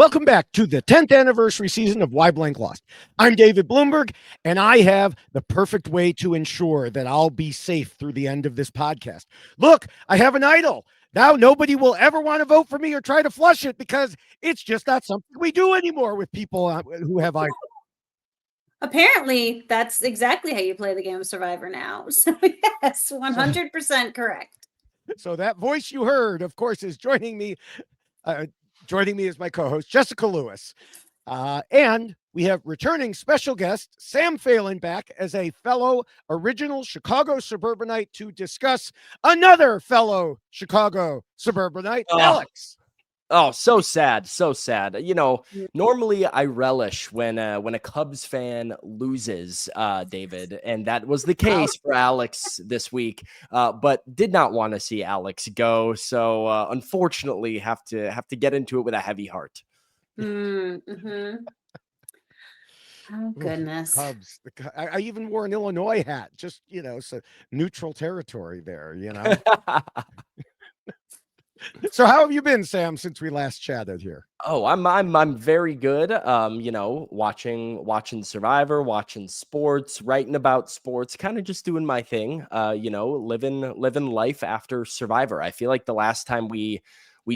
Welcome back to the 10th anniversary season of Why Blank Lost. I'm David Bloomberg, and I have the perfect way to ensure that I'll be safe through the end of this podcast. Look, I have an idol. Now nobody will ever want to vote for me or try to flush it because it's just not something we do anymore with people who have idols. Apparently, that's exactly how you play the game of Survivor now. So yes, 100% correct. So that voice you heard, of course, is joining me. Joining me as my co-host, Jessica Lewis. And we have returning special guest, Sam Phalen, back as a fellow original Chicago suburbanite to discuss another fellow Chicago suburbanite, Alex. Oh, so sad. So sad. You know, normally I relish when a Cubs fan loses, David, and that was the case for Alex this week, but did not want to see Alex go. So unfortunately have to get into it with a heavy heart. Mm-hmm. Oh, goodness. Cubs. I even wore an Illinois hat, just, so neutral territory there, So how have you been, Sam, since we last chatted here? Oh, I'm very good. Watching Survivor, watching sports, writing about sports, kind of just doing my thing. Living life after Survivor. I feel like the last time we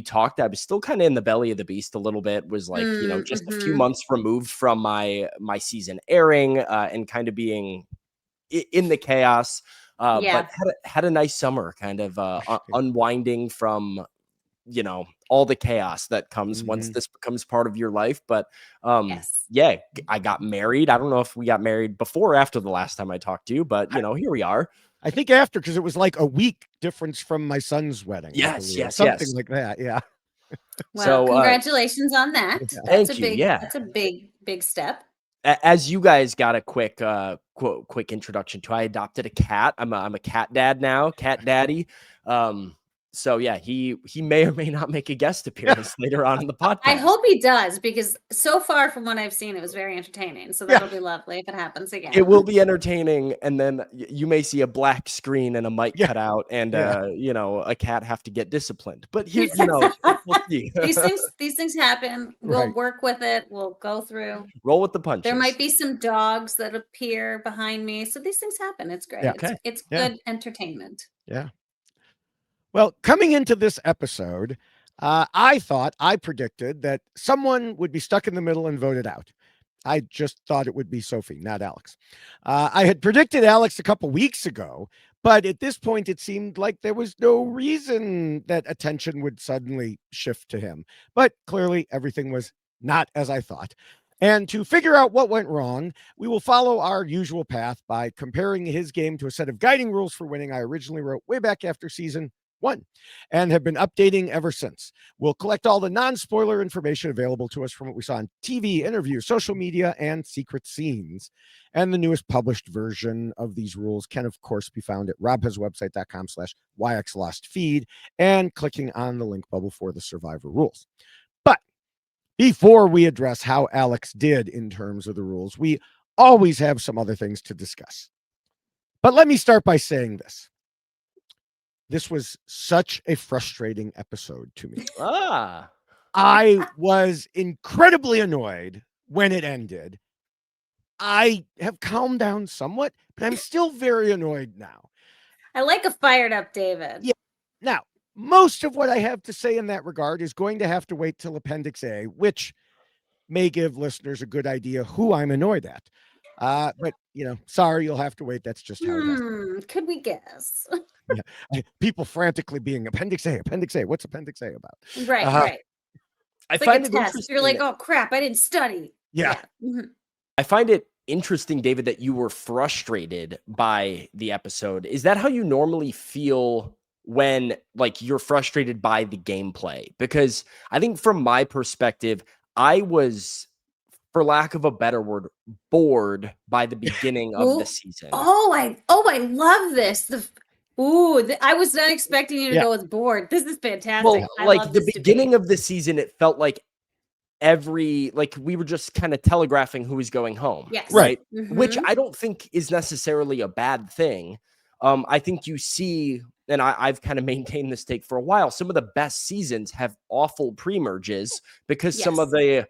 talked, I was still kind of in the belly of the beast a little bit. Was like, just a few months removed from my season airing, and kind of being in the chaos. But had a nice summer, kind of unwinding from all the chaos that comes once this becomes part of your life. But I got married. I don't know if we got married before or after the last time I talked to you, but here we are. I think after, because it was like a week difference from my son's wedding. Something like that. Yeah. Well, so congratulations on that. Thank you. That's a big step. As you guys got a quick introduction to, I adopted a cat. I'm a cat dad now, cat daddy. So yeah, he may or may not make a guest appearance later on in the podcast. I hope he does, because so far from what I've seen, it was very entertaining. So that'll be lovely if it happens again. It will be entertaining, and then you may see a black screen and a mic cut out, and a cat have to get disciplined. But here, we'll see. these things happen. We'll work with it. We'll go through. Roll with the punches. There might be some dogs that appear behind me, so these things happen. It's great. Yeah. It's good entertainment. Yeah. Well, coming into this episode, I predicted that someone would be stuck in the middle and voted out. I just thought it would be Sophie, not Alex. I had predicted Alex a couple weeks ago, but at this point, it seemed like there was no reason that attention would suddenly shift to him. But clearly, everything was not as I thought. And to figure out what went wrong, we will follow our usual path by comparing his game to a set of guiding rules for winning I originally wrote way back after season 1 and have been updating ever since. We'll collect all the non-spoiler information available to us from what we saw on TV, interviews, social media, and secret scenes. And the newest published version of these rules can, of course, be found at robhaswebsite.com/yxlostfeed and clicking on the link bubble for the Survivor rules. But before we address how Alex did in terms of the rules, we always have some other things to discuss. But let me start by saying this. This was such a frustrating episode to me. I was incredibly annoyed when it ended. I have calmed down somewhat, but I'm still very annoyed now. I like a fired up David. Yeah. Now, most of what I have to say in that regard is going to have to wait till Appendix A, which may give listeners a good idea who I'm annoyed at. But, sorry, you'll have to wait. That's just how it is. Could we guess? Yeah. People frantically being Appendix A. What's Appendix A about? Right. I find it interesting. You're like, oh crap, I didn't study. Yeah. Mm-hmm. I find it interesting, David, that you were frustrated by the episode. Is that how you normally feel when you're frustrated by the gameplay? Because I think from my perspective, I was, for lack of a better word, bored by the beginning of the season. I love this. I was not expecting you to go with bored. This is fantastic. Well, the beginning of the season, it felt like we were just kind of telegraphing who was going home. Yes. Right. Mm-hmm. Which I don't think is necessarily a bad thing. I think you see and I've kind of maintained this take for a while, some of the best seasons have awful pre-merges because some of the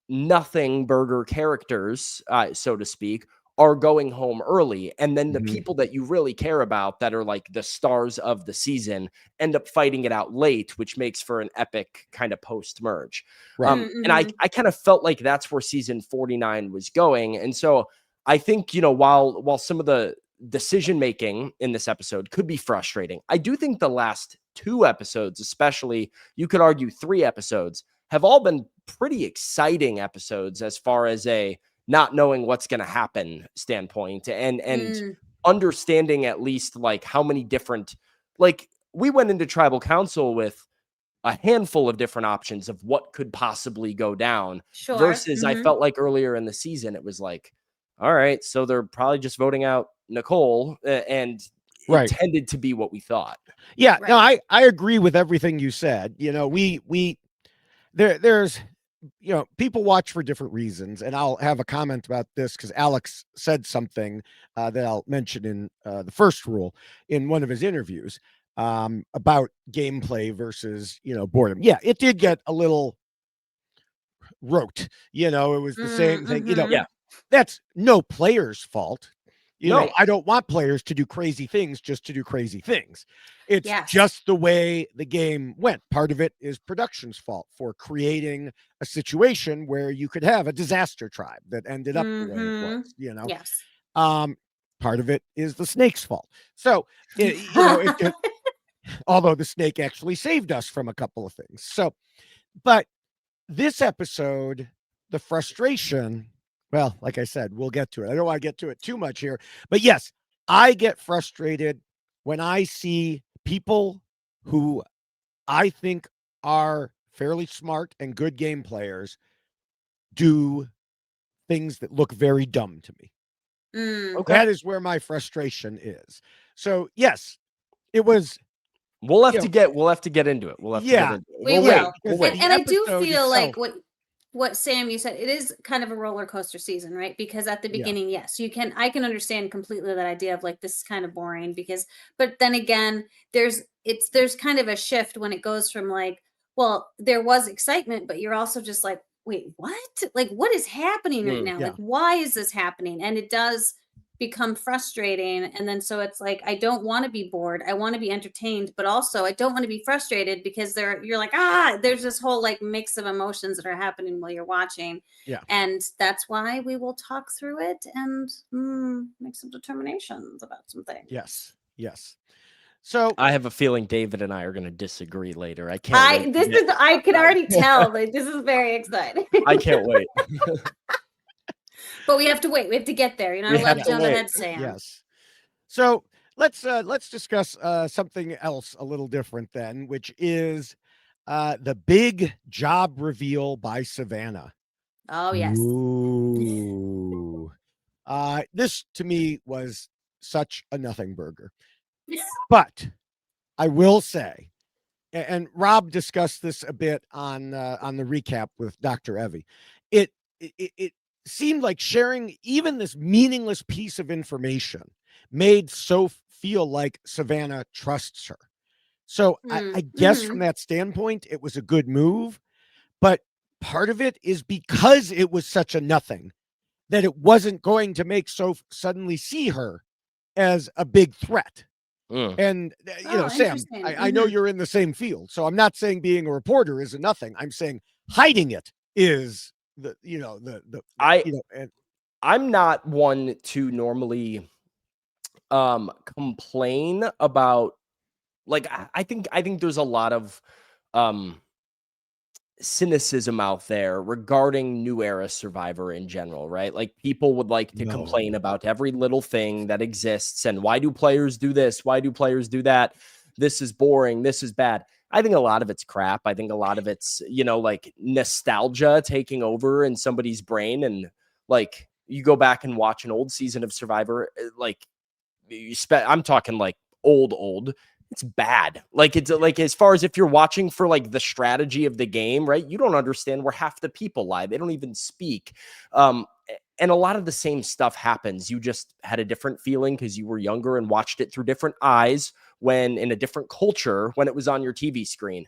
nothing burger characters, so to speak, are going home early. And then the people that you really care about that are like the stars of the season end up fighting it out late, which makes for an epic kind of post-merge. Right. And I kind of felt like that's where season 49 was going. And so I think, while some of the decision making in this episode could be frustrating, I do think the last 2 episodes, especially, you could argue 3 episodes, have all been pretty exciting episodes as far as a not knowing what's going to happen standpoint, and understanding at least like how many different, like, we went into tribal council with a handful of different options of what could possibly go down versus I felt like earlier in the season, it was like, all right, so they're probably just voting out Nicole, and it tended to be what we thought. Yeah, no, I agree with everything you said. There's people watch for different reasons, and I'll have a comment about this because Alex said something that I'll mention in the first rule in one of his interviews about gameplay versus boredom. Yeah, it did get a little rote. It was the same thing. Yeah, that's no player's fault. No. I don't want players to do crazy things just to do crazy things. It's just the way the game went. Part of it is production's fault for creating a situation where you could have a disaster tribe that ended up the way it was, Yes. Part of it is the snake's fault. So, although the snake actually saved us from a couple of things. So, but this episode, the frustration, well, like I said, we'll get to it. I don't want to get to it too much here, but yes, I get frustrated when I see people who I think are fairly smart and good game players do things that look very dumb to me. Okay. That is where my frustration is. So yes, it was. We'll have to get into it. We'll have to get into it. We will. Wait. And I do feel like what Sam, you said, it is kind of a roller coaster season, right? Because at the beginning, yes, I can understand completely that idea of like, this is kind of boring but then again, there's kind of a shift when it goes from like, well, there was excitement, but you're also just like, wait, what? Like, what is happening right now? Like, why is this happening? And it does become frustrating. And then so it's like, I don't want to be bored. I want to be entertained, but also I don't want to be frustrated because you're like, there's this whole like mix of emotions that are happening while you're watching. Yeah. And that's why we will talk through it and make some determinations about some things. Yes. So I have a feeling David and I are going to disagree later. I can't. I can already tell that this is very exciting. I can't wait. But we have to wait. We have to get there. You're not allowed to jump ahead, Sam. Yes. So let's discuss something else a little different then, which is the big job reveal by Savannah. Oh yes. Ooh. This to me was such a nothing burger. But I will say, and Rob discussed this a bit on the recap with Dr. Evie, it seemed like sharing even this meaningless piece of information made Soph feel like Savannah trusts her. So I guess from that standpoint, it was a good move. But part of it is because it was such a nothing that it wasn't going to make Soph suddenly see her as a big threat. And, Sam, I know you're in the same field. So I'm not saying being a reporter is a nothing. I'm saying hiding it is I'm not one to normally complain about, like, I think there's a lot of cynicism out there regarding New Era Survivor in general, right? Like, people would like to complain about every little thing that exists and why do players do this? Why do players do that? This is boring. This is bad. I think a lot of it's crap. I think a lot of it's, like nostalgia taking over in somebody's brain. And like, you go back and watch an old season of Survivor, like I'm talking like old, it's bad. Like, it's like, as far as if you're watching for like the strategy of the game, right? You don't understand where half the people lie. They don't even speak. And a lot of the same stuff happens. You just had a different feeling because you were younger and watched it through different eyes when in a different culture when it was on your TV screen.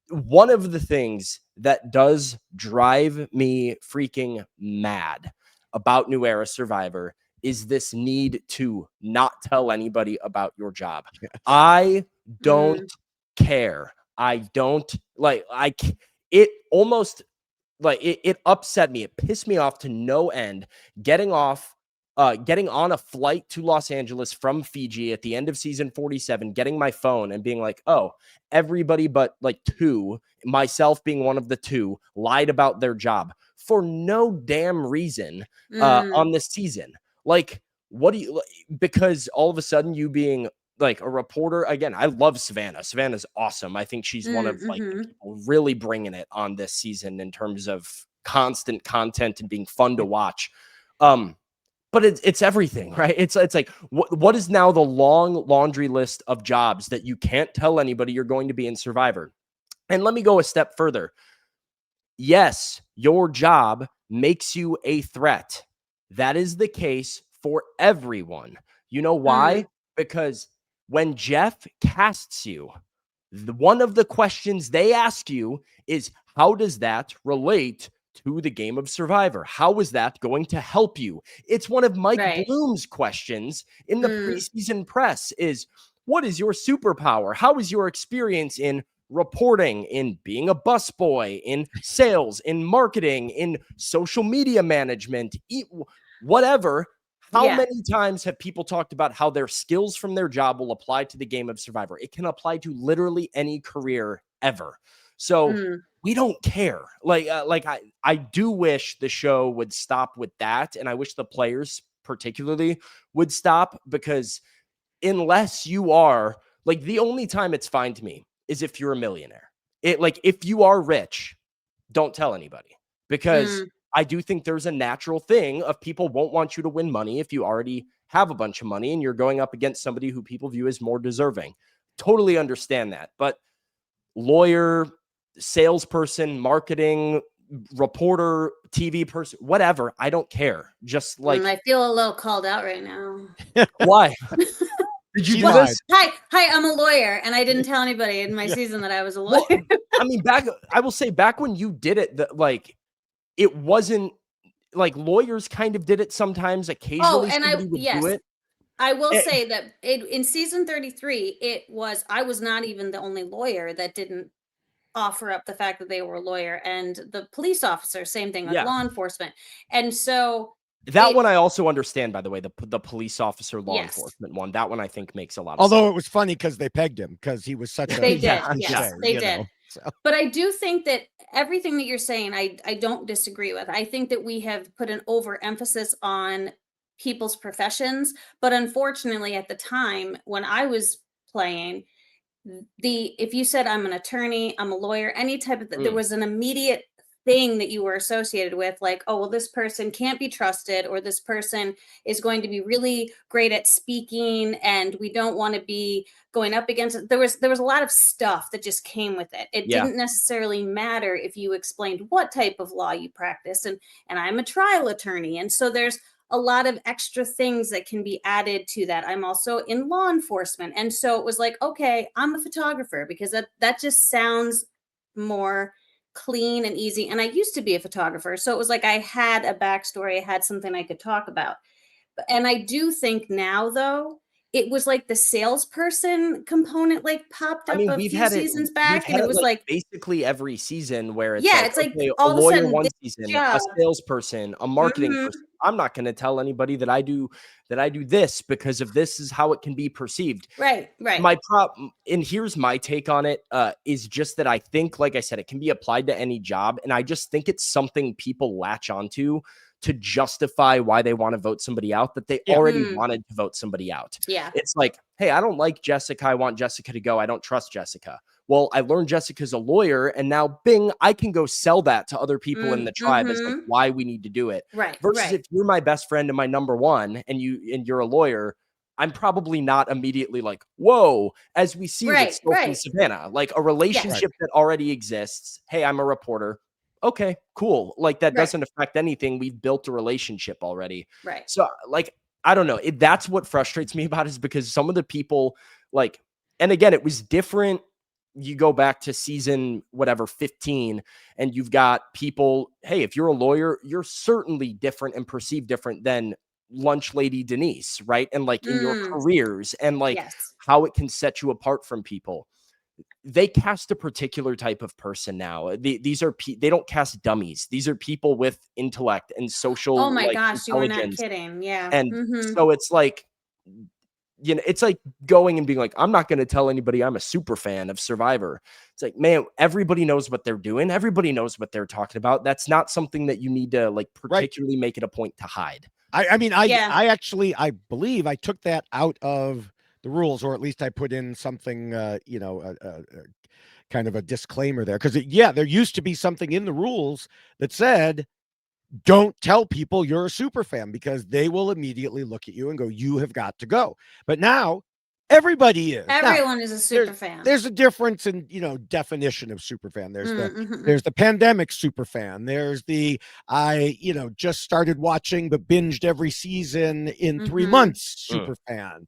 One of the things that does drive me freaking mad about New Era Survivor is this need to not tell anybody about your job. Yes. I don't care. I don't it almost it upset me. It pissed me off to no end getting on a flight to Los Angeles from Fiji at the end of season 47, getting my phone and being like, oh, everybody but like two, myself being one of the two, lied about their job for no damn reason on this season. Like, what do you, because all of a sudden you being like a reporter, again, I love Savannah. Savannah's awesome. I think she's one of like the people really bringing it on this season in terms of constant content and being fun to watch. But it's everything, right? It's like what is now the long laundry list of jobs that you can't tell anybody you're going to be in Survivor? And let me go a step further. Yes, your job makes you a threat. That is the case for everyone. You know why? Because when Jeff casts you, one of the questions they ask you is, how does that relate to the game of Survivor? How is that going to help you? It's one of Mike Bloom's questions in the preseason press is, what is your superpower? How is your experience in reporting, in being a busboy, in sales, in marketing, in social media management, whatever? How many times have people talked about how their skills from their job will apply to the game of Survivor? It can apply to literally any career ever. So we don't care. I do wish the show would stop with that. And I wish the players particularly would stop, because unless you are like, the only time it's fine to me is if you're a millionaire. If you are rich, don't tell anybody, because I do think there's a natural thing of people won't want you to win money if you already have a bunch of money and you're going up against somebody who people view as more deserving. Totally understand that. But lawyer, salesperson, marketing, reporter, TV person, whatever, I don't care. Just like, I feel a little called out right now. Why? Did you do this? Hi, I'm a lawyer, and I didn't tell anybody in my season that I was a lawyer. Well, I mean, I will say back when you did it, it wasn't like lawyers kind of did it sometimes. Occasionally, and somebody would do it. I will say that in season 33, I was not even the only lawyer that didn't offer up the fact that they were a lawyer, and the police officer, same thing with law enforcement. And so that one I also understand, by the way, the police officer, law enforcement one, that one I think makes a lot of sense. Although it was funny because they pegged him because he was such a they did. But I do think that everything that you're saying, I don't disagree with. I think that we have put an overemphasis on people's professions, but unfortunately at the time when I was playing, if you said I'm an attorney, I'm a lawyer, any type of there was an immediate thing that you were associated with, like, oh, well, this person can't be trusted, or this person is going to be really great at speaking and we don't want to be going up against it. There was a lot of stuff that just came with it. It didn't necessarily matter if you explained what type of law you practice, and I'm a trial attorney, and so there's a lot of extra things that can be added to that. I'm also in law enforcement, and so it was like, okay, I'm a photographer, because that just sounds more clean and easy. And I used to be a photographer, so it was like I had a backstory, I had something I could talk about. And I do think now, though, it was like the salesperson component popped up a few seasons back, and it was like basically every season where it's it's like okay, all a of a lawyer sudden, one season, a salesperson, a marketing person. I'm not going to tell anybody that I do this because of this is how it can be perceived. Right. My problem, and here's my take on it, is just that I think, like I said, it can be applied to any job, and I just think it's something people latch onto to justify why they want to vote somebody out that they already wanted to vote somebody out. Yeah. It's like, hey, I don't like Jessica. I want Jessica to go. I don't trust Jessica. Well, I learned Jessica's a lawyer, and now bing, I can go sell that to other people in the tribe as like why we need to do it. Right. Versus if you're my best friend and my number one and you're a lawyer, I'm probably not immediately like, whoa, as we see with Sophie and Savannah, like a relationship that already exists. Hey, I'm a reporter. okay, cool. Like that Right. doesn't affect anything. We've built a relationship already. Right. So like, I don't know. That's what frustrates me about it, is because some of the people like, and again, it was different. You go back to season whatever 15, and you've got people, hey, if you're a lawyer, you're certainly different and perceived different than lunch lady Denise, right? And like in your Mm, careers and like yes. how it can set you apart from people. They cast a particular type of person now. These are they don't cast dummies. These are people with intellect and Oh social my like gosh, you are not intelligence. kidding. Yeah. And Mm-hmm. so it's like, it's like going and being like, I'm not going to tell anybody I'm a super fan of Survivor. It's like, man, everybody knows what they're doing. Everybody knows what they're talking about. That's not something that you need to like Right. particularly make it a point to hide. I mean, Yeah. I actually, I believe I took that out of the rules, or at least I put in something, kind of a disclaimer there. Because, yeah, there used to be something in the rules that said, don't tell people you're a super fan, because they will immediately look at you and go, you have got to go. But now everybody is. Now, Everyone is a super fan. there's a difference in, definition of super fan. Mm-hmm. There's the pandemic super fan. There's the, just started watching but binged every season in 3 months super fan.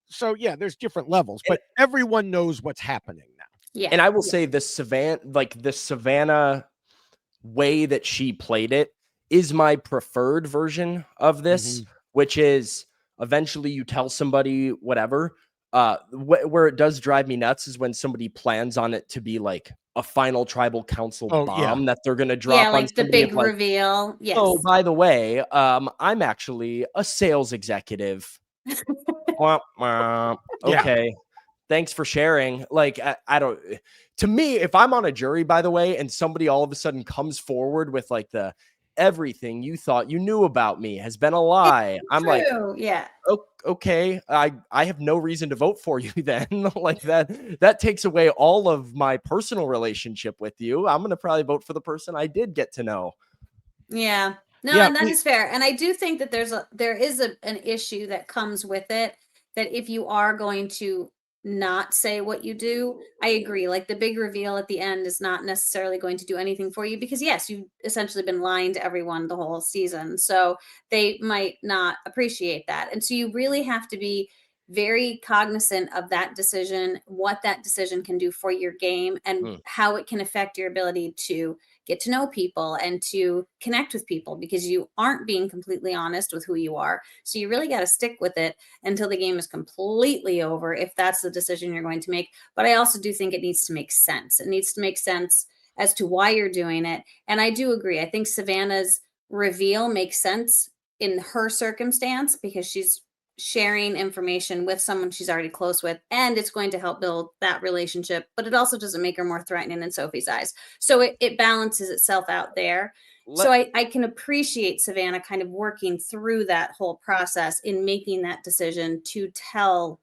So yeah, there's different levels, but everyone knows what's happening now. Yeah. And I will say the Savannah way that she played it is my preferred version of this, which is eventually you tell somebody whatever. Where it does drive me nuts is when somebody plans on it to be like a final tribal council bomb that they're going to drop on like the somebody big of like, reveal. Yes. oh, by the way, I'm actually a sales executive. Okay. Thanks for sharing. Like, I don't, to me, if I'm on a jury, by the way, and somebody all of a sudden comes forward with like everything you thought you knew about me has been a lie. I'm like, yeah. Okay, I have no reason to vote for you then. Like that takes away all of my personal relationship with you. I'm going to probably vote for the person I did get to know. Yeah. No, and that is fair. And I do think that there is an issue that comes with it, that if you are going to not say what you do, I agree. Like the big reveal at the end is not necessarily going to do anything for you, because yes, you've essentially been lying to everyone the whole season. So they might not appreciate that. And so you really have to be very cognizant of that decision, what that decision can do for your game, and how it can affect your ability to get to know people and to connect with people, because you aren't being completely honest with who you are. So you really got to stick with it until the game is completely over, if that's the decision you're going to make. But I also do think it needs to make sense. It needs to make sense as to why you're doing it. And I do agree. I think Savannah's reveal makes sense in her circumstance, because she's sharing information with someone she's already close with, and it's going to help build that relationship, but it also doesn't make her more threatening in Sophie's eyes. So it balances itself out there. So I can appreciate Savannah kind of working through that whole process in making that decision to tell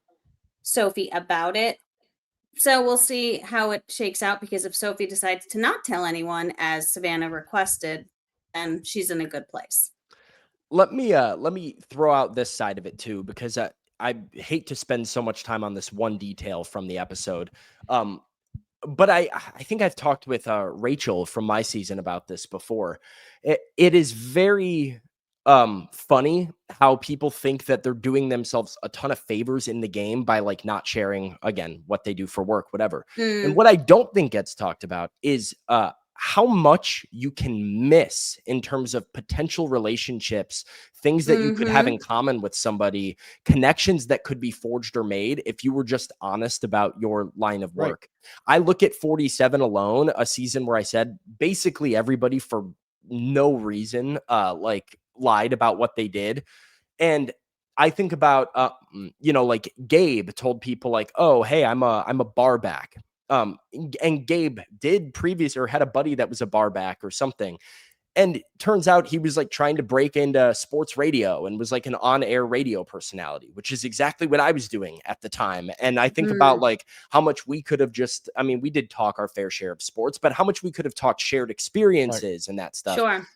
Sophie about it. So we'll see how it shakes out, because if Sophie decides to not tell anyone as Savannah requested, then she's in a good place. Let me throw out this side of it too, because I hate to spend so much time on this one detail from the episode. But I think I've talked with Rachel from my season about this before. It is very funny how people think that they're doing themselves a ton of favors in the game by like not sharing, again, what they do for work, whatever. And what I don't think gets talked about is how much you can miss in terms of potential relationships, things that you could have in common with somebody, connections that could be forged or made if you were just honest about your line of work. Right. I look at 47 alone, a season where I said basically everybody for no reason like lied about what they did. And I think about like Gabe told people like, oh, hey, I'm a bar back. And Gabe did had a buddy that was a bar back or something. And turns out he was like trying to break into sports radio and was like an on-air radio personality, which is exactly what I was doing at the time. And I think about like how much we could have we did talk our fair share of sports, but how much we could have talked shared experiences and that stuff. Sure.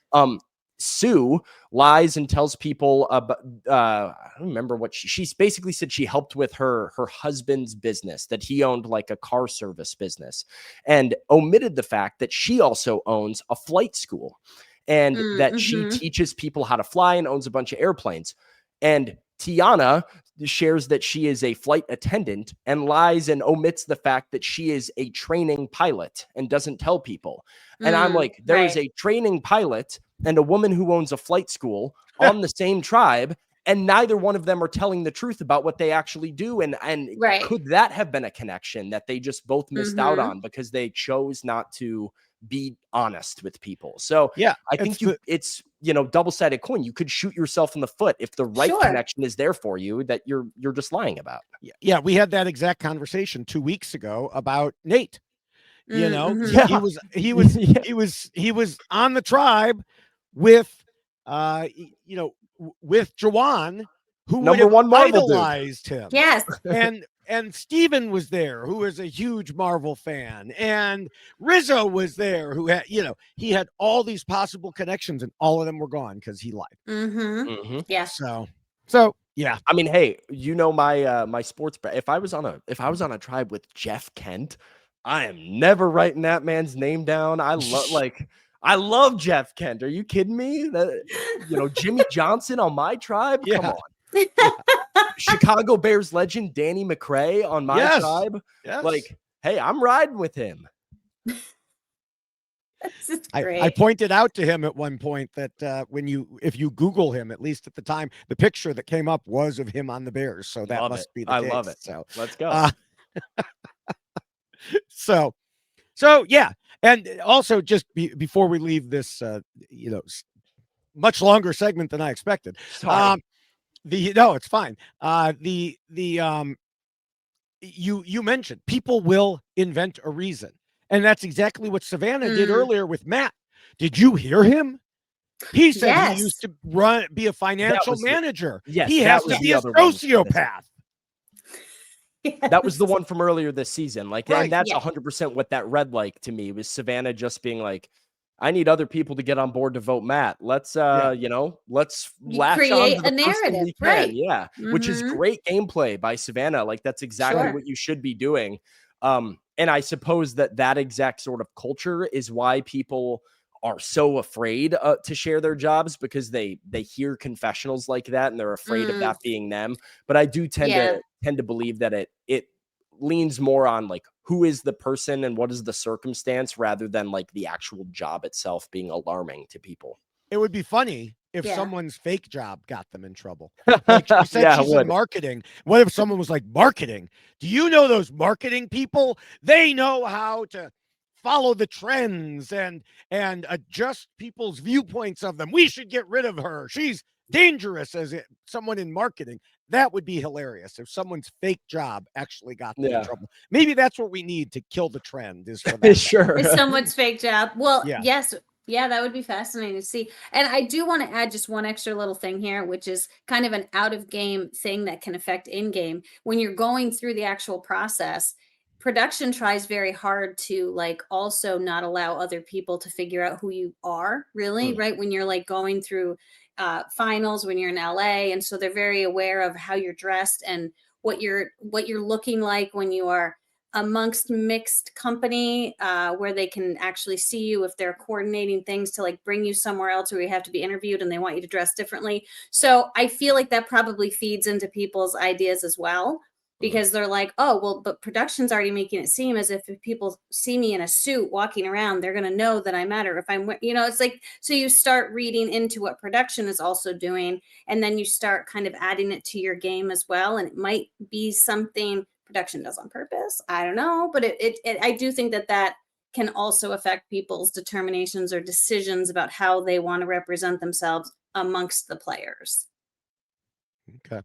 Sue lies and tells people about, I don't remember what she's basically said she helped with her husband's business, that he owned like a car service business, and omitted the fact that she also owns a flight school and that she teaches people how to fly and owns a bunch of airplanes. And Tiana shares that she is a flight attendant and lies and omits the fact that she is a training pilot and doesn't tell people. And I'm like, there is a training pilot and a woman who owns a flight school on the same tribe, and neither one of them are telling the truth about what they actually do. And could that have been a connection that they just both missed out on because they chose not to be honest with people? So yeah, I think it's double-sided coin. You could shoot yourself in the foot if the right connection is there for you that you're just lying about. Yeah, we had that exact conversation 2 weeks ago about Nate. He was on the tribe with with Jawan, who Number one Marvel idolized him. Yes. And Steven was there, who is a huge Marvel fan, and Rizzo was there, who had, he had all these possible connections, and all of them were gone because he lied. Yeah. So yeah. I mean, hey, my my sports. If I was on a tribe with Jeff Kent, I am never writing that man's name down. I love Jeff Kent. Are you kidding me? Jimmy Johnson on my tribe? Yeah. Come on. Chicago Bears legend Danny McRae on my tribe. Yes. Like, hey, I'm riding with him. I pointed out to him at one point that if you Google him, at least at the time, the picture that came up was of him on the Bears. So that must be the case. I love it. So let's go. So yeah. And also just before we leave this, much longer segment than I expected. Sorry. No, it's fine. You mentioned people will invent a reason. And that's exactly what Savannah did earlier with Matt. Did you hear him? He said he used to be a financial manager. He has to be a sociopath. That was the one from earlier this season. Like, and that's 100% what that read like to me, was Savannah just being like, I need other people to get on board to vote Matt. Let's let's latch create on to the a narrative, right? Yeah. Which is great gameplay by Savannah. Like, that's exactly what you should be doing. And I suppose that exact sort of culture is why people are so afraid to share their jobs, because they hear confessionals like that and they're afraid of that being them. But I do tend to believe that it leans more on like who is the person and what is the circumstance, rather than like the actual job itself being alarming to people. It would be funny if someone's fake job got them in trouble. Like she said, she's in marketing. What if someone was like, marketing? Do you know those marketing people? They know how to follow the trends and adjust people's viewpoints of them. We should get rid of her. She's dangerous as someone in marketing. That would be hilarious if someone's fake job actually got them in trouble. Maybe that's what we need to kill the trend, is for that. Sure. Is someone's fake job. Well, yes. Yeah, that would be fascinating to see. And I do want to add just one extra little thing here, which is kind of an out of game thing that can affect in game. When you're going through the actual process, production tries very hard to like also not allow other people to figure out who you are really, right? When you're like going through finals, when you're in LA. And so they're very aware of how you're dressed and what you're looking like when you are amongst mixed company, where they can actually see you if they're coordinating things to like bring you somewhere else where you have to be interviewed and they want you to dress differently. So I feel like that probably feeds into people's ideas as well, because they're like, oh, well, but production's already making it seem as if people see me in a suit walking around, they're going to know that I matter. If I'm, it's like, so you start reading into what production is also doing, and then you start kind of adding it to your game as well. And it might be something production does on purpose. I don't know, but I do think that can also affect people's determinations or decisions about how they want to represent themselves amongst the players. Okay.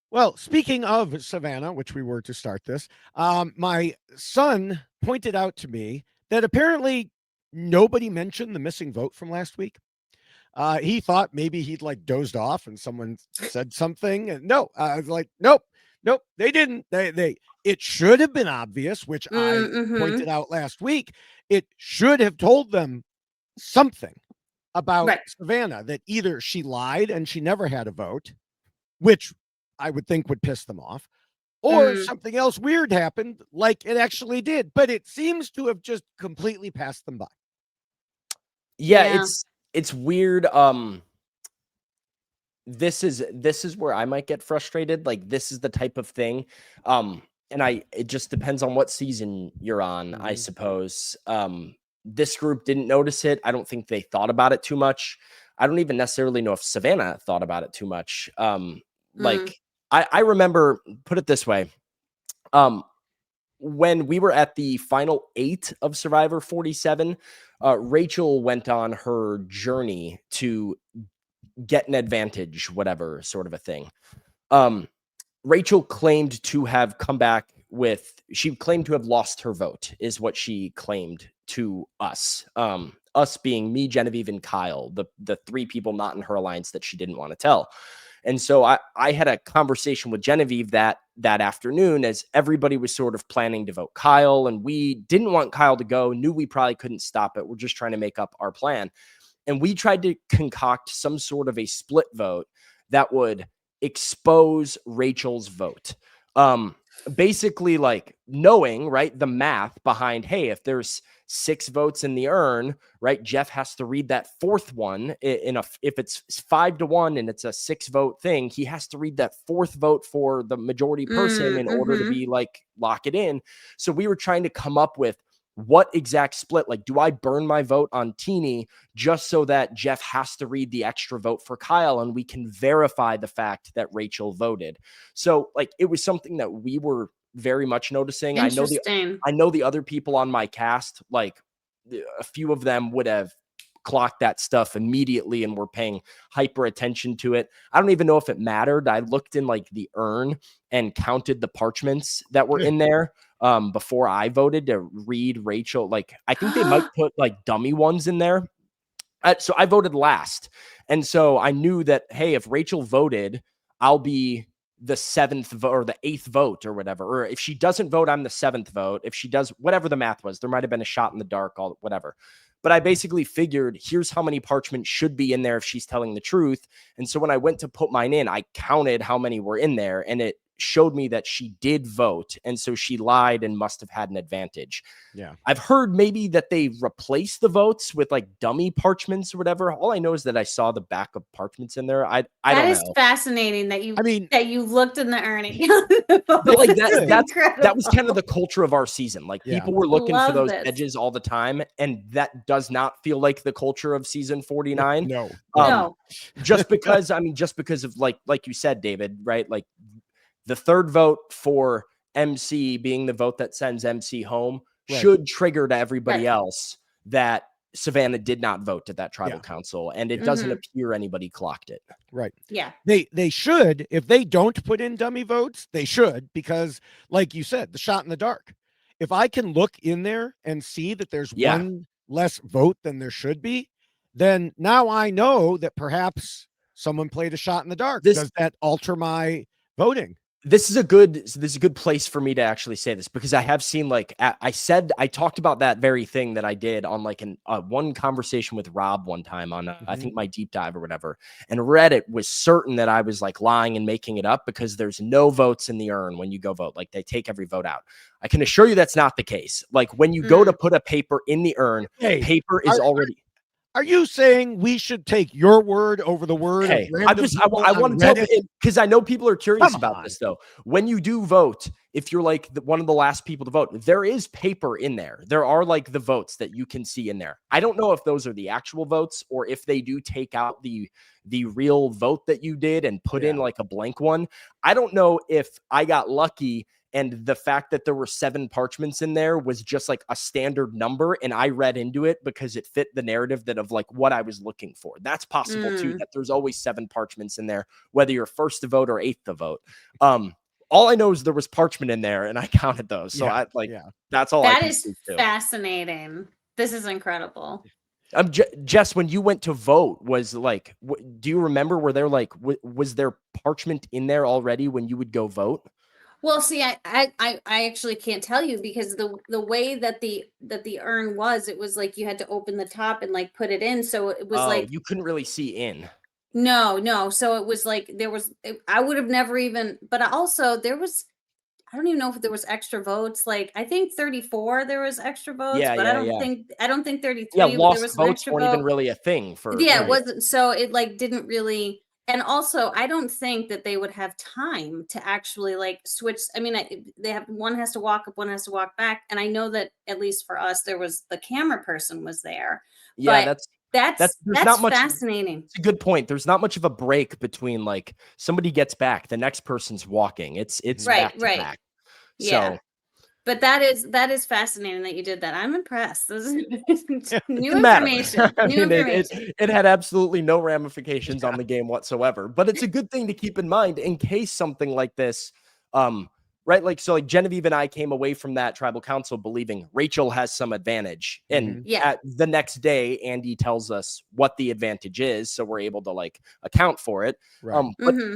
Well, speaking of Savannah, which we were to start this, my son pointed out to me that apparently nobody mentioned the missing vote from last week. He thought maybe he'd like dozed off and someone said something. And no, I was like, nope, they didn't. It should have been obvious, which I pointed out last week. It should have told them something. about Right. Savannah, that either she lied and she never had a vote, which I would think would piss them off, or Mm, something else weird happened, like it actually did. But it seems to have just completely passed them by. Yeah, yeah. it's weird. This is where I might get frustrated. Like, this is the type of thing. And it just depends on what season you're on, I suppose. This group didn't notice it. I don't think they thought about it too much. I don't even necessarily know if Savannah thought about it too much. Mm, Like, I remember, put it this way. When we were at the final 8 of Survivor 47, Rachel went on her journey to get an advantage, whatever sort of a thing. Um, Rachel claimed to have come back she claimed to have lost her vote, is what she claimed to us. Us being me, Genevieve, and Kyle, the 3 people not in her alliance that she didn't want to tell. And so I had a conversation with Genevieve that afternoon, as everybody was sort of planning to vote Kyle, and we didn't want Kyle to go, knew we probably couldn't stop it. We're just trying to make up our plan. And we tried to concoct some sort of a split vote that would expose Rachel's vote. Basically, like, knowing, right, the math behind, hey, if there's 6 votes in the urn, right, Jeff has to read that 4th one if it's 5-1 and it's a 6 vote thing, he has to read that 4th vote for the majority person in order to be like, lock it in. So we were trying to come up with what exact split, like, do I burn my vote on Teeny just so that Jeff has to read the extra vote for Kyle and we can verify the fact that Rachel voted. So, like, it was something that we were very much noticing. interesting. I know the other people on my cast, like, a few of them would have clocked that stuff immediately and were paying hyper attention to it. I don't even know if it mattered. I looked in, like, the urn and counted the parchments that were in there before I voted to read Rachel. Like, I think they might put, like, dummy ones in there. So I voted last. And so I knew that, hey, if Rachel voted, I'll be the 7th vote or the 8th vote or whatever. Or if she doesn't vote, I'm the 7th vote. If she does, whatever the math was, there might have been a shot in the dark, all whatever. But I basically figured, here's how many parchments should be in there if she's telling the truth. And so when I went to put mine in, I counted how many were in there, and it showed me that she did vote. And so she lied and must have had an advantage. Yeah. I've heard maybe that they replace the votes with, like, dummy parchments or whatever. All I know is that I saw the back of parchments in there. I That don't is know. fascinating that you I mean, looked in the urn and But, like, This is that was kind of incredible. the culture of our season. Like, Yeah. people were looking for Love those this. edges all the time, and that does not feel like the culture of season 49. No. No. Just because of, like you said, David, right? Like, the 3rd vote for MC being the vote that sends MC home should trigger to everybody else that Savannah did not vote at that tribal council, and it doesn't appear anybody clocked it. Right. Yeah. They should, if they don't put in dummy votes, they should, because, like you said, the shot in the dark. If I can look in there and see that there's one less vote than there should be, then now I know that perhaps someone played a shot in the dark. Does that alter my voting? This is a good place for me to actually say this, because I have seen, like, I talked about that very thing that I did on, like, one conversation with Rob one time on I think my deep dive or whatever, and Reddit was certain that I was, like, lying and making it up because there's no votes in the urn when you go vote. Like, they take every vote out. I can assure you that's not the case. Like, when you go to put a paper in the urn, paper is already. Are you saying we should take your word over the word of random people I want to tell you, because I know people are curious about this, though. When you do vote, if you're, like, one of the last people to vote, there is paper in there. There are, like, the votes that you can see in there. I don't know if those are the actual votes or if they do take out the real vote that you did and put in, like, a blank one. I don't know if I got lucky and the fact that there were 7 parchments in there was just, like, a standard number, and I read into it because it fit the narrative of, like, what I was looking for. That's possible too, that there's always 7 parchments in there, whether you're 1st to vote or 8th to vote. All I know is there was parchment in there, and I counted those. So that's all. That is fascinating. This is incredible. Jess, when you went to vote, was, like, do you remember, were there, like, was there parchment in there already when you would go vote? Well, see, I actually can't tell you because the way that the urn was, it was like you had to open the top and like put it in. So it was Oh, like you couldn't really see in. no. So it was like I would have never even. But also there was I don't even know if there was extra votes. Like I think 34 there was extra votes, Yeah, but yeah, yeah. I don't think Yeah, 33 there lost was an votes extra weren't even vote. really a thing for Yeah, it right. wasn't. So it like didn't really. And also, I don't think that they would have time to actually like switch. I mean, they have one has to walk up, one has to walk back, and I know that at least for us, there was the camera person was there, Yeah, but that's there's that's not much. fascinating. It's a good point. There's not much of a break between like somebody gets back, the next person's walking. It's Right, back to right, back. yeah. So But that is fascinating that you did that. I'm impressed. This is it new didn't matter. information. I New mean, information. it had absolutely no ramifications on the game whatsoever. But it's a good thing to keep in mind in case something like this, right? Like so, like Genevieve and I came away from that tribal council believing Rachel has some advantage, and Mhm. Yeah. at the next day, Andy tells us what the advantage is, so we're able to like account for it. Right. But hmm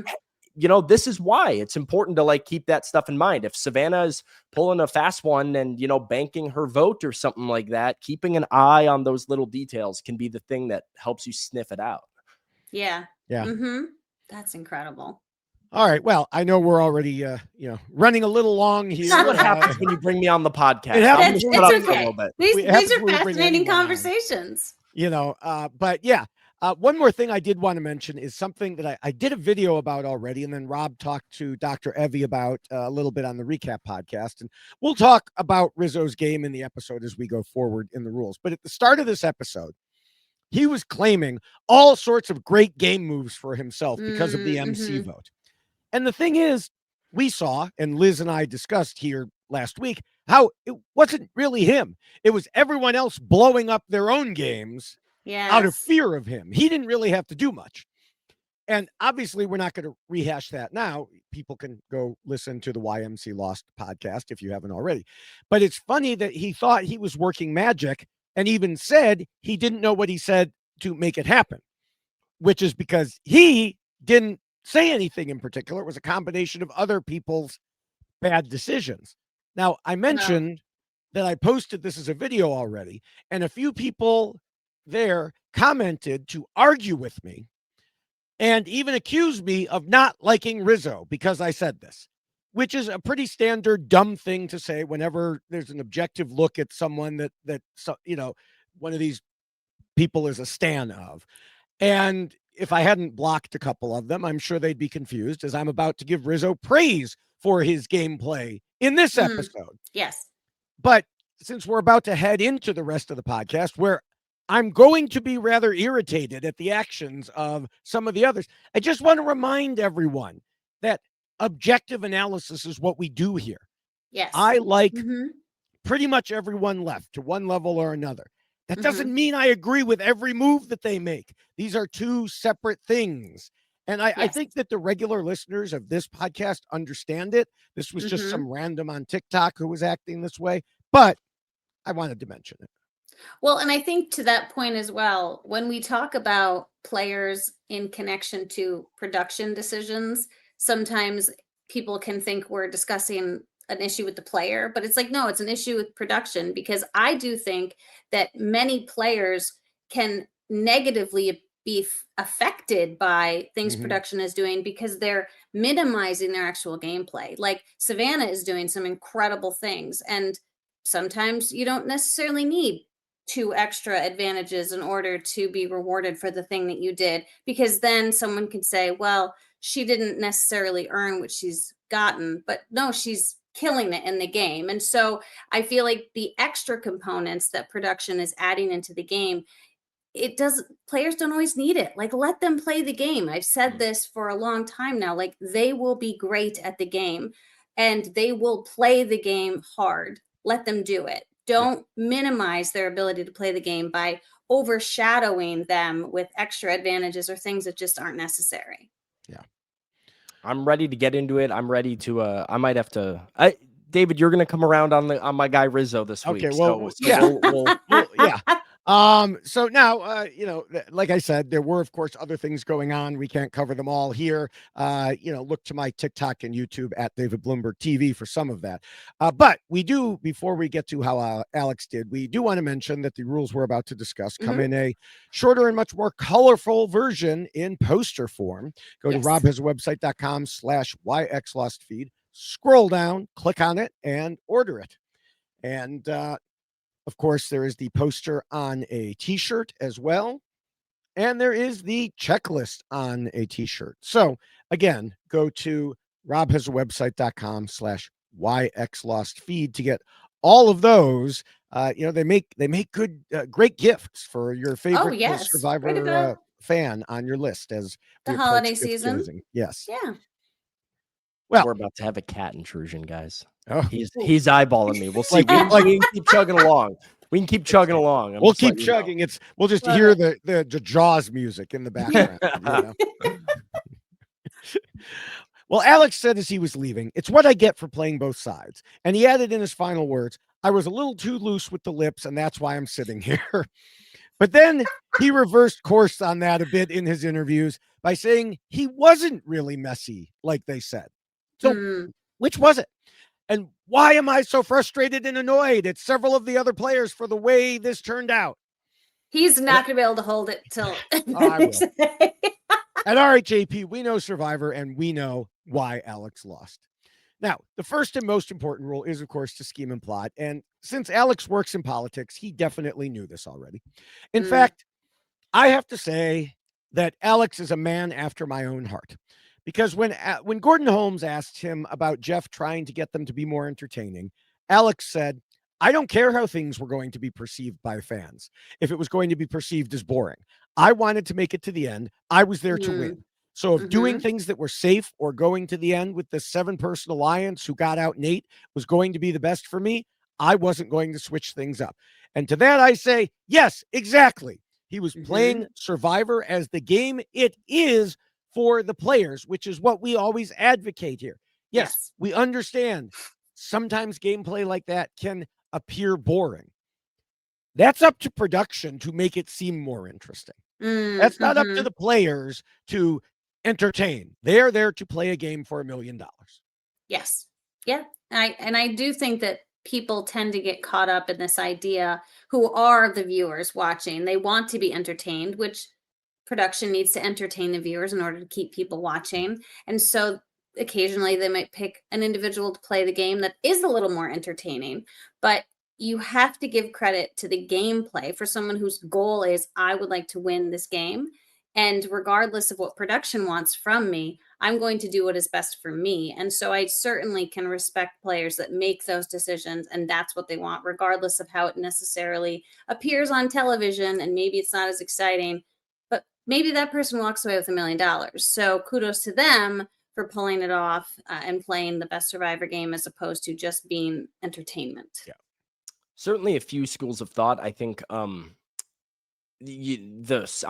you know, this is why it's important to like keep that stuff in mind. If Savannah is pulling a fast one and, you know, banking her vote or something like that, keeping an eye on those little details can be the thing that helps you sniff it out. Yeah. Yeah. That's incredible. All right. Well, I know we're already, running a little long This is here. what happens when you bring me on the podcast. It I'm happens going to when shut we up bring for a okay. little bit. These it happens are when we bring fascinating anyone on. conversations. But yeah, one more thing I did want to mention is something that I did a video about already, and then Rob talked to Dr. Evie about a little bit on the recap podcast, and we'll talk about Rizzo's game in the episode as we go forward in the rules. But at the start of this episode, he was claiming all sorts of great game moves for himself because of the MC Mm-hmm. vote. And the thing is, we saw, and Liz and I discussed here last week, how it wasn't really him. It was everyone else blowing up their own games out of Yes. fear of him. He didn't really have to do much. And obviously, we're not going to rehash that now. People can go listen to the YMC Lost podcast if you haven't already. But it's funny that he thought he was working magic and even said he didn't know what he said to make it happen, which is because he didn't say anything in particular. It was a combination of other people's bad decisions. Now, I mentioned that I posted this as a video already, and a few people there commented to argue with me and even accused me of not liking Rizzo because I said this, which is a pretty standard dumb thing to say whenever there's an objective look at someone that one of these people is a stan of. And if I hadn't blocked a couple of them, I'm sure they'd be confused as I'm about to give Rizzo praise for his gameplay in this episode. Yes. But since we're about to head into the rest of the podcast where I'm going to be rather irritated at the actions of some of the others, I just want to remind everyone that objective analysis is what we do here. Yes. I like Mm-hmm. pretty much everyone left to one level or another. That doesn't mean I agree with every move that they make. These are two separate things. And I think that the regular listeners of this podcast understand it. This was just some random on TikTok who was acting this way, but I wanted to mention it. Well, and I think to that point as well, when we talk about players in connection to production decisions, sometimes people can think we're discussing an issue with the player, but it's like, no, it's an issue with production because I do think that many players can negatively be affected by things production is doing because they're minimizing their actual gameplay. Like Savannah is doing some incredible things, and sometimes you don't necessarily need two extra advantages in order to be rewarded for the thing that you did, because then someone could say, well, she didn't necessarily earn what she's gotten, but no, she's killing it in the game. And so I feel like the extra components that production is adding into the game, it doesn't, players don't always need it. Like, let them play the game. I've said this for a long time now. Like, they will be great at the game and they will play the game hard. Let them do it. Don't minimize their ability to play the game by overshadowing them with extra advantages or things that just aren't necessary. Yeah. I'm ready to get into it. I'm ready to I might have to David, you're going to come around on my guy Rizzo this week. Okay, well, So yeah. we'll Well, yeah. So now, like I said, there were, of course, other things going on. We can't cover them all here. Look to my TikTok and YouTube at David Bloomberg TV for some of that. But we do, before we get to how Alex did, we do want to mention that the rules we're about to discuss come in a shorter and much more colorful version in poster form. Go to robhasawebsite.com/yxlostfeed, scroll down, click on it, and order it. And of course, there is the poster on a t-shirt as well. And there is the checklist on a t-shirt. So again, go to robhasawebsite.com/yxlostfeed to get all of those. They make good, great gifts for your favorite yes. Survivor fan on your list as the we holiday approach season. Thanksgiving. Yes. Yeah. Well, we're about to have a cat intrusion, guys. oh, He's eyeballing me. We'll see. Like- we can keep chugging along. We can keep chugging along. we'll keep chugging. We'll just Love hear it. the Jaws music in the background. Well, Alex said as he was leaving, "It's what I get for playing both sides." And he added in his final words, "I was a little too loose with the lips, and that's why I'm sitting here." But then he reversed course on that a bit in his interviews by saying he wasn't really messy, like they said. So which was it? And why am I so frustrated and annoyed at several of the other players for the way this turned out? He's not going to be able to hold it till I will. At RHAP, we know Survivor and we know why Alex lost. Now, the first and most important rule is, of course, to scheme and plot. And since Alex works in politics, he definitely knew this already. In fact, I have to say that Alex is a man after my own heart. Because when Gordon Holmes asked him about Jeff trying to get them to be more entertaining, Alex said, "I don't care how things were going to be perceived by fans, if it was going to be perceived as boring. I wanted to make it to the end. I was there to win. So if doing things that were safe or going to the end with the 7-person alliance who got out Nate was going to be the best for me, I wasn't going to switch things up." And to that I say, yes, exactly. He was playing Survivor as the game it is for the players, which is what we always advocate here. Yes, we understand sometimes gameplay like that can appear boring. That's up to production to make it seem more interesting. That's not up to the players to entertain. They're there to play a game for $1 million. Yes. Yeah. I do think that people tend to get caught up in this idea, who are the viewers watching. They want to be entertained, which production needs to entertain the viewers in order to keep people watching. And so occasionally they might pick an individual to play the game that is a little more entertaining, but you have to give credit to the gameplay for someone whose goal is, I would like to win this game. And regardless of what production wants from me, I'm going to do what is best for me. And so I certainly can respect players that make those decisions, and that's what they want, regardless of how it necessarily appears on television. And maybe it's not as exciting, but maybe that person walks away with $1 million. So kudos to them for pulling it off and playing the best Survivor game as opposed to just being entertainment. Yeah. Certainly a few schools of thought. I think I'm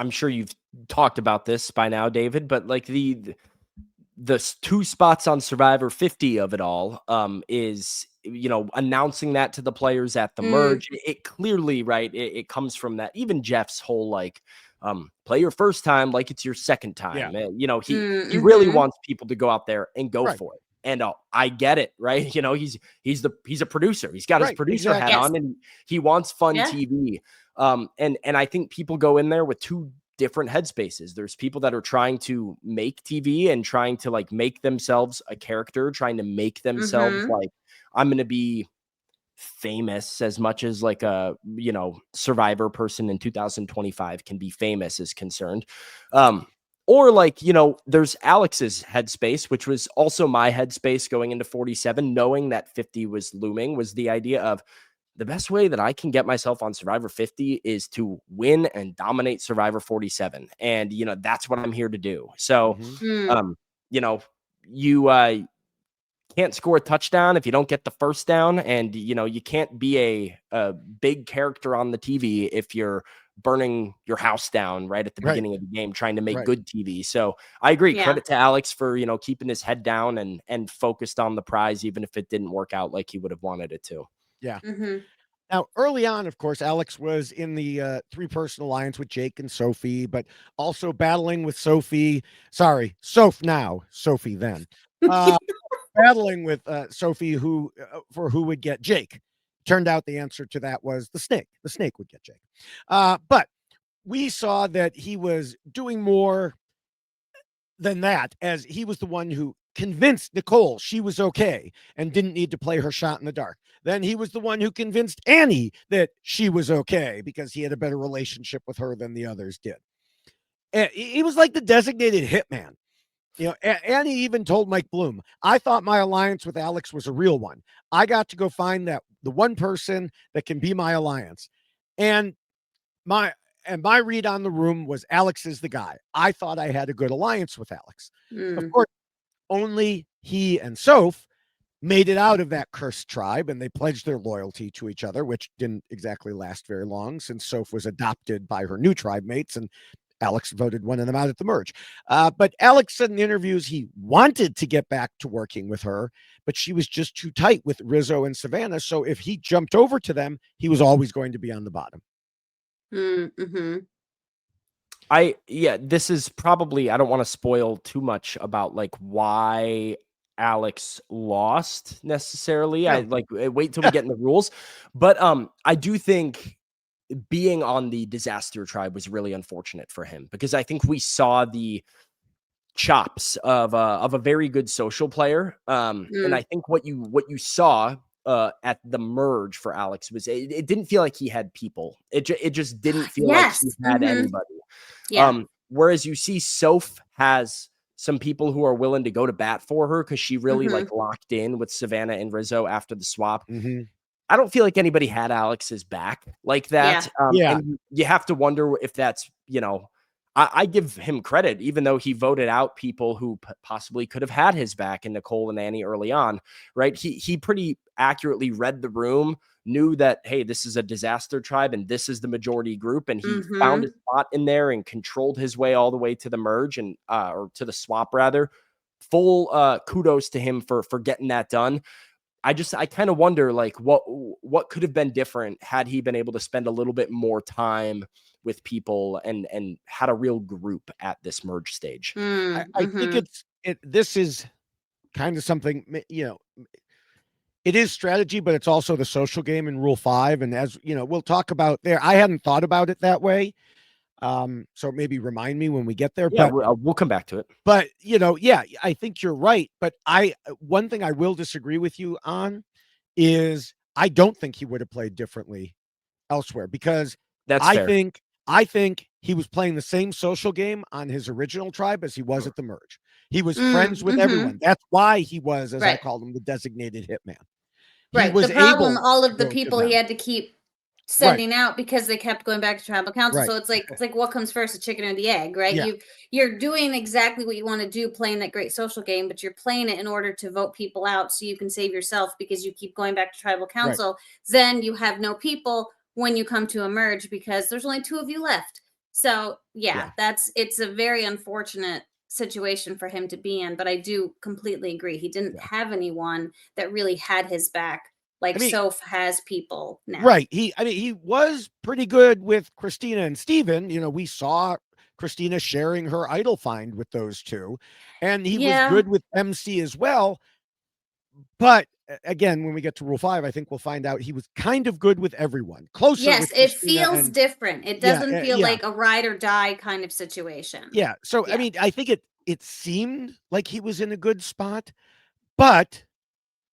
sure you've talked about this by now, David, but like the 2 spots on Survivor 50 of it all is, announcing that to the players at the merge. It clearly, right, it comes from that. Even Jeff's whole like play your first time like it's your second time. Yeah. He really wants people to go out there and go for it. And I get it, right? He's a producer. He's got his producer hat on, and he wants fun TV. And I think people go in there with 2 different headspaces. There's people that are trying to make TV and trying to like make themselves a character, trying to make themselves like, I'm going to be famous as much as like a, Survivor person in 2025 can be famous is concerned. Or like, there's Alex's headspace, which was also my headspace going into 47, knowing that 50 was looming, was the idea of the best way that I can get myself on Survivor 50 is to win and dominate Survivor 47. And, that's what I'm here to do. So, you can't score a touchdown if you don't get the first down. And, you can't be a big character on the TV if you're burning your house down right at the beginning of the game, trying to make good TV. So I agree. Yeah. Credit to Alex for, keeping his head down and focused on the prize, even if it didn't work out like he would have wanted it to. Yeah. Now, early on, of course, Alex was in the three-person alliance with Jake and Sophie, but also battling with Sophie. Sorry, Soph now, Sophie then. Uh, battling with Sophie, who for who would get Jake. Turned out the answer to that was the snake. The snake would get Jake. But we saw that he was doing more than that, as he was the one who convinced Nicole she was okay and didn't need to play her shot in the dark. Then he was the one who convinced Annie that she was okay because he had a better relationship with her than the others did. And he was like the designated hitman. You know, Annie even told Mike Bloom, I thought my alliance with Alex was a real one. I got to go find the one person that can be my alliance. And my my read on the room was Alex is the guy. I thought I had a good alliance with Alex. Of course, only he and Soph made it out of that cursed tribe, and they pledged their loyalty to each other, which didn't exactly last very long since Soph was adopted by her new tribe mates and Alex voted one of them out at the merge. But Alex said in interviews he wanted to get back to working with her, but she was just too tight with Rizzo and Savannah. So if he jumped over to them, he was always going to be on the bottom. Mm-hmm. This is probably, I don't want to spoil too much about like why Alex lost necessarily. Yeah. I like wait till we get in the rules. But I do think being on the disaster tribe was really unfortunate for him because I think we saw the chops of a very good social player. And I think what you saw at the merge for Alex was it didn't feel like he had people. It just didn't feel like he had anybody. Yeah. Whereas you see Soph has some people who are willing to go to bat for her because she really like locked in with Savannah and Rizzo after the swap. I don't feel like anybody had Alex's back like that. And you have to wonder if that's, I give him credit, even though he voted out people who possibly could have had his back in Nicole and Annie early on, right? He pretty accurately read the room, knew that, hey, this is a disaster tribe and this is the majority group. And he found a spot in there and controlled his way all the way to the merge and, or to the swap rather. Full kudos to him for getting that done. I kind of wonder like what could have been different had he been able to spend a little bit more time with people and had a real group at this merge stage. I think this is kind of something, it is strategy, but it's also the social game in Rule 5. And as we'll talk about there, I hadn't thought about it that way. So maybe remind me when we get there. Yeah, but we'll come back to it. But I think you're right. But one thing I will disagree with you on is I don't think he would have played differently elsewhere because that's I fair. think he was playing the same social game on his original tribe as he was at the merge. He was friends with everyone. That's why he was, as I called him, the designated hitman. Right. The problem, all of the people he had to keep sending out because they kept going back to tribal council. So it's like what comes first, the chicken or the egg, right? Yeah. You're doing exactly what you want to do, playing that great social game, but you're playing it in order to vote people out so you can save yourself because you keep going back to tribal council. Right. Then you have no people when you come to a merge because there's only 2 of you left. So it's a very unfortunate situation for him to be in, but I do completely agree. He didn't have anyone that really had his back. Like Soph has people now. Right. He was pretty good with Christina and Steven. We saw Christina sharing her idol find with those two. And he was good with MC as well. But again, when we get to Rule 5, I think we'll find out he was kind of good with everyone. Closer. Yes, it feels different. It doesn't feel like a ride or die kind of situation. Yeah. So I think it seemed like he was in a good spot, but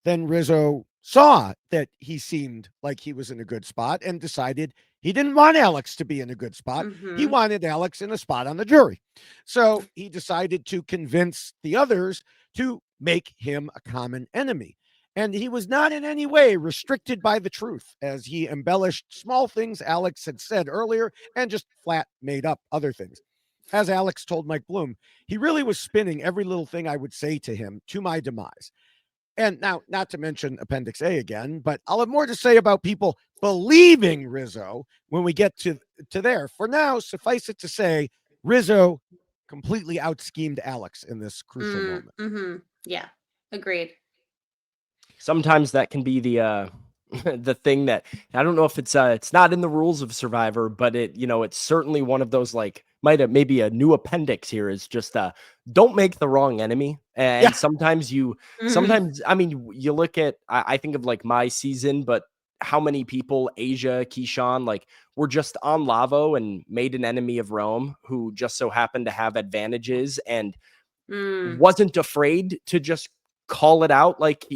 then Rizzo saw that he seemed like he was in a good spot and decided he didn't want Alex to be in a good spot. He wanted Alex in a spot on the jury. So he decided to convince the others to make him a common enemy. And he was not in any way restricted by the truth, as he embellished small things Alex had said earlier and just flat made up other things. As Alex told Mike Bloom, he really was spinning every little thing I would say to him to my demise. And now, not to mention Appendix A again, but I'll have more to say about people believing Rizzo when we get to there. For now, suffice it to say, Rizzo completely out-schemed Alex in this crucial moment. Yeah, agreed. Sometimes that can be the the thing that I don't know if it's not in the rules of Survivor, but it's certainly one of those, like, maybe a new appendix here is just don't make the wrong enemy. Yeah. And sometimes I mean, you look at, I think of like my season, but how many people, Asia, Keyshawn, like, were just on Lavo and made an enemy of Rome who just so happened to have advantages and wasn't afraid to just call it out. Like,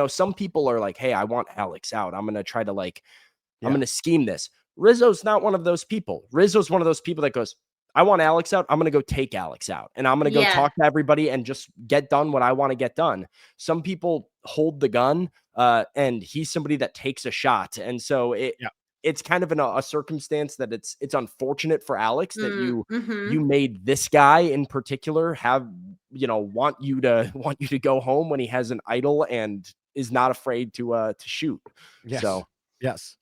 some people are like, hey, I want Alex out. I'm going to try to I'm going to scheme this. Rizzo's not one of those people. Rizzo's one of those people that goes, I want Alex out. I'm going to go take Alex out, and I'm going to go talk to everybody and just get done what I want to get done. Some people hold the gun, and he's somebody that takes a shot. And so it's kind of a circumstance that it's unfortunate for Alex that you made this guy in particular have, want you to go home when he has an idol and is not afraid to shoot. Yes. So yes.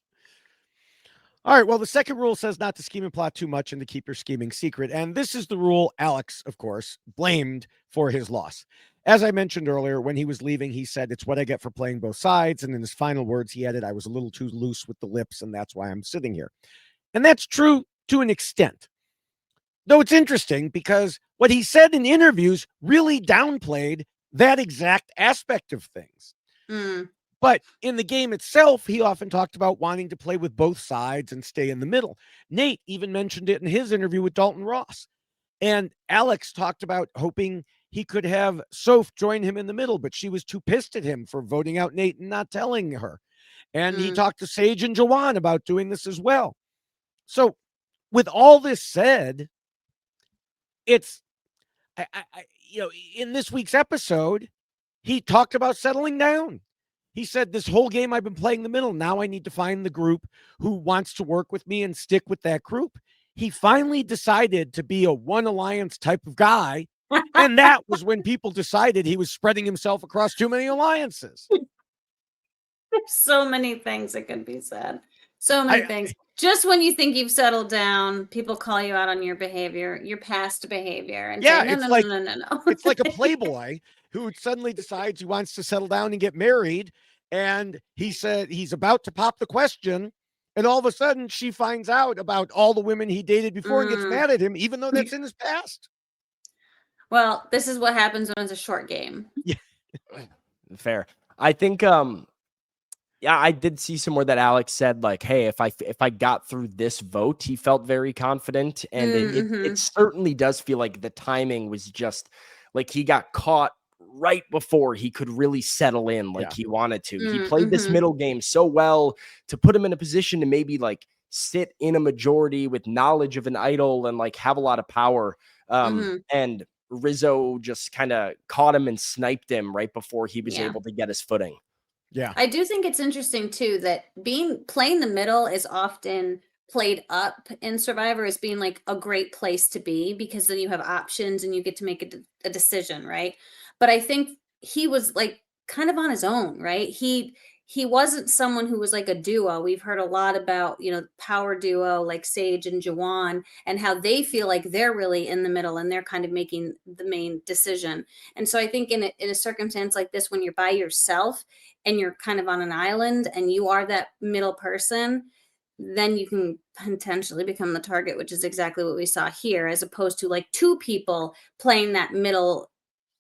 All right. Well, the second rule says not to scheme and plot too much and to keep your scheming secret. And this is the rule Alex, of course, blamed for his loss. As I mentioned earlier, when he was leaving, he said, it's what I get for playing both sides. And in his final words, he added, I was a little too loose with the lips, and that's why I'm sitting here. And that's true to an extent. Though it's interesting because what he said in interviews really downplayed that exact aspect of things. But in the game itself, he often talked about wanting to play with both sides and stay in the middle. Nate even mentioned it in his interview with Dalton Ross. And Alex talked about hoping he could have Soph join him in the middle, but she was too pissed at him for voting out Nate and not telling her. And he talked to Sage and Jawan about doing this as well. So with all this said, it's, in this week's episode, he talked about settling down. He said, this whole game I've been playing the middle. Now I need to find the group who wants to work with me and stick with that group. He finally decided to be a one alliance type of guy. And that was when people decided he was spreading himself across too many alliances. There's so many things that could be said. So many things. Just when you think you've settled down, people call you out on your behavior, your past behavior, and say, no. It's like a playboy who suddenly decides he wants to settle down and get married. And he said he's about to pop the question. And all of a sudden she finds out about all the women he dated before and gets mad at him, even though that's in his past. Well, this is what happens when it's a short game. Yeah. Fair. I think, I did see somewhere that Alex said, like, hey, if I got through this vote, he felt very confident. And it certainly does feel like the timing was just like he got caught right before he could really settle in like he wanted to. He played this middle game so well to put him in a position to maybe like sit in a majority with knowledge of an idol and like have a lot of power. And Rizzo just kind of caught him and sniped him right before he was able to get his footing. Yeah. I do think it's interesting too that playing the middle is often played up in Survivor as being like a great place to be because then you have options and you get to make a decision, right? But I think he was like kind of on his own, right? He wasn't someone who was like a duo. We've heard a lot about, power duo like Sage and Jawan and how they feel like they're really in the middle and they're kind of making the main decision. And so I think in a circumstance like this, when you're by yourself and you're kind of on an island and you are that middle person, then you can potentially become the target, which is exactly what we saw here, as opposed to like two people playing that middle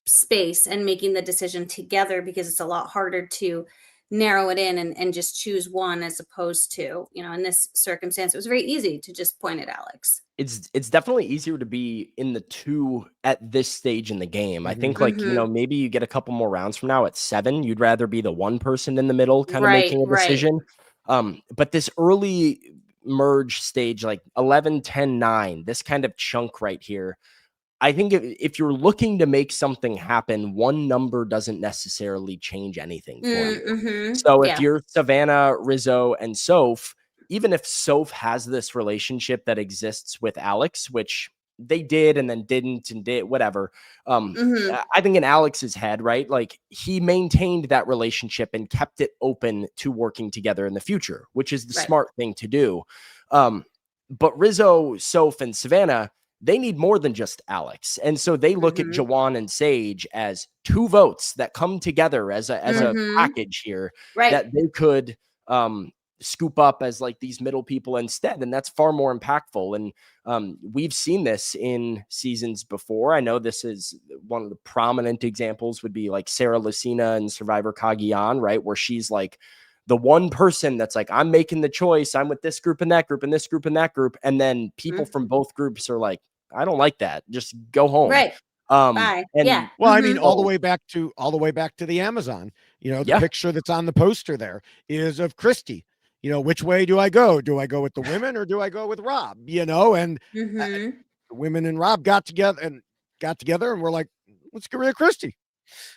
space and making the decision together, because it's a lot harder to narrow it in and just choose one, as opposed to, in this circumstance, it was very easy to just point at Alex. It's definitely easier to be in the two at this stage in the game. I think maybe you get a couple more rounds from now at 7, you'd rather be the one person in the middle kind of making a decision. But this early merge stage, like 11, 10, 9, this kind of chunk right here, I think if you're looking to make something happen, one number doesn't necessarily change anything for you. So if you're Savannah, Rizzo, and Soph, even if Soph has this relationship that exists with Alex, which they did and then didn't and did whatever, I think in Alex's head, right, like he maintained that relationship and kept it open to working together in the future, which is the smart thing to do. But Rizzo, Soph, and Savannah, they need more than just Alex. And so they look at Jawan and Sage as 2 votes that come together as a package here that they could scoop up as like these middle people instead. And that's far more impactful. And we've seen this in seasons before. I know this is one of the prominent examples would be like Sarah Lucina and Survivor Cagayan, right? Where she's like the one person that's like, I'm making the choice. I'm with this group and that group and this group and that group. And then people from both groups are like, I don't like that. Just go home. Right. Bye. And Yeah. Well, I mean, all the way back to the Amazon. The Yeah. picture that's on the poster there is of Christy. Which way do I go? Do I go with the women or do I go with Rob? And the women and Rob got together and we're like, let's get rid of Christy.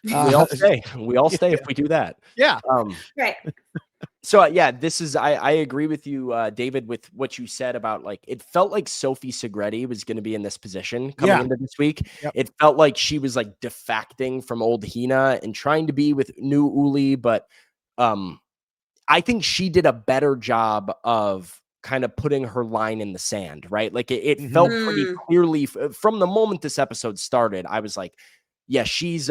We all stay. We all stay if we do that. Yeah. Right. So yeah, this is I agree with you, David, with what you said about like it felt like Sophie Segretti was going to be in this position coming into this week. Yep. It felt like she was like defecting from old Hina and trying to be with new Uli, but I think she did a better job of kind of putting her line in the sand, right? Like it felt pretty clearly from the moment this episode started. I was like, yeah, she's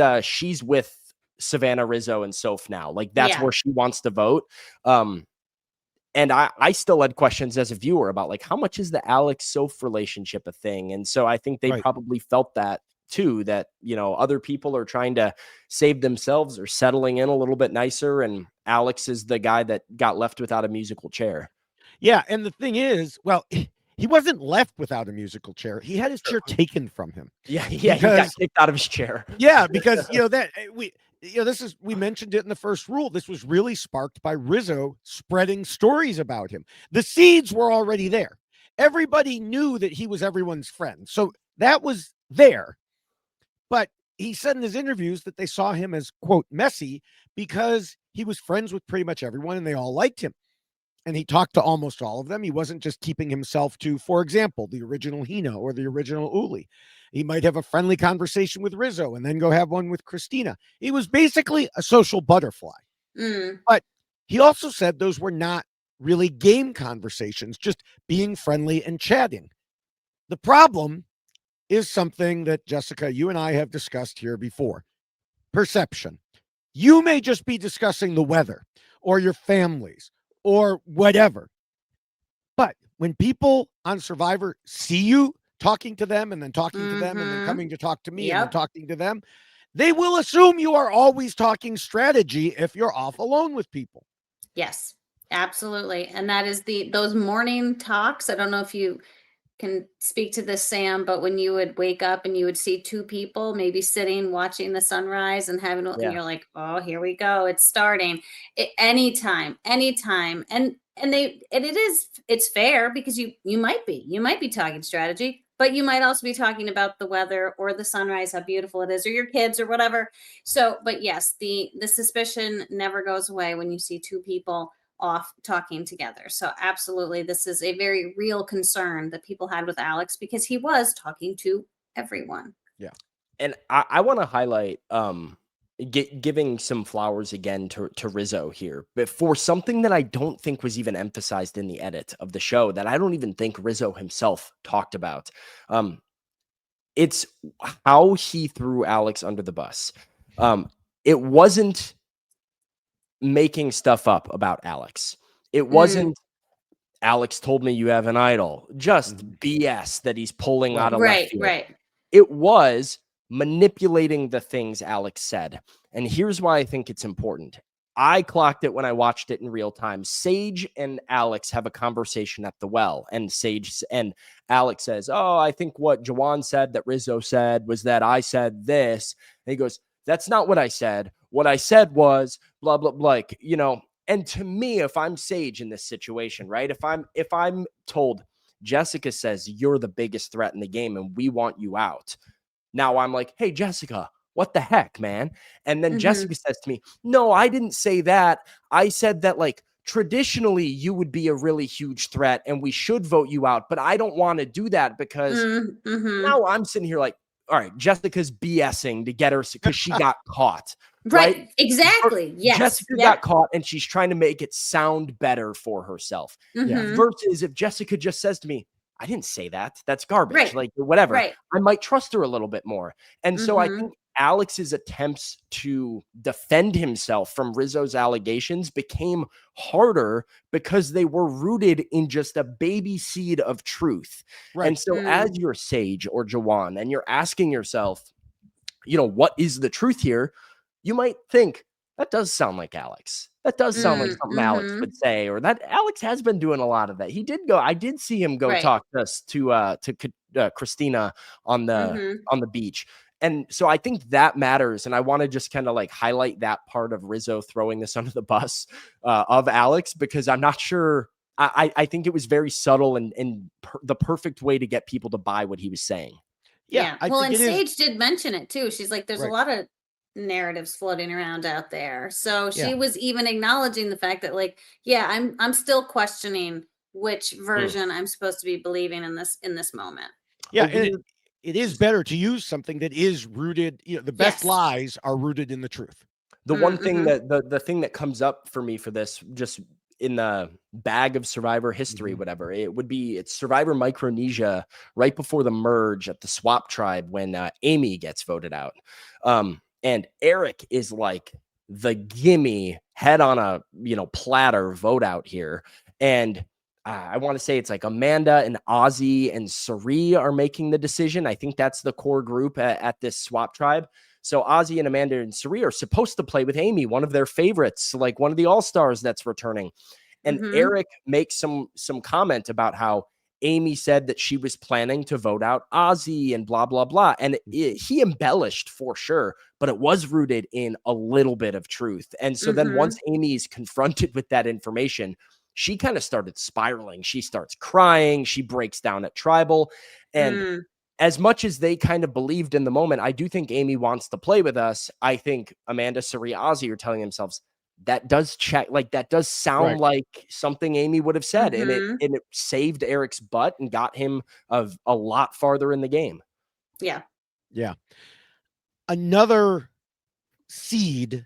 with Savannah, Rizzo, and Soph now. Like that's where she wants to vote. And I still had questions as a viewer about like how much is the Alex Soph relationship a thing? And so I think they probably felt that too, that other people are trying to save themselves or settling in a little bit nicer, and Alex is the guy that got left without a musical chair. Yeah, and the thing is, well, he wasn't left without a musical chair. He had his chair taken from him. Yeah, he got kicked out of his chair. Yeah, because we mentioned it in the first rule. This was really sparked by Rizzo spreading stories about him. The seeds were already there. Everybody knew that he was everyone's friend. So that was there. But he said in his interviews that they saw him as, quote, messy because he was friends with pretty much everyone and they all liked him. And he talked to almost all of them. He wasn't just keeping himself to, for example, the original Hina or the original Uli. He might have a friendly conversation with Rizzo and then go have one with Christina. He was basically a social butterfly. But he also said those were not really game conversations, just being friendly and chatting. The problem is something that, Jessica, you and I have discussed here before. Perception. You may just be discussing the weather or your families or whatever. But when people on Survivor see you talking to them and then talking to them and then coming to talk to me and then talking to them, they will assume you are always talking strategy if you're off alone with people. Yes, absolutely. And that is those morning talks. I don't know if you can speak to this, Sam, but when you would wake up and you would see two people maybe sitting watching the sunrise and having and you're like, oh, here we go, it's starting. Anytime and it's fair because you might be talking strategy, but you might also be talking about the weather or the sunrise, how beautiful it is, or your kids or whatever. So but yes, the suspicion never goes away when you see two people off talking together. So absolutely, this is a very real concern that people had with Alex because he was talking to everyone. Yeah. And I want to highlight giving some flowers again to Rizzo here, but for something that I don't think was even emphasized in the edit of the show that I don't even think Rizzo himself talked about. It's how he threw Alex under the bus. It wasn't making stuff up about Alex. It wasn't Alex told me you have an idol. Just BS that he's pulling out of left field. Right. It was manipulating the things Alex said. And here's why I think it's important. I clocked it when I watched it in real time. Sage and Alex have a conversation at the well, and Sage and Alex says, oh, I think what Jawan said that Rizzo said was that I said this. And he goes, that's not what I said. What I said was blah, blah, blah, like, and to me, if I'm Sage in this situation, right? If I'm told Jessica says you're the biggest threat in the game and we want you out. Now I'm like, hey, Jessica, what the heck, man? And then Jessica says to me, no, I didn't say that. I said that like traditionally you would be a really huge threat and we should vote you out, but I don't want to do that because now I'm sitting here like, all right, Jessica's BSing to get her because she got caught. Right? Exactly. Yes. Jessica got caught and she's trying to make it sound better for herself. Versus if Jessica just says to me, I didn't say that. That's garbage. Like whatever. I might trust her a little bit more. And so I think Alex's attempts to defend himself from Rizzo's allegations became harder because they were rooted in just a baby seed of truth. Right. And so as you're Sage or Jawan and you're asking yourself, what is the truth here? You might think, that does sound like Alex. That does sound like something Alex would say, or that Alex has been doing a lot of that. I did see him go talk to Christina on the beach. And so I think that matters. And I want to just kind of like highlight that part of Rizzo throwing this under the bus of Alex, because I'm not sure. I think it was very subtle and the perfect way to get people to buy what he was saying. Yeah. I Well, think and it is. Sage did mention it too. She's like, there's a Right. lot of narratives floating around out there. So she Yeah. was even acknowledging the fact that, like, yeah, I'm still questioning which version I'm supposed to be believing in this moment. Yeah. And it is better to use something that is rooted. The best Yes. lies are rooted in the truth. The one thing that the thing that comes up for me for this, just in the bag of Survivor history, whatever, it's Survivor Micronesia right before the merge at the Swap Tribe when Amy gets voted out. And Eric is like the gimme head on a platter vote out here. And I want to say it's like Amanda and Ozzy and Sari are making the decision. I think that's the core group at this Swap Tribe. So Ozzy and Amanda and Sari are supposed to play with Amy, one of their favorites, like one of the all-stars that's returning. And Eric makes some comment about how Amy said that she was planning to vote out Ozzy and blah, blah, blah. And he embellished for sure, but it was rooted in a little bit of truth. And so then once Amy's confronted with that information, she kind of started spiraling. She starts crying. She breaks down at Tribal. And as much as they kind of believed in the moment, I do think Amy wants to play with us. I think Amanda, Sari, Ozzy are telling themselves that does check, like that does sound like something Amy would have said. And it saved Eric's butt and got him a lot farther in the game. Yeah. Yeah. Another seed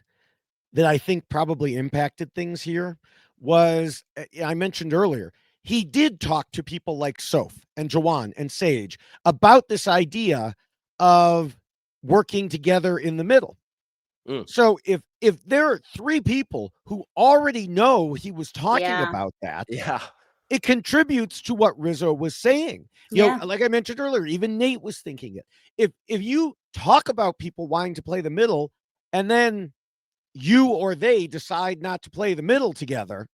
that I think probably impacted things here was, I mentioned earlier, he did talk to people like Soph and Jawan and Sage about this idea of working together in the middle. So if there are three people who already know he was talking about that, it contributes to what Rizzo was saying. Like I mentioned earlier, even Nate was thinking it. If you talk about people wanting to play the middle and then you or they decide not to play the middle together,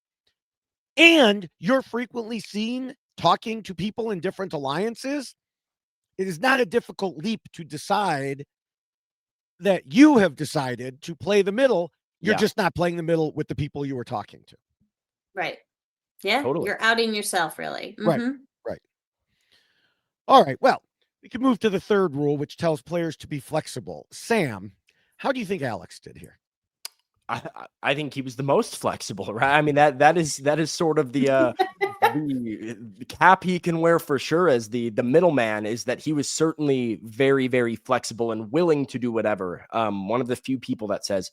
and you're frequently seen talking to people in different alliances, it is not a difficult leap to decide that you have decided to play the middle. You're just not playing the middle with the people you were talking to. Right. Yeah. Totally. You're outing yourself, really. Right. All right. Well, we can move to the third rule, which tells players to be flexible. Sam, how do you think Alex did here? I think he was the most flexible, right? I mean, that is sort of the cap he can wear for sure as the middleman, is that he was certainly very, very flexible and willing to do whatever. One of the few people that says,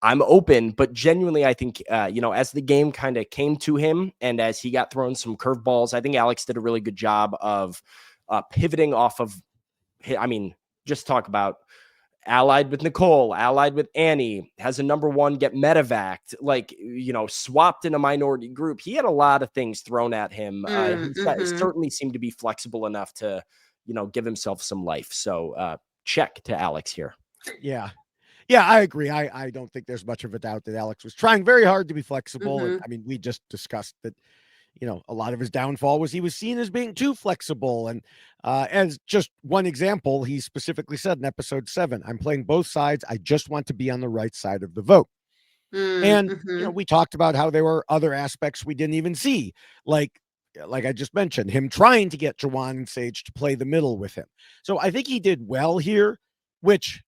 I'm open, but genuinely, I think, as the game kind of came to him and as he got thrown some curveballs, I think Alex did a really good job of pivoting off of, just talk about allied with Nicole, allied with Annie, has a number one, get medevaced, swapped in a minority group. He had a lot of things thrown at him. He certainly seemed to be flexible enough to, give himself some life. So check to Alex here. Yeah. Yeah, I agree. I don't think there's much of a doubt that Alex was trying very hard to be flexible. And I mean, we just discussed that, a lot of his downfall was he was seen as being too flexible. And as just one example, he specifically said in episode 7, I'm playing both sides. I just want to be on the right side of the vote. And, we talked about how there were other aspects we didn't even see, like I just mentioned, him trying to get Jawan and Sage to play the middle with him. So I think he did well here, which,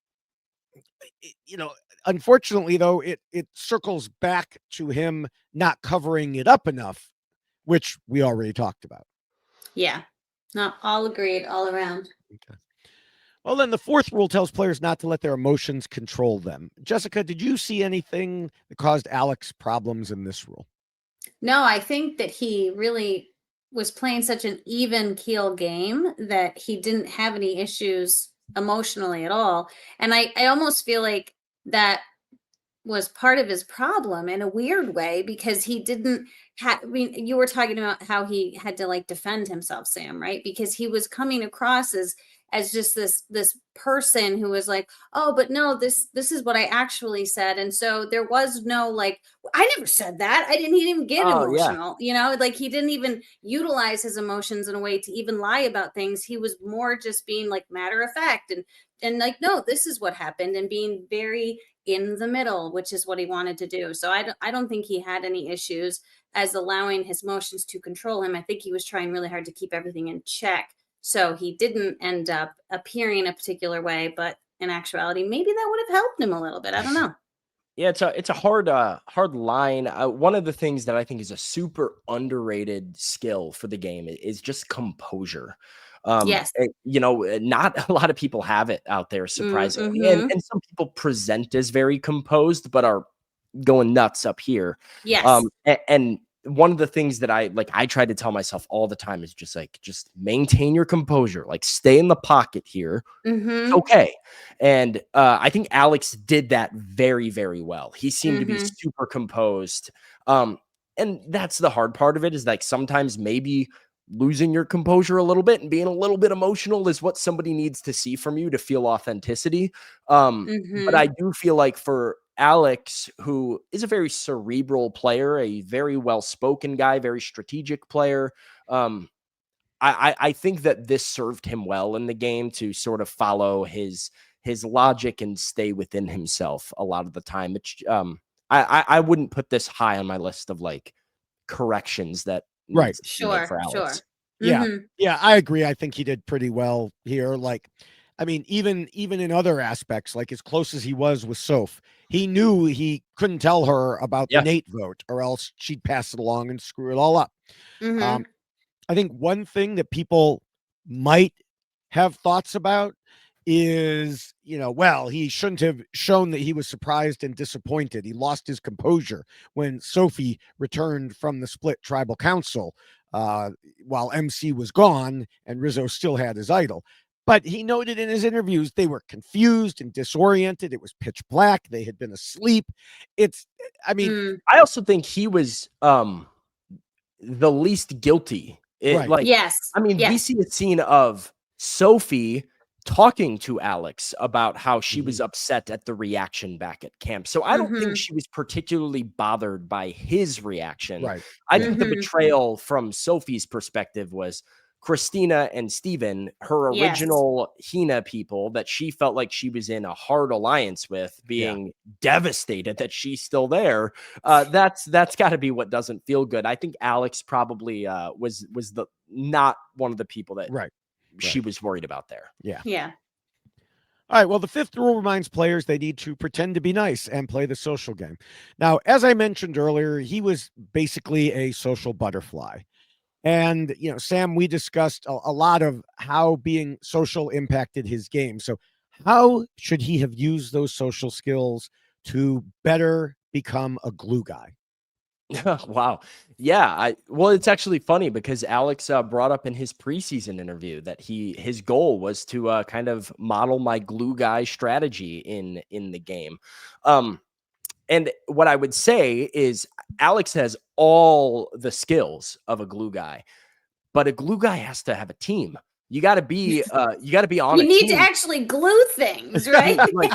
unfortunately, though, it circles back to him not covering it up enough, which we already talked about. Yeah. Not all agreed all around. Okay. Well, then the fourth rule tells players not to let their emotions control them. Jessica, did you see anything that caused Alex problems in this rule? No, I think that he really was playing such an even keel game that he didn't have any issues emotionally at all. And I almost feel like that was part of his problem in a weird way, because he didn't have, I mean, you were talking about how he had to like defend himself, Sam, right? Because he was coming across as just this person who was like, oh, but no, this is what I actually said. And so there was no like, I never said that. He didn't get Oh yeah. emotional, you know, like he didn't even utilize his emotions in a way to even lie about things. He was more just being like matter of fact, and like, no, this is what happened, and being very in the middle, which is what he wanted to do. So I don't think he had any issues as allowing his emotions to control him. I think he was trying really hard to keep everything in check, so he didn't end up appearing a particular way. But in actuality, maybe that would have helped him a little bit. I don't know. Yeah, it's a hard line. One of the things that I think is a super underrated skill for the game is just composure. Yes. Not a lot of people have it out there, surprisingly, and Mm-hmm. and some people present as very composed, but are going nuts up here. Yes. And one of the things that I try to tell myself all the time is just maintain your composure, like stay in the pocket here. It's Mm-hmm. okay. And I think Alex did that very, very well. He seemed to be Mm-hmm. super composed. And that's the hard part of it, is like sometimes maybe losing your composure a little bit and being a little bit emotional is what somebody needs to see from you to feel authenticity. But I Mm-hmm. do feel like for Alex, who is a very cerebral player, a very well-spoken guy, very strategic player, um, I think that this served him well in the game to sort of follow his logic and stay within himself a lot of the time. I wouldn't put this high on my list of like corrections that Right. needs to be made Sure. for Alex. Sure. Yeah. Mm-hmm. Yeah, I agree. I think he did pretty well here. Like, I mean, even in other aspects, like as close as he was with Soph, he knew he couldn't tell her about the Yeah. Nate vote, or else she'd pass it along and screw it all up. Um, Mm-hmm. I think one thing that people might have thoughts about is, well, he shouldn't have shown that he was surprised and disappointed. He lost his composure when Sophie returned from the split tribal council, uh, while MC was gone and Rizzo still had his idol. But he noted in his interviews they were confused and disoriented. It was pitch black. They had been asleep. It's, I mean, Mm. I also think he was the least guilty. right. Yes. I mean, we Yes. see a scene of Sophie talking to Alex about how she Mhm. was upset at the reaction back at camp. So I don't think Mm-hmm. she was particularly bothered by his reaction. Right. I Yeah. think the Mm-hmm. betrayal from Sophie's perspective was Christina and Steven, her Yes. original Hina people that she felt like she was in a hard alliance with, Yeah. being devastated that she's still there. That's got to be what doesn't feel good. I think Alex probably was the not one of the people that Right. she was worried about there. Yeah. Yeah. All right. Well, the fifth rule reminds players they need to pretend to be nice and play the social game. Now, as I mentioned earlier, he was basically a social butterfly. And, Sam, we discussed a lot of how being social impacted his game. So, how should he have used those social skills to better become a glue guy? Wow. Yeah. Well, it's actually funny because Alex brought up in his preseason interview that his goal was to kind of model my glue guy strategy in the game. And what I would say is Alex has all the skills of a glue guy, but a glue guy has to have a team. You got to be on You a need to team. actually glue things, right? Like,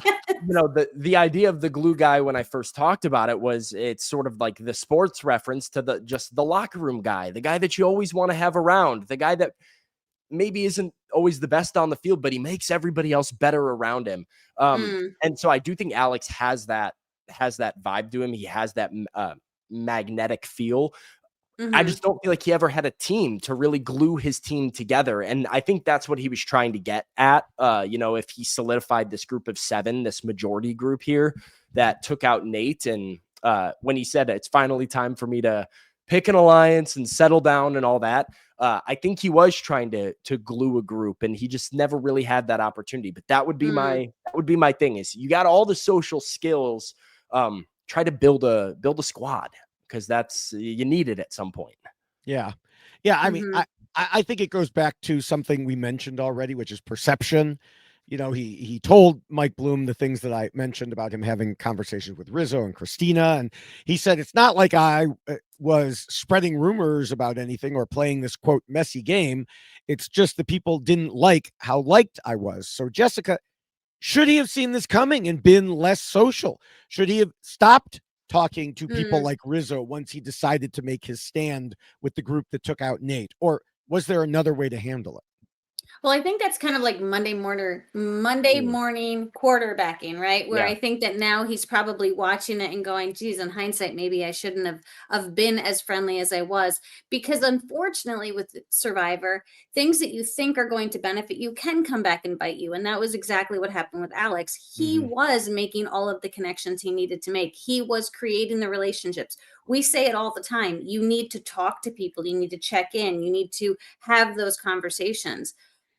the idea of the glue guy when I first talked about it was it's sort of like the sports reference to the locker room guy, the guy that you always want to have around, the guy that maybe isn't always the best on the field, but he makes everybody else better around him. Mm. And so I do think Alex has that vibe to him. He has that magnetic feel. I Mm-hmm. just don't feel like he ever had a team to really glue his team together. And I think that's what he was trying to get at. If he solidified this group of 7, this majority group here that took out Nate. And when he said it's finally time for me to pick an alliance and settle down and all that, I think he was trying to glue a group, and he just never really had that opportunity. But that would be Mm. my thing, is you got all the social skills. Try to build a squad, because that's you need it at some point. Yeah. Yeah. I mean, Mm-hmm. I think it goes back to something we mentioned already, which is perception. he told Mike Bloom the things that I mentioned about him having conversations with Rizzo and Christina. And he said, it's not like I was spreading rumors about anything or playing this, quote, messy game. It's just the people didn't like how liked I was. So, Jessica, should he have seen this coming and been less social? Should he have stopped talking to people like Rizzo once he decided to make his stand with the group that took out Nate? Or was there another way to handle it? Well, I think that's kind of like Monday morning quarterbacking, right? Where Yeah. I think that now he's probably watching it and going, geez, in hindsight, maybe I shouldn't have been as friendly as I was. Because unfortunately with Survivor, things that you think are going to benefit you can come back and bite you. And that was exactly what happened with Alex. He was making all of the connections he needed to make. He was creating the relationships. We say it all the time. You need to talk to people. You need to check in. You need to have those conversations.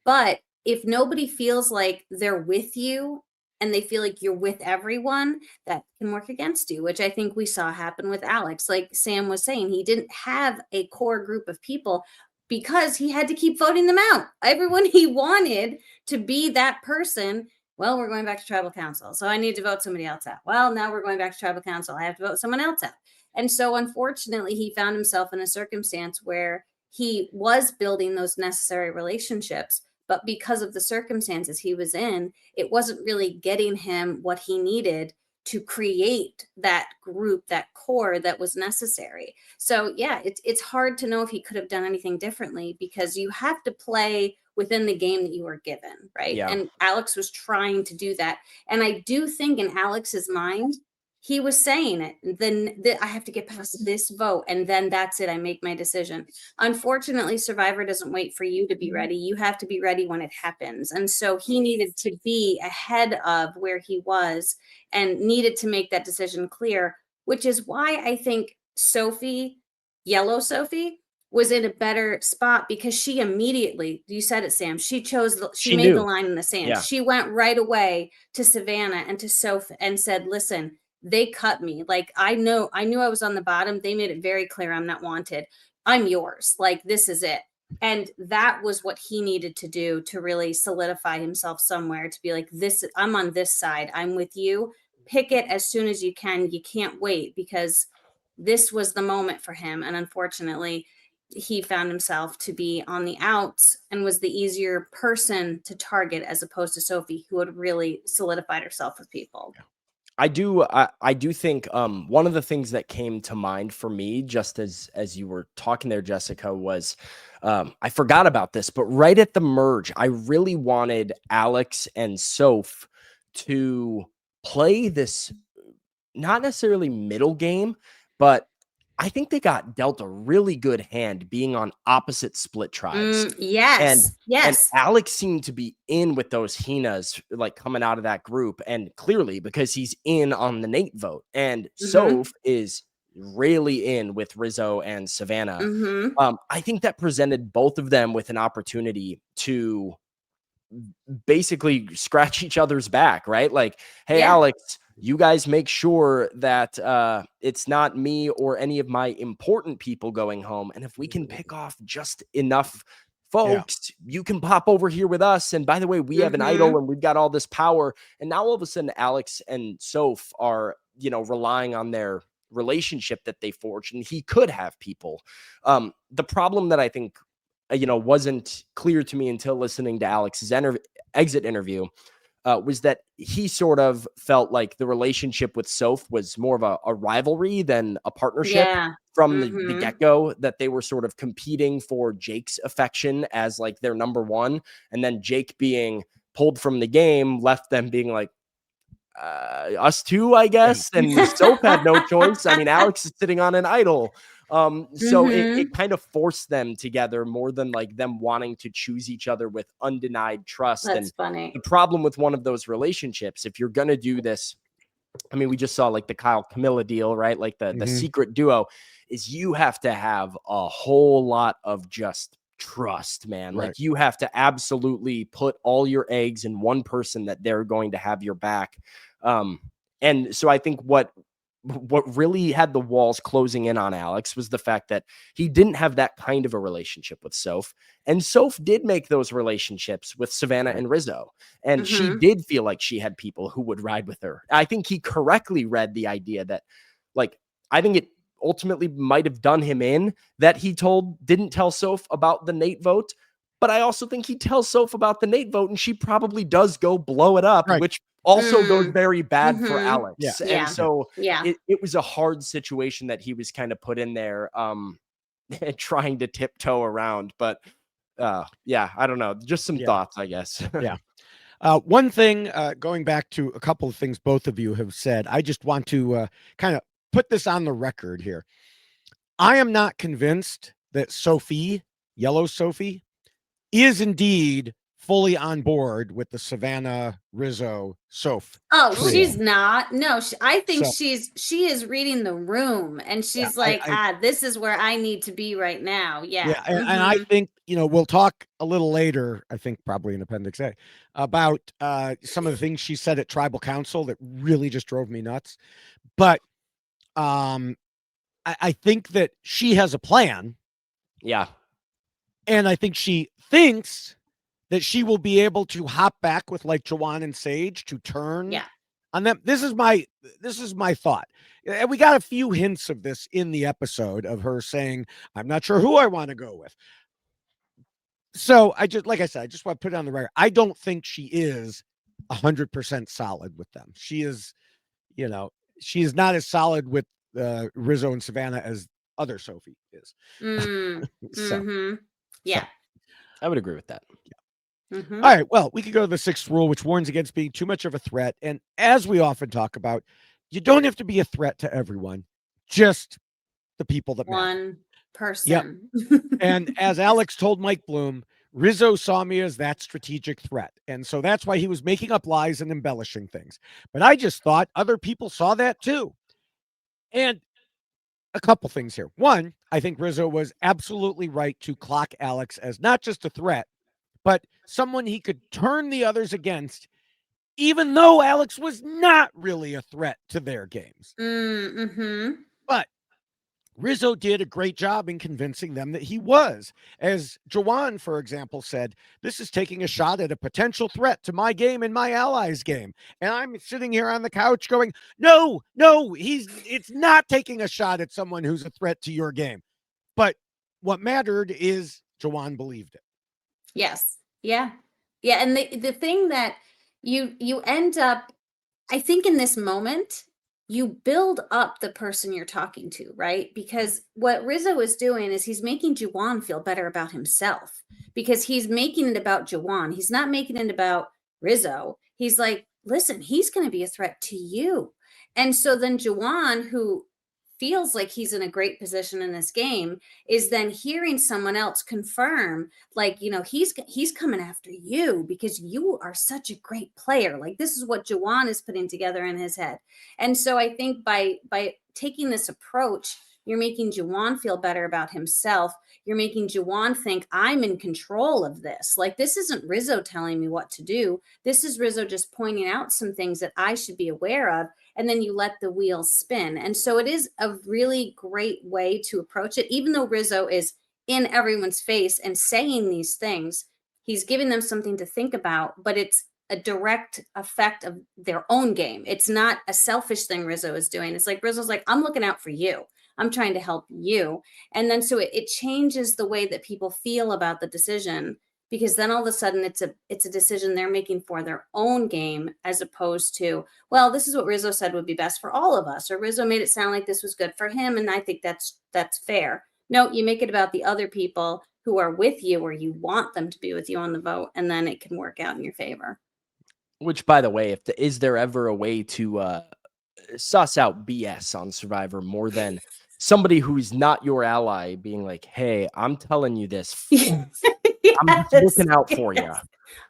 But if nobody feels like they're with you and they feel like you're with everyone, that can work against you, which I think we saw happen with Alex. Like Sam was saying, he didn't have a core group of people because he had to keep voting them out. Everyone he wanted to be that person. Well, we're going back to tribal council. So I need to vote somebody else out. Well, now we're going back to tribal council. I have to vote someone else out. And so unfortunately, he found himself in a circumstance where he was building those necessary relationships, but because of the circumstances he was in, it wasn't really getting him what he needed to create that group, that core that was necessary. So yeah, it's hard to know if he could have done anything differently because you have to play within the game that you were given, right? Yeah. And Alex was trying to do that. And I do think in Alex's mind, he was saying it, then I have to get past this vote and then that's it. I make my decision. Unfortunately, Survivor doesn't wait for you to be ready. You have to be ready when it happens. And so he needed to be ahead of where he was and needed to make that decision clear, which is why I think Sophie, Yellow Sophie, was in a better spot because she immediately, you said it, Sam, she She made the knew. line in the sand. Yeah. She went right away to Savannah and to Sophie and said, listen, they cut me. Like, I knew I was on the bottom. They made it very clear I'm not wanted. I'm yours. Like, this is it. And that was what he needed to do to really solidify himself somewhere, to be like, this, I'm on this side. I'm with you. Pick it as soon as you can. You can't wait, because this was the moment for him. And unfortunately, he found himself to be on the outs and was the easier person to target as opposed to Sophie, who had really solidified herself with people. I do think one of the things that came to mind for me just as you were talking there, Jessica, was I forgot about this, but right at the merge, I really wanted Alex and Soph to play this not necessarily middle game, but I think they got dealt a really good hand being on opposite split tribes. And Yes. Alex seemed to be in with those Hinas, like coming out of that group, and clearly because he's in on the Nate vote, and Soph is really in with Rizzo and Savannah. I think that presented both of them with an opportunity to basically scratch each other's back, right? Like, hey, Yeah. Alex, you guys make sure that it's not me or any of my important people going home. And if we can pick off just enough folks, you can pop over here with us. And by the way, we have an idol and we've got all this power. And now all of a sudden, Alex and Soph are, relying on their relationship that they forged, and he could have people. The problem that I think wasn't clear to me until listening to Alex's exit interview was that he sort of felt like the relationship with Soph was more of a rivalry than a partnership from the get-go, that they were sort of competing for Jake's affection as like their number one. And then Jake being pulled from the game left them being like, us too, I guess. And Soph had no choice. I mean, Alex is sitting on an idol. So it kind of forced them together more than like them wanting to choose each other with undenied trust. That's and funny. The problem with one of those relationships, if you're going to do this, I mean, we just saw like the Kyle Camilla deal, right? Like the secret duo, is you have to have a whole lot of just trust, man. Right. Like you have to absolutely put all your eggs in one person that they're going to have your back. And so I think what what really had the walls closing in on Alex was the fact that he didn't have that kind of a relationship with Soph. And Soph did make those relationships with Savannah and Rizzo. And she did feel like she had people who would ride with her. I think he correctly read the idea that, like, I think it ultimately might have done him in that he didn't tell Soph about the Nate vote. But I also think he tells Soph about the Nate vote and she probably does go blow it up, which also goes very bad for Alex. Yeah. And so Yeah. it was a hard situation that he was kind of put in there, trying to tiptoe around. But yeah, I don't know. Just some thoughts, I guess. Yeah. One thing, going back to a couple of things both of you have said, I just want to kind of put this on the record here. I am not convinced that Sophie, Yellow Sophie, is indeed fully on board with the Savannah Rizzo Soph. Oh, trio. she's not. No, I think So- she is reading the room, and she's like, this is where I need to be right now. Yeah. And I think, we'll talk a little later, I think probably in Appendix A, about some of the things she said at Tribal Council that really just drove me nuts. But I think that she has a plan. Yeah. And I think she thinks that she will be able to hop back with like Juwan and Sage to turn on them. This is my thought. And we got a few hints of this in the episode of her saying, I'm not sure who I want to go with. So I just want to put it on the record. I don't think she is 100% solid with them. She is, she is not as solid with Rizzo and Savannah as other Sophie is. Yeah. I would agree with that. All right. Well, we could go to the 6th rule, which warns against being too much of a threat. And as we often talk about, you don't have to be a threat to everyone, just the people that matter. One person. Yep. And as Alex told Mike Bloom, Rizzo saw me as that strategic threat. And so that's why he was making up lies and embellishing things. But I just thought other people saw that too. And a couple things here. One, I think Rizzo was absolutely right to clock Alex as not just a threat, but someone he could turn the others against, even though Alex was not really a threat to their games. But Rizzo did a great job in convincing them that he was. As Juwan, for example, said, this is taking a shot at a potential threat to my game and my allies' game. And I'm sitting here on the couch going, no, it's not taking a shot at someone who's a threat to your game. But what mattered is Juwan believed it. Yes. Yeah. Yeah. And the thing that you end up, I think in this moment, you build up the person you're talking to, right? Because what Rizzo is doing is he's making Juwan feel better about himself because he's making it about Juwan. He's not making it about Rizzo. He's like, listen, he's going to be a threat to you. And so then Juwan, who feels like he's in a great position in this game, is then hearing someone else confirm, like, he's coming after you because you are such a great player. Like, this is what Juwan is putting together in his head. And so I think by taking this approach, you're making Juwan feel better about himself. You're making Juwan think, I'm in control of this. Like, this isn't Rizzo telling me what to do. This is Rizzo just pointing out some things that I should be aware of. And then you let the wheels spin. And so it is a really great way to approach it. Even though Rizzo is in everyone's face and saying these things, he's giving them something to think about, but it's a direct effect of their own game. It's not a selfish thing Rizzo is doing. It's like Rizzo's like, I'm looking out for you. I'm trying to help you. And then so it changes the way that people feel about the decision, because then all of a sudden it's a decision they're making for their own game, as opposed to, well, this is what Rizzo said would be best for all of us, or Rizzo made it sound like this was good for him, and I think that's fair. No, you make it about the other people who are with you, or you want them to be with you on the vote, and then it can work out in your favor. Which, by the way, is there ever a way to suss out BS on Survivor more than somebody who's not your ally being like, hey, I'm telling you this. Yes, I'm just looking out for you.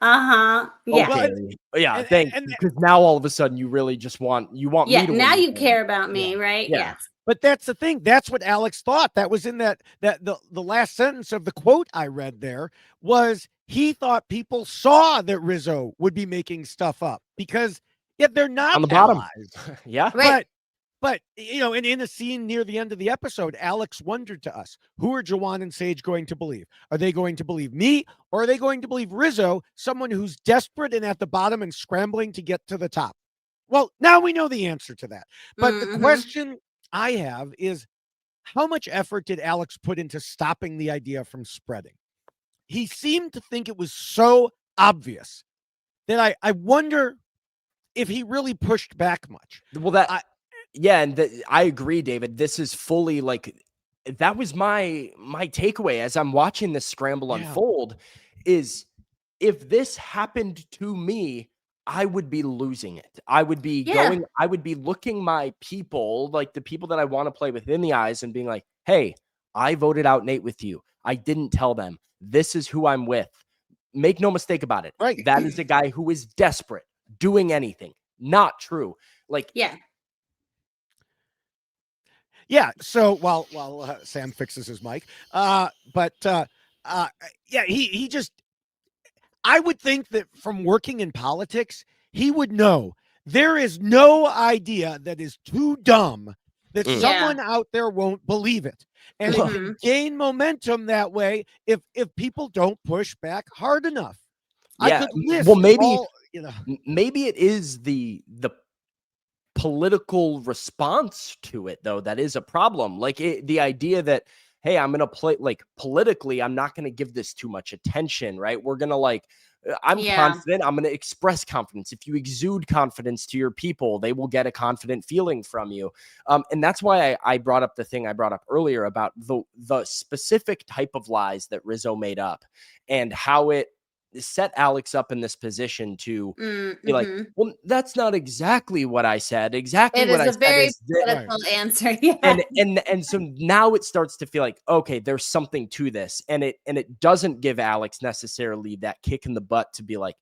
Yeah. Okay. Yeah. Thanks. Because now all of a sudden you really just want me to now win. you care about me, right? Yeah. Yes. But that's the thing. That's what Alex thought. That was in the last sentence of the quote I read there was he thought people saw that Rizzo would be making stuff up because they're not on the bottom. allies. Yeah. Right. But, and in a scene near the end of the episode, Alex wondered to us, who are Juwan and Sage going to believe? Are they going to believe me, or are they going to believe Rizzo, someone who's desperate and at the bottom and scrambling to get to the top? Well, now we know the answer to that. But the question I have is, how much effort did Alex put into stopping the idea from spreading? He seemed to think it was so obvious that I wonder if he really pushed back much. Well, I agree, David. This is fully like, that was my takeaway as I'm watching this scramble unfold, is if this happened to me, I would be losing it. I would be I would be looking my people, like the people that I want to play with, in the eyes and being like, hey, I voted out Nate with you. I didn't tell them. This is who I'm with. Make no mistake about it. Right. That is a guy who is desperate, doing anything. Not true. Like, yeah. So while Sam fixes his mic, he just, I would think that from working in politics, he would know there is no idea that is too dumb that someone out there won't believe it. And it can gain momentum that way if people don't push back hard enough. Yeah. I could list maybe it is the political response to it, though, that is a problem. Like the idea that, hey, I'm going to play, like, politically, I'm not going to give this too much attention, right? We're going to I'm confident. I'm going to express confidence. If you exude confidence to your people, they will get a confident feeling from you. And that's why I brought up the thing I brought up earlier about the specific type of lies that Rizzo made up and how it set Alex up in this position to be like, well, that's not exactly what I said. Exactly what I said is a very political answer. And so now it starts to feel like, okay, there's something to this. And it doesn't give Alex necessarily that kick in the butt to be like,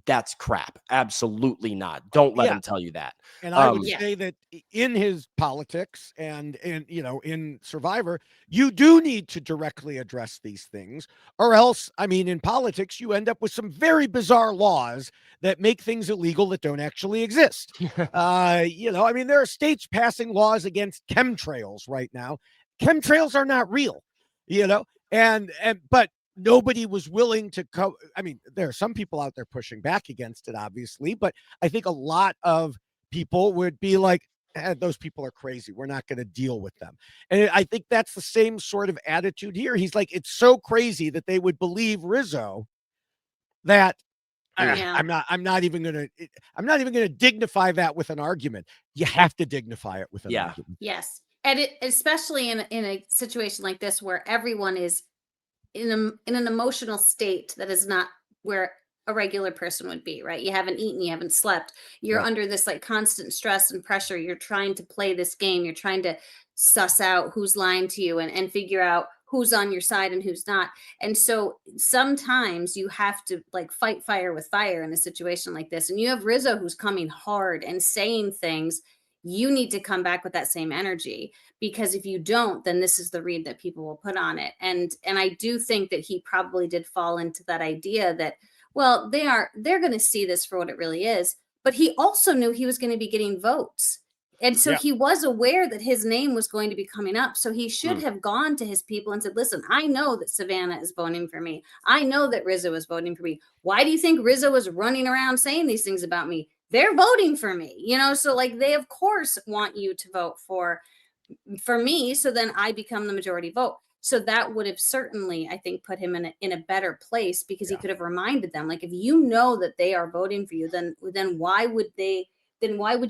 that's crap. Absolutely not. Don't let him tell you that. And I would say that in his politics and in Survivor, you do need to directly address these things, or else, I mean, in politics, you end up with some very bizarre laws that make things illegal that don't actually exist. I mean, there are states passing laws against chemtrails right now. Chemtrails are not real, but nobody was willing to go. I mean, there are some people out there pushing back against it, obviously, but I think a lot of people would be like, those people are crazy. We're not going to deal with them. And I think that's the same sort of attitude here. He's like, it's so crazy that they would believe Rizzo that I'm not even going to dignify that with an argument. You have to dignify it with an argument. Yes. And especially in a situation like this where everyone is in an emotional state that is not where a regular person would be, right? You haven't eaten, you haven't slept. You're under this like constant stress and pressure. You're trying to play this game. You're trying to suss out who's lying to you and figure out who's on your side and who's not. And so sometimes you have to like fight fire with fire in a situation like this. And you have Rizzo who's coming hard and saying things. You need to come back with that same energy, because if you don't, then this is the read that people will put on it. And I do think that he probably did fall into that idea that, well, they're going to see this for what it really is. But he also knew he was going to be getting votes. And so he was aware that his name was going to be coming up. So he should have gone to his people and said, listen, I know that Savannah is voting for me. I know that Rizzo is voting for me. Why do you think Rizzo is running around saying these things about me? They're voting for me, so like they of course want you to vote for me. So then I become the majority vote. So that would have certainly, I think, put him in a better place, because he could have reminded them, like, if you know that they are voting for you, then why would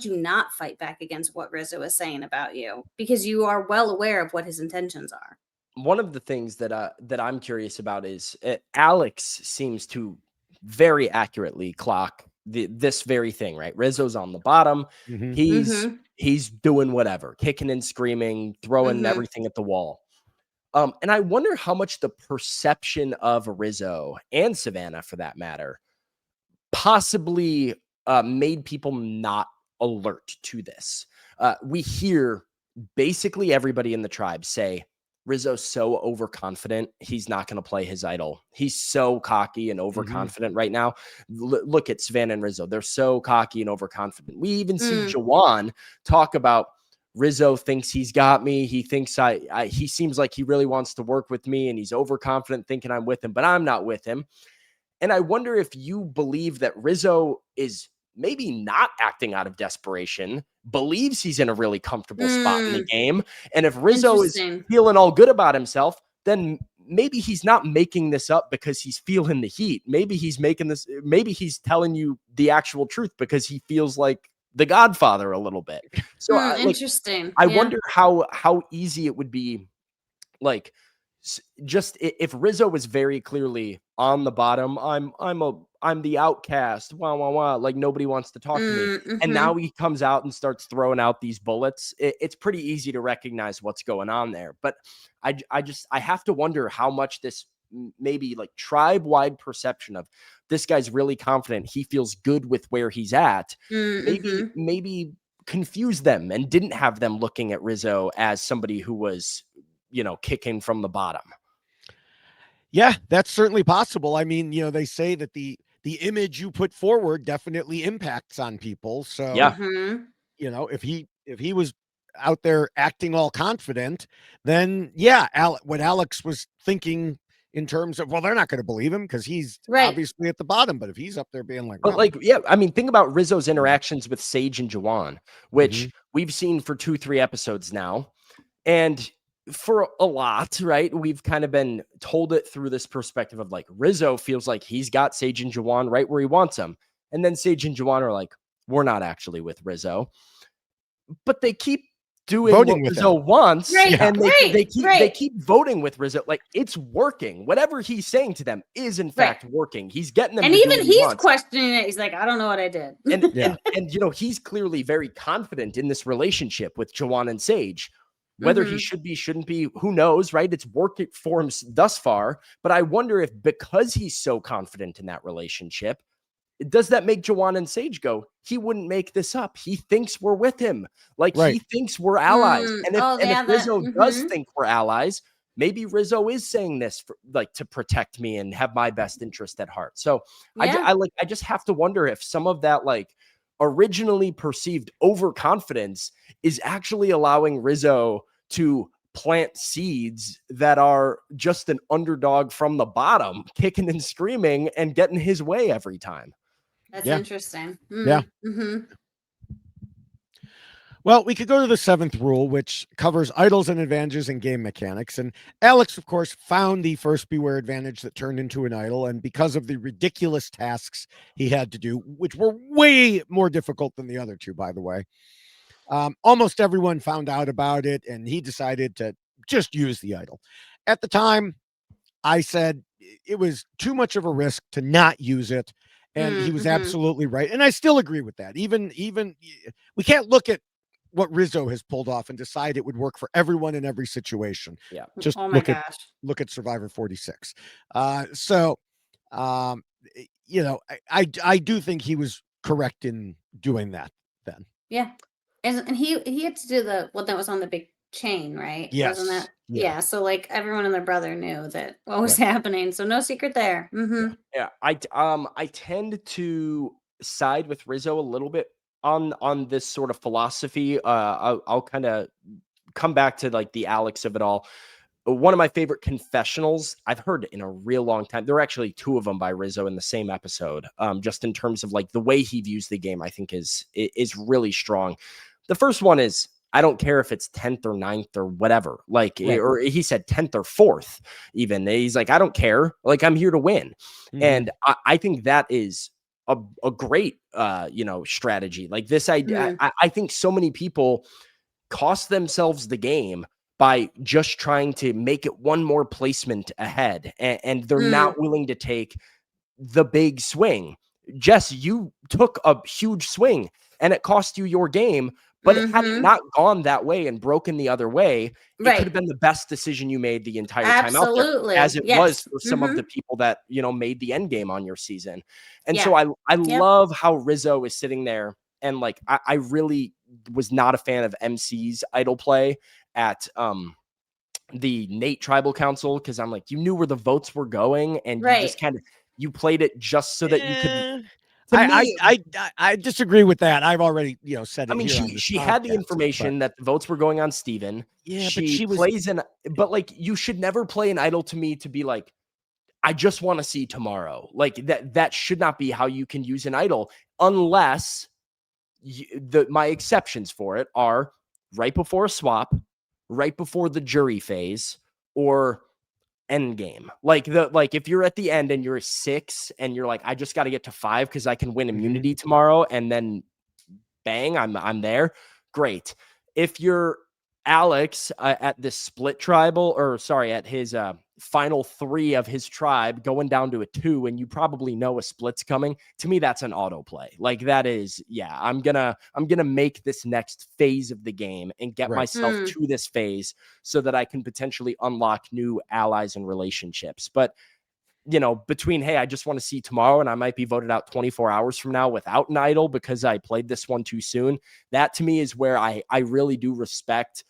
you not fight back against what Rizzo is saying about you? Because you are well aware of what his intentions are. One of the things that I'm curious about is Alex seems to very accurately clock this very thing, right? Rizzo's on the bottom. He's doing whatever, kicking and screaming, throwing everything at the wall. And I wonder how much the perception of Rizzo and Savannah, for that matter, possibly made people not alert to this. We hear basically everybody in the tribe say, Rizzo's so overconfident, he's not going to play his idol. He's so cocky and overconfident right now. Look at Savannah and Rizzo. They're so cocky and overconfident. We even see Juwan talk about, Rizzo thinks he's got me. He thinks he seems like he really wants to work with me, and he's overconfident thinking I'm with him, but I'm not with him. And I wonder if you believe that Rizzo is maybe not acting out of desperation, believes he's in a really comfortable spot in the game. And if Rizzo is feeling all good about himself, then maybe he's not making this up because he's feeling the heat. Maybe he's making this, maybe he's telling you the actual truth because he feels like the Godfather a little bit. So interesting. I wonder how easy it would be, like, just if Rizzo was very clearly on the bottom, I'm the outcast, like nobody wants to talk to me. And now he comes out and starts throwing out these bullets. It's pretty easy to recognize what's going on there. But I have to wonder how much this maybe like tribe-wide perception of this guy's really confident, he feels good with where he's at, maybe confuse them and didn't have them looking at Rizzo as somebody who was, kicking from the bottom. Yeah, that's certainly possible. I mean, they say that the image you put forward definitely impacts on people. So, yeah, if he was out there acting all confident, then yeah, what Alex was thinking in terms of, well, they're not going to believe him because he's obviously at the bottom. But if he's up there being like, but I mean, think about Rizzo's interactions with Sage and Juwan, which we've seen for 2-3 episodes now. And for a lot, right, we've kind of been told it through this perspective of like Rizzo feels like he's got Sage and Juwan right where he wants them. And then Sage and Juwan are like, we're not actually with Rizzo. But they keep doing voting what Rizzo wants, and they keep voting with Rizzo. Like, it's working. Whatever he's saying to them is in fact working. He's getting them, and even he's questioning it. He's like, I don't know what I did. And he's clearly very confident in this relationship with Juwan and Sage. Whether he should be, shouldn't be, who knows, right? It's worked for him thus far. But I wonder if because he's so confident in that relationship, does that make Juwan and Sage go, he wouldn't make this up. He thinks we're with him. Like, he thinks we're allies. And if Rizzo does think we're allies, maybe Rizzo is saying this to protect me and have my best interest at heart. So I just have to wonder if some of that, originally perceived overconfidence is actually allowing Rizzo to plant seeds that are just an underdog from the bottom, kicking and screaming and getting his way every time. That's interesting. Yeah. Well, we could go to the 7th rule, which covers idols and advantages in game mechanics. And Alex, of course, found the first Beware advantage that turned into an idol. And because of the ridiculous tasks he had to do, which were way more difficult than the other two, by the way, almost everyone found out about it, and he decided to just use the idol. At the time, I said it was too much of a risk to not use it. And he was absolutely right. And I still agree with that. Even we can't look at what Rizzo has pulled off and decide it would work for everyone in every situation. Yeah. Just look at Survivor 46. I do think he was correct in doing that then. Yeah. And he had to do that was on the big chain, right? Yes. Wasn't that? Yeah. So everyone and their brother knew that what was happening. So no secret there. Yeah. I tend to side with Rizzo a little bit on this sort of philosophy. I'll kind of come back to the Alex of it all. One of my favorite confessionals I've heard in a real long time. There are actually 2 of them by Rizzo in the same episode. Just in terms of the way he views the game, I think is really strong. The first one is, I don't care if it's 10th or 9th or whatever. Or he said 10th or 4th even. He's like, I don't care. I'm here to win. And I think that is a great strategy. This idea, I think so many people cost themselves the game by just trying to make it one more placement ahead, and they're not willing to take the big swing. Jess, you took a huge swing and it cost you your game, but had it not gone that way and broken the other way, it could have been the best decision you made the entire time out there, as it was for some of the people that, made the end game on your season. And so I love how Rizzo is sitting there, and I really was not a fan of MC's idol play at the Nate Tribal Council, because I'm like, you knew where the votes were going, and you just kind of, you played it just so that you could I disagree with that. I've already said it. I mean, here on this she had the podcast, information that the votes were going on Steven. Yeah, but She she was. plays but like you should never play an idol to me to be like, I just want to see tomorrow. Like that should not be how you can use an idol unless my exceptions for it are right before a swap, right before the jury phase, or end game. Like if you're at the end and you're a 6 and you're like, I just got to get to 5 because I can win immunity tomorrow, and then bang, I'm there. Great. If you're Alex at this split tribal, or sorry, at his final 3 of his tribe going down to a 2, and you probably know a split's coming, to me that's an autoplay. Like that is, yeah, I'm gonna make this next phase of the game and get myself to this phase so that I can potentially unlock new allies and relationships. But between, hey, I just want to see tomorrow and I might be voted out 24 hours from now without an idol because I played this one too soon, that to me is where I really do respect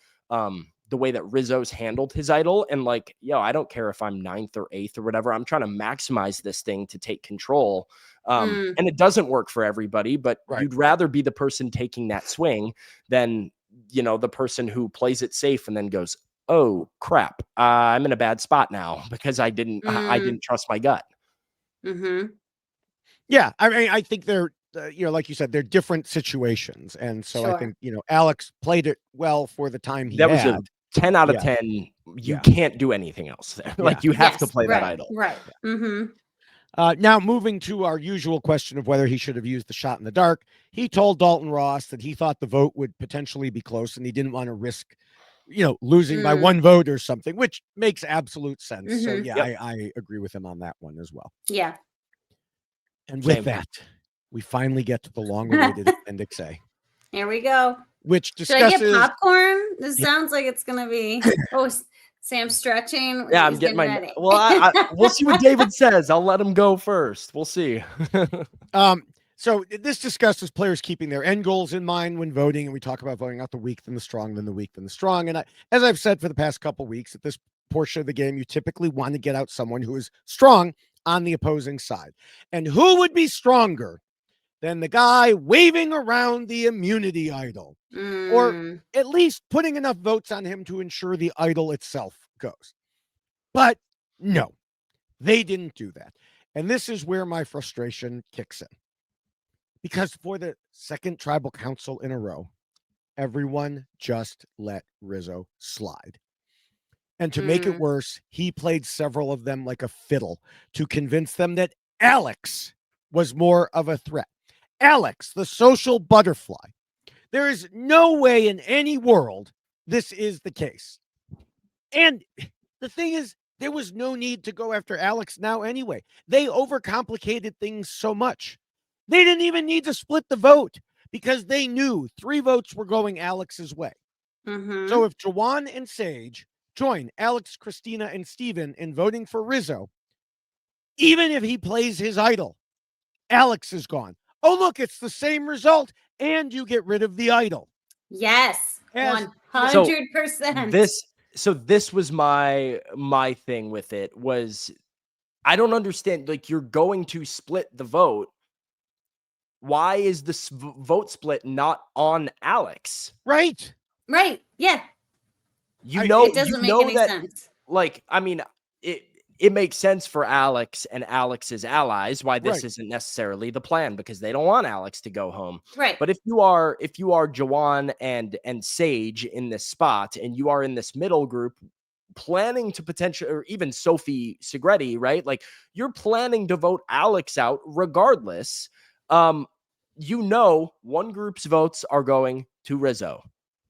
the way that Rizzo's handled his idol. And like, I don't care if I'm 9th or 8th or whatever. I'm trying to maximize this thing to take control. And it doesn't work for everybody, but you'd rather be the person taking that swing than, the person who plays it safe and then goes, oh crap, I'm in a bad spot now because I didn't trust my gut. Yeah, I mean, I think they're like you said, they're different situations, and so I think Alex played it well for the time he had. Was a 10 out of 10. You can't do anything else there. Like you have to play that idol. Right. Now moving to our usual question of whether he should have used the shot in the dark, he told Dalton Ross that he thought the vote would potentially be close and he didn't want to risk losing by 1 vote or something, which makes absolute sense. So I agree with him on that one as well. Yeah. And with that, we finally get to the long-awaited Appendix A. Here we go. Which discusses... Should I get popcorn? This sounds like it's going to be... Oh, Sam's stretching. Yeah, I'm getting my... Ready. Well, we'll see what David says. I'll let him go first. We'll see. So this discusses players keeping their end goals in mind when voting, and we talk about voting out the weak, then the strong, then the weak, then the strong. And as I've said for the past couple of weeks, at this portion of the game, you typically want to get out someone who is strong on the opposing side. And who would be stronger than the guy waving around the immunity idol, or at least putting enough votes on him to ensure the idol itself goes? But no, they didn't do that. And this is where my frustration kicks in. Because for the second tribal council in a row, everyone just let Rizzo slide. And to make it worse, he played several of them like a fiddle to convince them that Alex was more of a threat. Alex, the social butterfly. There is no way in any world this is the case. And the thing is, there was no need to go after Alex now anyway. They overcomplicated things so much. They didn't even need to split the vote because they knew 3 votes were going Alex's way. So if Jawan and Sage join Alex, Christina, and Steven in voting for Rizzo, even if he plays his idol, Alex is gone. Oh, look, it's the same result, and you get rid of the idol. Yes, 100%. So this was my thing with it was, I don't understand. Like, you're going to split the vote. Why is this vote split not on Alex? Right. Yeah. It doesn't make any sense. Like, I mean, it makes sense for Alex and Alex's allies why this isn't necessarily the plan, because they don't want Alex to go home. Right. But if you are Jawan and Sage in this spot, and you are in this middle group planning to potentially, or even Sophie Segretti, right? Like, you're planning to vote Alex out regardless. One group's votes are going to Rizzo.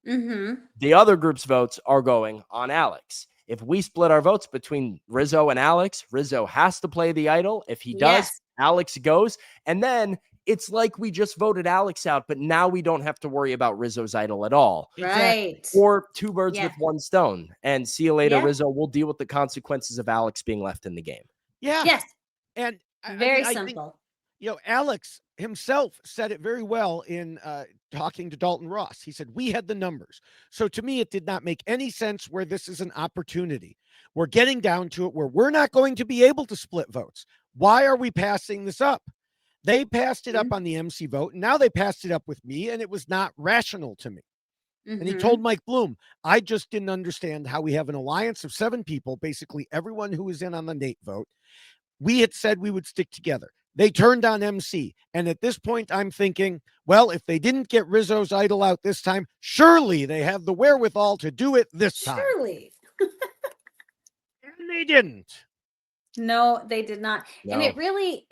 The other group's votes are going on Alex. If we split our votes between Rizzo and Alex, Rizzo has to play the idol. If he does, Alex goes. And then it's like we just voted Alex out, but now we don't have to worry about Rizzo's idol at all. Right. Or 2 birds with 1 stone. And see you later, Rizzo. We'll deal with the consequences of Alex being left in the game. Yeah. Yes. And very simple. Alex himself said it very well in talking to Dalton Ross. He said, we had the numbers. So to me, it did not make any sense where this is an opportunity. We're getting down to it where we're not going to be able to split votes. Why are we passing this up? They passed it up Mhm. on the MC vote. And now they passed it up with me, and it was not rational to me. And he told Mhm. Mike Bloom, I just didn't understand how we have an alliance of 7 people, basically everyone who was in on the Nate vote. We had said we would stick together. They turned on MC. And at this point, I'm thinking, well, if they didn't get Rizzo's idol out this time, surely they have the wherewithal to do it this time. Surely. And they didn't. No, they did not. And No. it really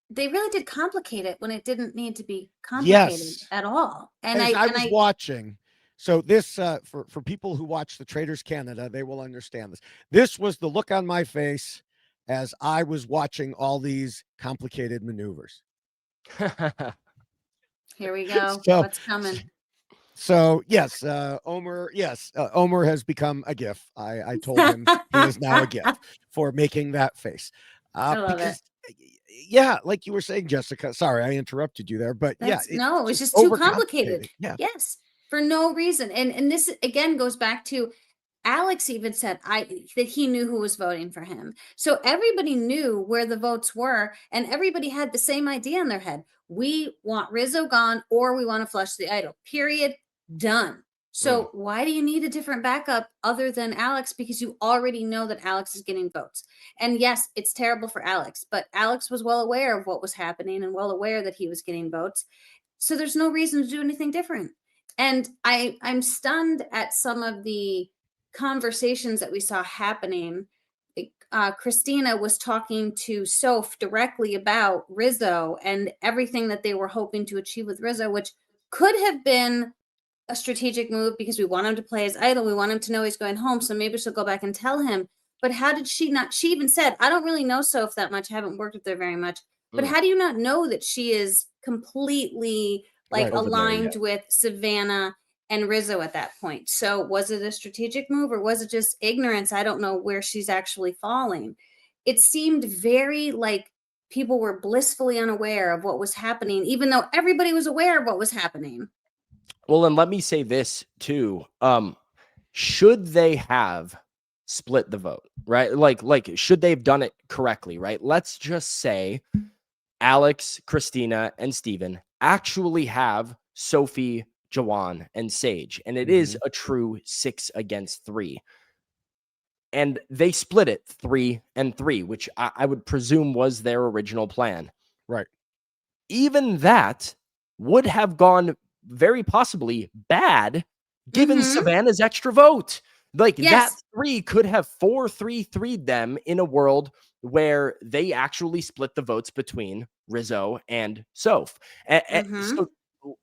they really did complicate it when it didn't need to be complicated Yes. at all. And As I was I watching, so this for people who watch the Traders Canada, they will understand this. This was the look on my face as I was watching all these complicated maneuvers. here we go. So, What's coming? so yes, Omer. Yes, Omer has become a GIF. I told him he is now a GIF for making that face. I love it. Because, yeah, like you were saying, Jessica. Sorry, I interrupted you there, but yeah, No, it was just just too complicated. overcomplicated. Yeah, Yes, for no reason. And this again goes back to Alex even said that he knew who was voting for him. So everybody knew where the votes were, and everybody had the same idea in their head. We want Rizzo gone, or we want to flush the idol. Period. Done. So why do you need a different backup other than Alex? Because you already know that Alex is getting votes. And yes, it's terrible for Alex, but Alex was well aware of what was happening and well aware that he was getting votes. So there's no reason to do anything different. And I'm stunned at some of the conversations that we saw happening. Christina was talking to Soph directly about Rizzo and everything that they were hoping to achieve with Rizzo, which could have been a strategic move because we want him to play his idol. We want him to know he's going home. So maybe she'll go back and tell him. But how did she not? She even said, I don't really know Soph that much. I haven't worked with her very much. But how do you not know that she is completely like Right over there, aligned with Savannah and Rizzo at that point? So was it a strategic move or was it just ignorance? I don't know where she's actually falling. It seemed very like people were blissfully unaware of what was happening, even though everybody was aware of what was happening. Well, and let me say this too. Should they have split the vote, right? Like should they have done it correctly, right? Let's just say Alex, Christina, and Steven actually have Sophie, Jawan, and Sage, and it is a true 6 against 3. And they split it 3-3, which I would presume was their original plan. right. Even that would have gone very possibly bad given Savannah's extra vote. Like that 3 could have 4-3-3'd them in a world where they actually split the votes between Rizzo and Soph. So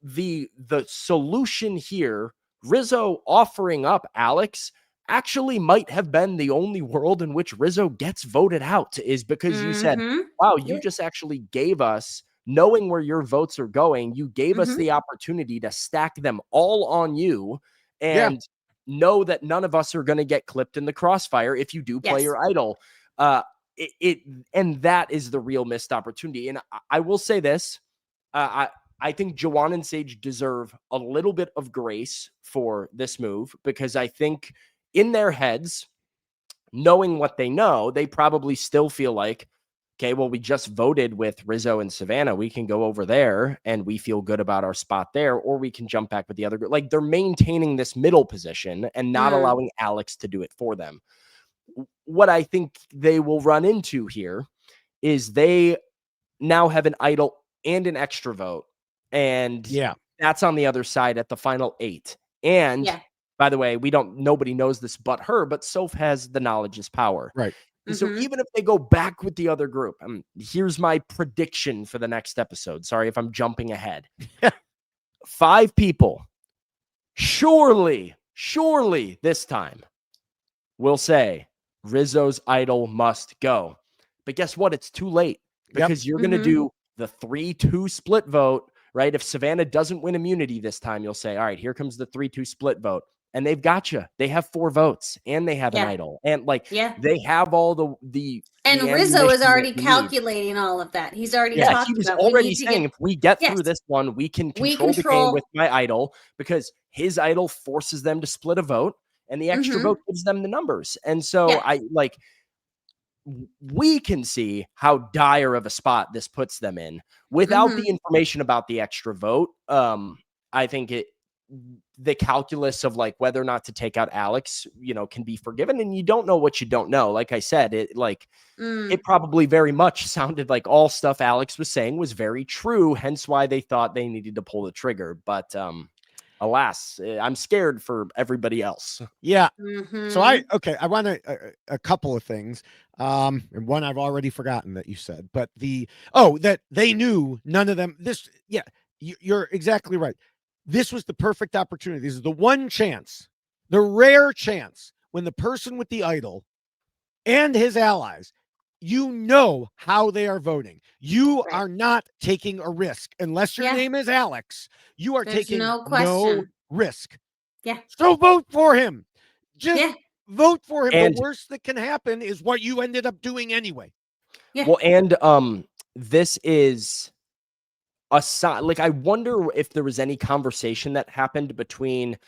the solution here, Rizzo offering up Alex, actually might have been the only world in which Rizzo gets voted out, is because you said, wow, you just actually gave us, knowing where your votes are going, you gave us the opportunity to stack them all on you and know that none of us are going to get clipped in the crossfire if you do play your idol. And that is the real missed opportunity. And I will say this, I think Jawan and Sage deserve a little bit of grace for this move, because I think in their heads, knowing what they know, they probably still feel like, okay, well, we just voted with Rizzo and Savannah. We can go over there and we feel good about our spot there, or we can jump back with the other group. Like they're maintaining this middle position and not allowing Alex to do it for them. What I think they will run into here is they now have an idol and an extra vote. And that's on the other side at the final 8. And by the way, nobody knows this but her, but Soph has the knowledge is power. Right. And so even if they go back with the other group, here's my prediction for the next episode. Sorry if I'm jumping ahead. 5 people, surely this time will say Rizzo's idol must go. But guess what? It's too late, because you're going to do the 3-2 split vote, right? If Savannah doesn't win immunity this time, you'll say, all right, here comes the 3-2 split vote. And they've got you. They have 4 votes and they have an idol. And they have all the and Rizzo is already calculating all of that. He's already talked he was about already saying, if we get through this one, we can control the game with my idol, because his idol forces them to split a vote and the extra vote gives them the numbers. And so we can see how dire of a spot this puts them in without the information about the extra vote. I think the calculus of like whether or not to take out Alex, can be forgiven, and you don't know what you don't know. Like I said, it probably very much sounded like all stuff Alex was saying was very true, hence why they thought they needed to pull the trigger. But alas, I'm scared for everybody else. Yeah. So I want a couple of things. And one I've already forgotten that you said, but that they knew none of them. You're exactly right. This was the perfect opportunity. This is the one chance, the rare chance when the person with the idol and his allies, how they are voting. You are not taking a risk unless your name is Alex. You are taking no risk. Yeah. So vote for him. Just vote for him. And the worst that can happen is what you ended up doing anyway. Yeah. Well, and this is a sign. Like, I wonder if there was any conversation that happened between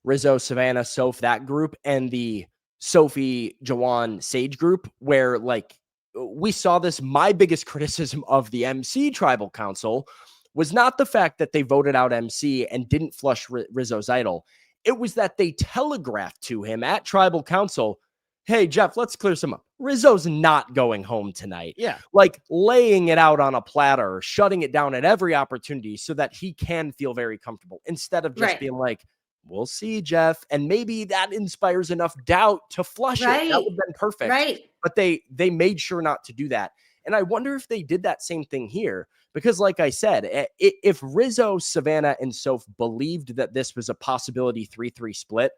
Rizzo, Savannah, Soph, that group, and the Sophie, Jawan, Sage group, where like we saw this. My biggest criticism of the MC Tribal Council was not the fact that they voted out MC and didn't flush Rizzo's idol. It was that they telegraphed to him at Tribal Council, hey, Jeff, let's clear some up. Rizzo's not going home tonight. Yeah. Like laying it out on a platter, shutting it down at every opportunity so that he can feel very comfortable instead of just being like, we'll see, Jeff. And maybe that inspires enough doubt to flush it. That would have been perfect. Right. But they made sure not to do that. And I wonder if they did that same thing here. Because like I said, if Rizzo, Savannah, and Soph believed that this was a possibility 3-3 split,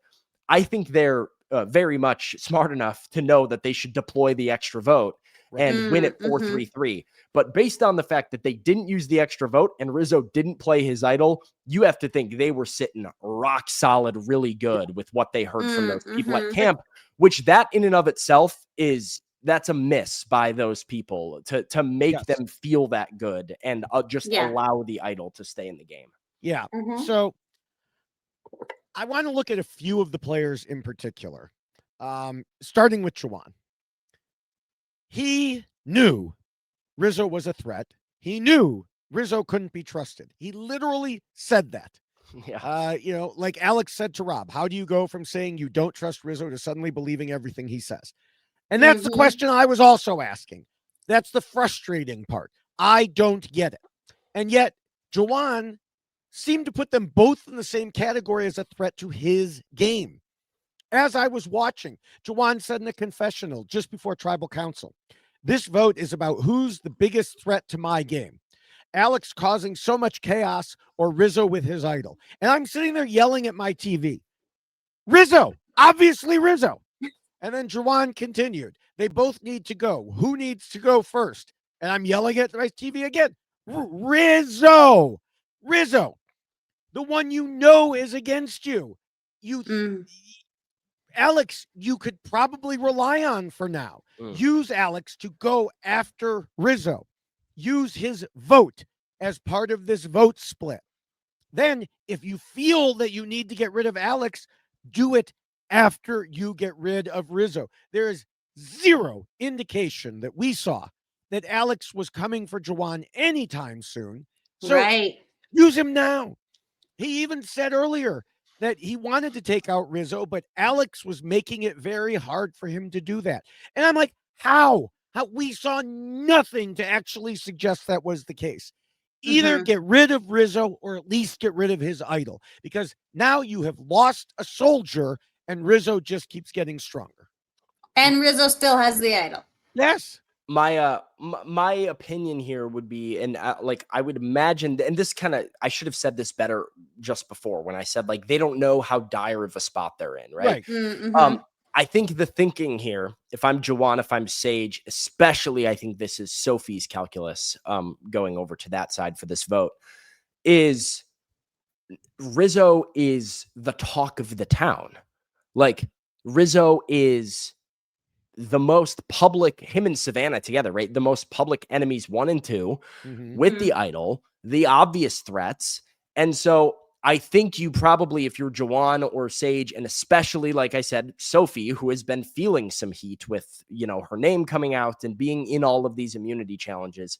I think they're very much smart enough to know that they should deploy the extra vote and win it 4-3-3. But based on the fact that they didn't use the extra vote and Rizzo didn't play his idol, you have to think they were sitting rock solid, really good with what they heard from those people at camp, which that in and of itself that's a miss by those people to make them feel that good and just allow the idol to stay in the game. Yeah. So I want to look at a few of the players in particular, starting with Jawan. He knew Rizzo was a threat. He knew Rizzo couldn't be trusted. He literally said that. Yeah. Like Alex said to Rob, how do you go from saying you don't trust Rizzo to suddenly believing everything he says? And that's the question I was also asking. That's the frustrating part. I don't get it. And yet, Jawan seemed to put them both in the same category as a threat to his game. As I was watching, Jawan said in a confessional just before Tribal Council, this vote is about who's the biggest threat to my game. Alex causing so much chaos or Rizzo with his idol. And I'm sitting there yelling at my TV. Rizzo, obviously Rizzo. And then Jawan continued, they both need to go. Who needs to go first? And I'm yelling at my TV again. Rizzo, the one is against you. Alex, you could probably rely on for now. Use Alex to go after Rizzo. Use his vote as part of this vote split. Then, if you feel that you need to get rid of Alex, do it after you get rid of Rizzo. There is zero indication that we saw that Alex was coming for Jawan anytime soon. So use him now. He even said earlier that he wanted to take out Rizzo, but Alex was making it very hard for him to do that. And I'm like, how? We saw nothing to actually suggest that was the case. Either get rid of Rizzo or at least get rid of his idol, because now you have lost a soldier and Rizzo just keeps getting stronger. And Rizzo still has the idol. Yes. My opinion here would be, and like I would imagine, and this I should have said this better just before when I said like they don't know how dire of a spot they're in, right? I think the thinking here, if I'm Jawan, if I'm Sage, especially, I think this is Sophie's calculus, going over to that side for this vote, is Rizzo is the talk of the town. Like Rizzo is the most public, him and Savannah together, right? The most public enemies 1 and 2 with the idol, the obvious threats. And so I think you probably, if you're Juwan or Sage, and especially, like I said, Sophie, who has been feeling some heat with, her name coming out and being in all of these immunity challenges,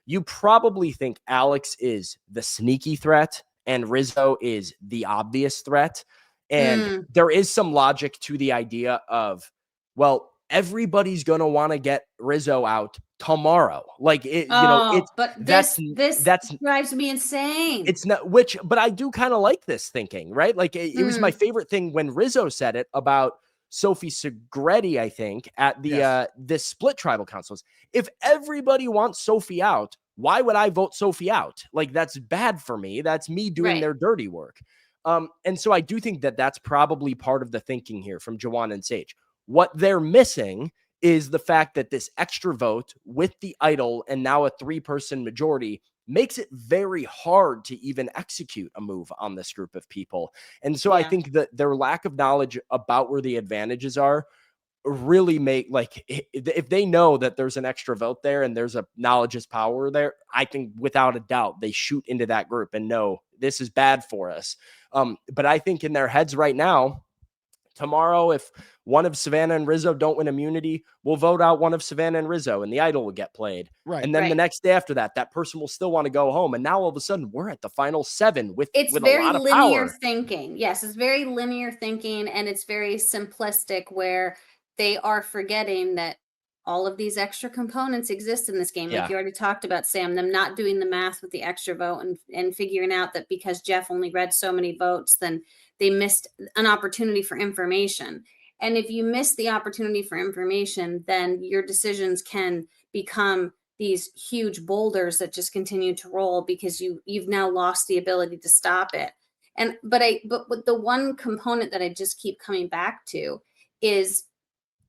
you probably think Alex is the sneaky threat and Rizzo is the obvious threat. And there is some logic to the idea of, well, everybody's going to want to get Rizzo out tomorrow. Like but that's this drives me insane. It's not, but I do kind of like this thinking, right? Like it was my favorite thing when Rizzo said it about Sophie Segretti, I think, at the this split tribal councils. If everybody wants Sophie out, why would I vote Sophie out? Like, that's bad for me. That's me doing their dirty work. And so I do think that that's probably part of the thinking here from Juwan and Sage. What they're missing is the fact that this extra vote with the idol and now a 3-person majority makes it very hard to even execute a move on this group of people. And so I think that their lack of knowledge about where the advantages are really make, like, if they know that there's an extra vote there and there's a knowledge is power there, I think without a doubt they shoot into that group and know this is bad for us. But I think in their heads right now, tomorrow, if one of Savannah and Rizzo don't win immunity, we'll vote out one of Savannah and Rizzo and the idol will get played. Right. And then the next day after that, that person will still want to go home. And now all of a sudden we're at the final 7 with it's with very a lot of linear power. thinking. Yes, it's very linear thinking, and it's very simplistic where they are forgetting that all of these extra components exist in this game. Like you already talked about, Sam, them not doing the math with the extra vote and figuring out that because Jeff only read so many votes, then they missed an opportunity for information. And if you miss the opportunity for information, then your decisions can become these huge boulders that just continue to roll because you've now lost the ability to stop it. But the one component that I just keep coming back to is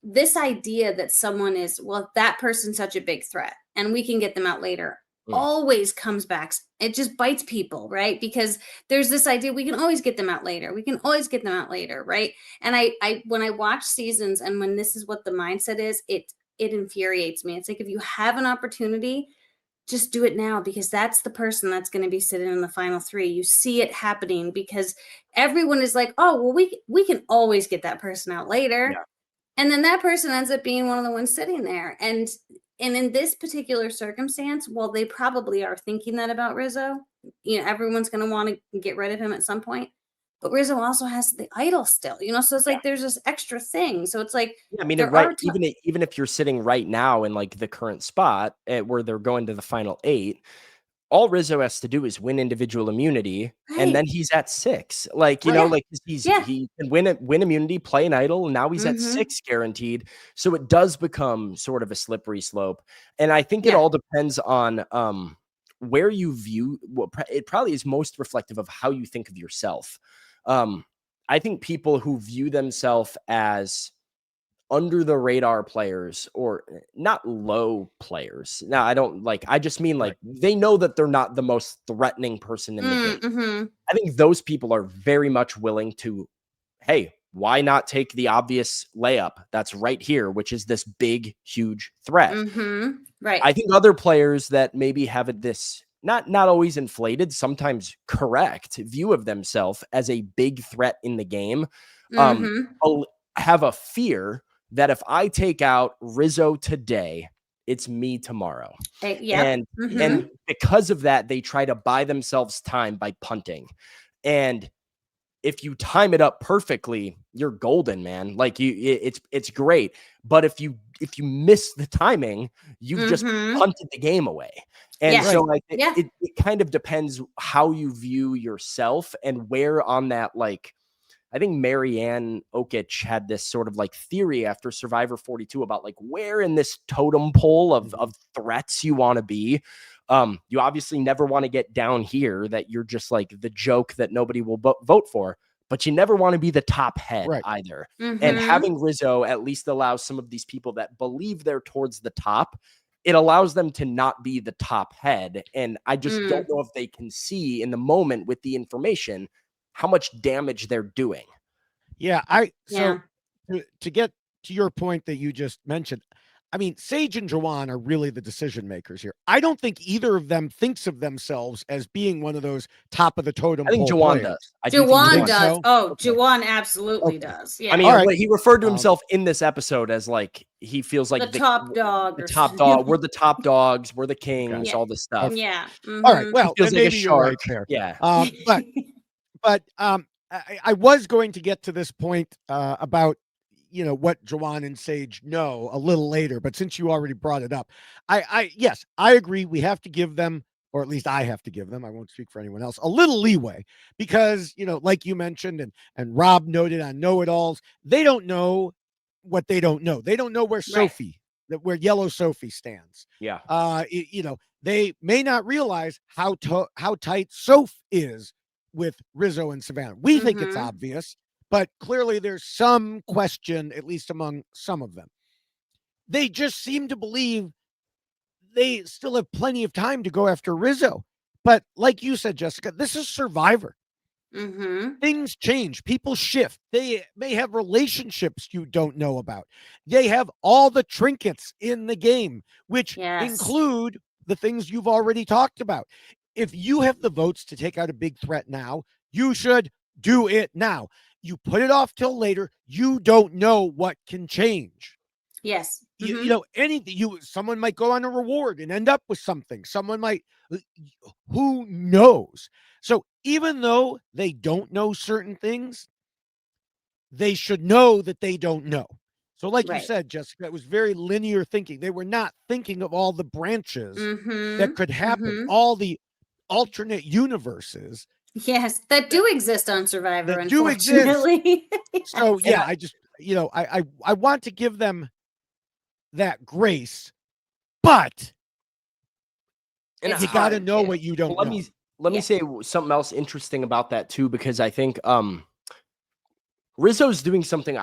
this idea that someone is, well, that person's such a big threat and we can get them out later, always comes back. It just bites people, right? Because there's this idea we can always get them out later. We can always get them out later, right? And I when I watch seasons and when this is what the mindset is, it infuriates me. It's like, if you have an opportunity, just do it now, because that's the person that's going to be sitting in the final 3. You see it happening because everyone is like, oh, well, we can always get that person out later. Yeah. And then that person ends up being one of the ones sitting there. And in this particular circumstance, well, they probably are thinking that about Rizzo. Everyone's going to want to get rid of him at some point. But Rizzo also has the idol still, so it's like there's this extra thing. So it's like, I mean, right. Even if you're sitting right now in like the current spot where they're going to the final 8, all Rizzo has to do is win individual immunity, and then he's at 6. Like, like he can win immunity, play an idol, and now he's at 6 guaranteed. So it does become sort of a slippery slope. And I think it all depends on where you view. It probably is most reflective of how you think of yourself. I think people who view themselves as under the radar players, or not low players. Now, I just mean like they know that they're not the most threatening person in the game. I think those people are very much willing to, hey, why not take the obvious layup that's right here, which is this big, huge threat. Right. I think other players that maybe have this not always inflated, sometimes correct view of themselves as a big threat in the game, have a fear that if I take out Rizzo today, it's me tomorrow. And because of that, they try to buy themselves time by punting. And if you time it up perfectly, you're golden, man. Like it's great. But if you miss the timing, you've just punted the game away. And so it kind of depends how you view yourself and where on that, like, I think Marianne Okic had this sort of like theory after Survivor 42 about like where in this totem pole of threats you want to be. You obviously never want to get down here that you're just like the joke that nobody will vote for, but you never want to be the top head either. And having Rizzo at least allows some of these people that believe they're towards the top, it allows them to not be the top head. And I just don't know if they can see in the moment with the information how much damage they're doing. Yeah. So to get to your point that you just mentioned, I mean, Sage and Jawan are really the decision makers here. I don't think either of them thinks of themselves as being one of those top of the totem I think pole Jawan players. does. I do think Jawan think does. so? Oh, Okay. Jawan absolutely Okay. does. Yeah. I mean, All right. he referred to himself in this episode as like he feels like the top dog. the or top something. dog. We're the top dogs. We're the kings. Yeah. All this stuff. Okay. Yeah. All right. mhm. Well, Feels then like a maybe you're right shark. there. Yeah. But I was going to get to this point about what Jawan and Sage know a little later, but since you already brought it up, yes, I agree. We have to give them, or at least I have to give them, I won't speak for anyone else, a little leeway because, like you mentioned and Rob noted on Know-It-Alls, they don't know what they don't know. They don't know where where Yellow Sophie stands. Yeah. They may not realize how tight Soph is with Rizzo and Savannah. We think it's Mhm. obvious, but clearly there's some question, at least among some of them. They just seem to believe they still have plenty of time to go after Rizzo. But like you said, Jessica, this is Survivor. Mhm. Things change. People shift. They may have relationships you don't know about. They have all the trinkets in the game, which Yes. include the things you've already talked about. If you have the votes to take out a big threat now, you should do it now. You put it off till later, you don't know what can change. Yes. Anything. Someone might go on a reward and end up with something. Someone might, who knows? So even though they don't know certain things, they should know that they don't know. So like you Right. said, Jessica, it was very linear thinking. They were not thinking of all the branches that Mhm. could happen, Mhm. all the alternate universes Yes, that do exist on Survivor, that do exist. unfortunately. So Yes. yeah, I just, I want to give them that grace, but And It's you got to hard know to. what you don't let know. me let me Yeah. say something else interesting about that too, because I think Rizzo's doing something.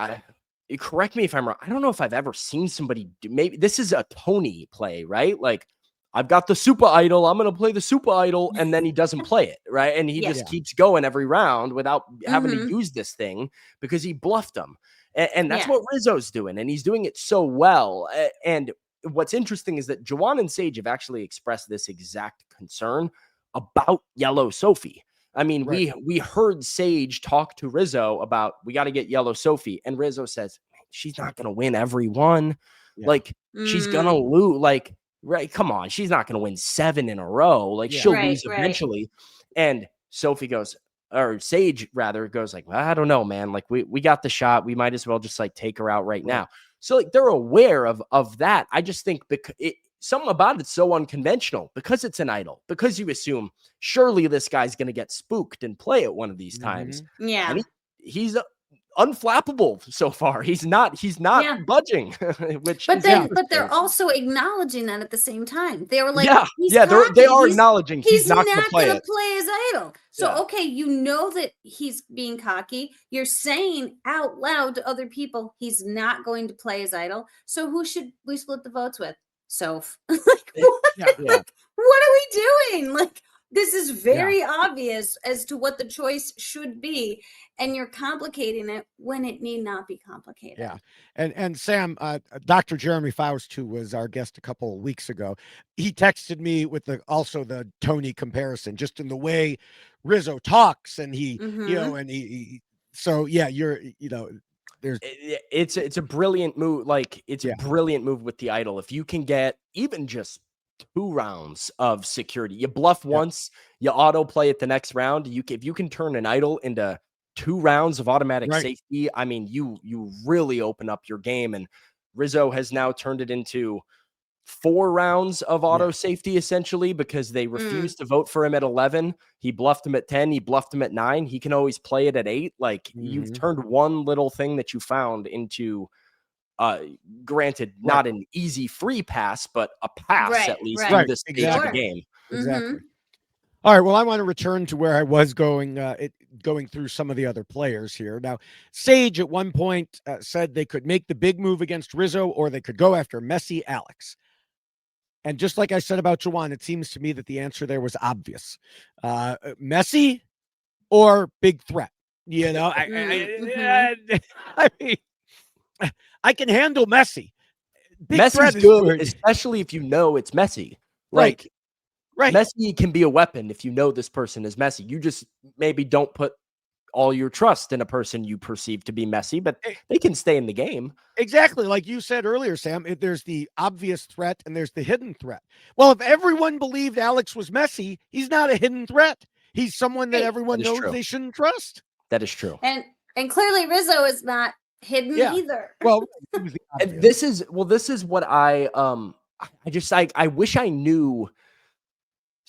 Correct me if I'm wrong. I don't know if I've ever seen somebody do. Maybe this is a Tony play, right? Like I've got the super idol. I'm going to play the super idol, and then he doesn't play it, right? And he Yeah. just keeps going every round without having to Mhm. use this thing because he bluffed them, and that's Yeah. what Rizzo's doing, and he's doing it so well. And what's interesting is that Jawan and Sage have actually expressed this exact concern about Yellow Sophie. I mean, Right. we heard Sage talk to Rizzo about we got to get Yellow Sophie, and Rizzo says she's not going to win every one. Yeah. Like she's gonna Mm. lose. Like right, come on, she's not gonna win 7 in a row. Like Yeah. she'll Right, lose right. eventually. And Sophie goes, or Sage rather goes like, well, I don't know, man. Like we got the shot. We might as well just like take her out right now. So like they're aware of that. I just think because something about it's so unconventional because it's an idol, because you assume surely this guy's going to get spooked and play it one of these times. Yeah. And he's unflappable so far. He's not Yeah. budging, which But is then, but they're interesting. also acknowledging that at the same time. They were like, Yeah, he's yeah, they cocky. are acknowledging he's not going to play gonna it. play his idol. So Yeah. okay, you know that he's being cocky. You're saying out loud to other people he's not going to play his idol. So who should we split the votes with? Soph. Like what? Yeah. Yeah. What are we doing? Like this is very obvious as to what the choice should be, and you're complicating it when it need not be complicated. Yeah. And Sam, Dr. Jeremy Faust, who was our guest a couple of weeks ago, he texted me with also the Tony comparison, just in the way Rizzo talks, and he, Mhm. and he so yeah, there's It's a brilliant move. Like it's a Yeah. brilliant move with the idol. If you can get even just 2 rounds of security, you bluff once, you auto play it the next round. If you can turn an idol into 2 rounds of automatic Right. safety, I mean, you really open up your game. And Rizzo has now turned it into 4 rounds of auto safety essentially because they refused to vote for him at 11. He bluffed him at 10. He bluffed him at 9. He can always play it at 8. Like you've turned one little thing that you found into granted, not an easy free pass, but a pass at least through this stage of the game. Exactly. All right. Well, I want to return to where I was going, going through some of the other players here. Now, Sage at one point said they could make the big move against Rizzo, or they could go after Messi Alex. And just like I said about Jawan, it seems to me that the answer there was obvious. Messi or big threat. I mean, I can handle Messi. big Messi's threat is good, good. especially if you know it's messy. Right. Like, Right. messy can be a weapon if you know this person is messy. You just maybe don't put all your trust in a person you perceive to be messy, but they can stay in the game. Exactly. Like you said earlier, Sam, there's the obvious threat and there's the hidden threat. Well, if everyone believed Alex was messy, he's not a hidden threat. He's someone that everyone knows true. they shouldn't trust. That is true. And clearly Rizzo is not hidden either. Well, he was the obvious. And this is what I wish I knew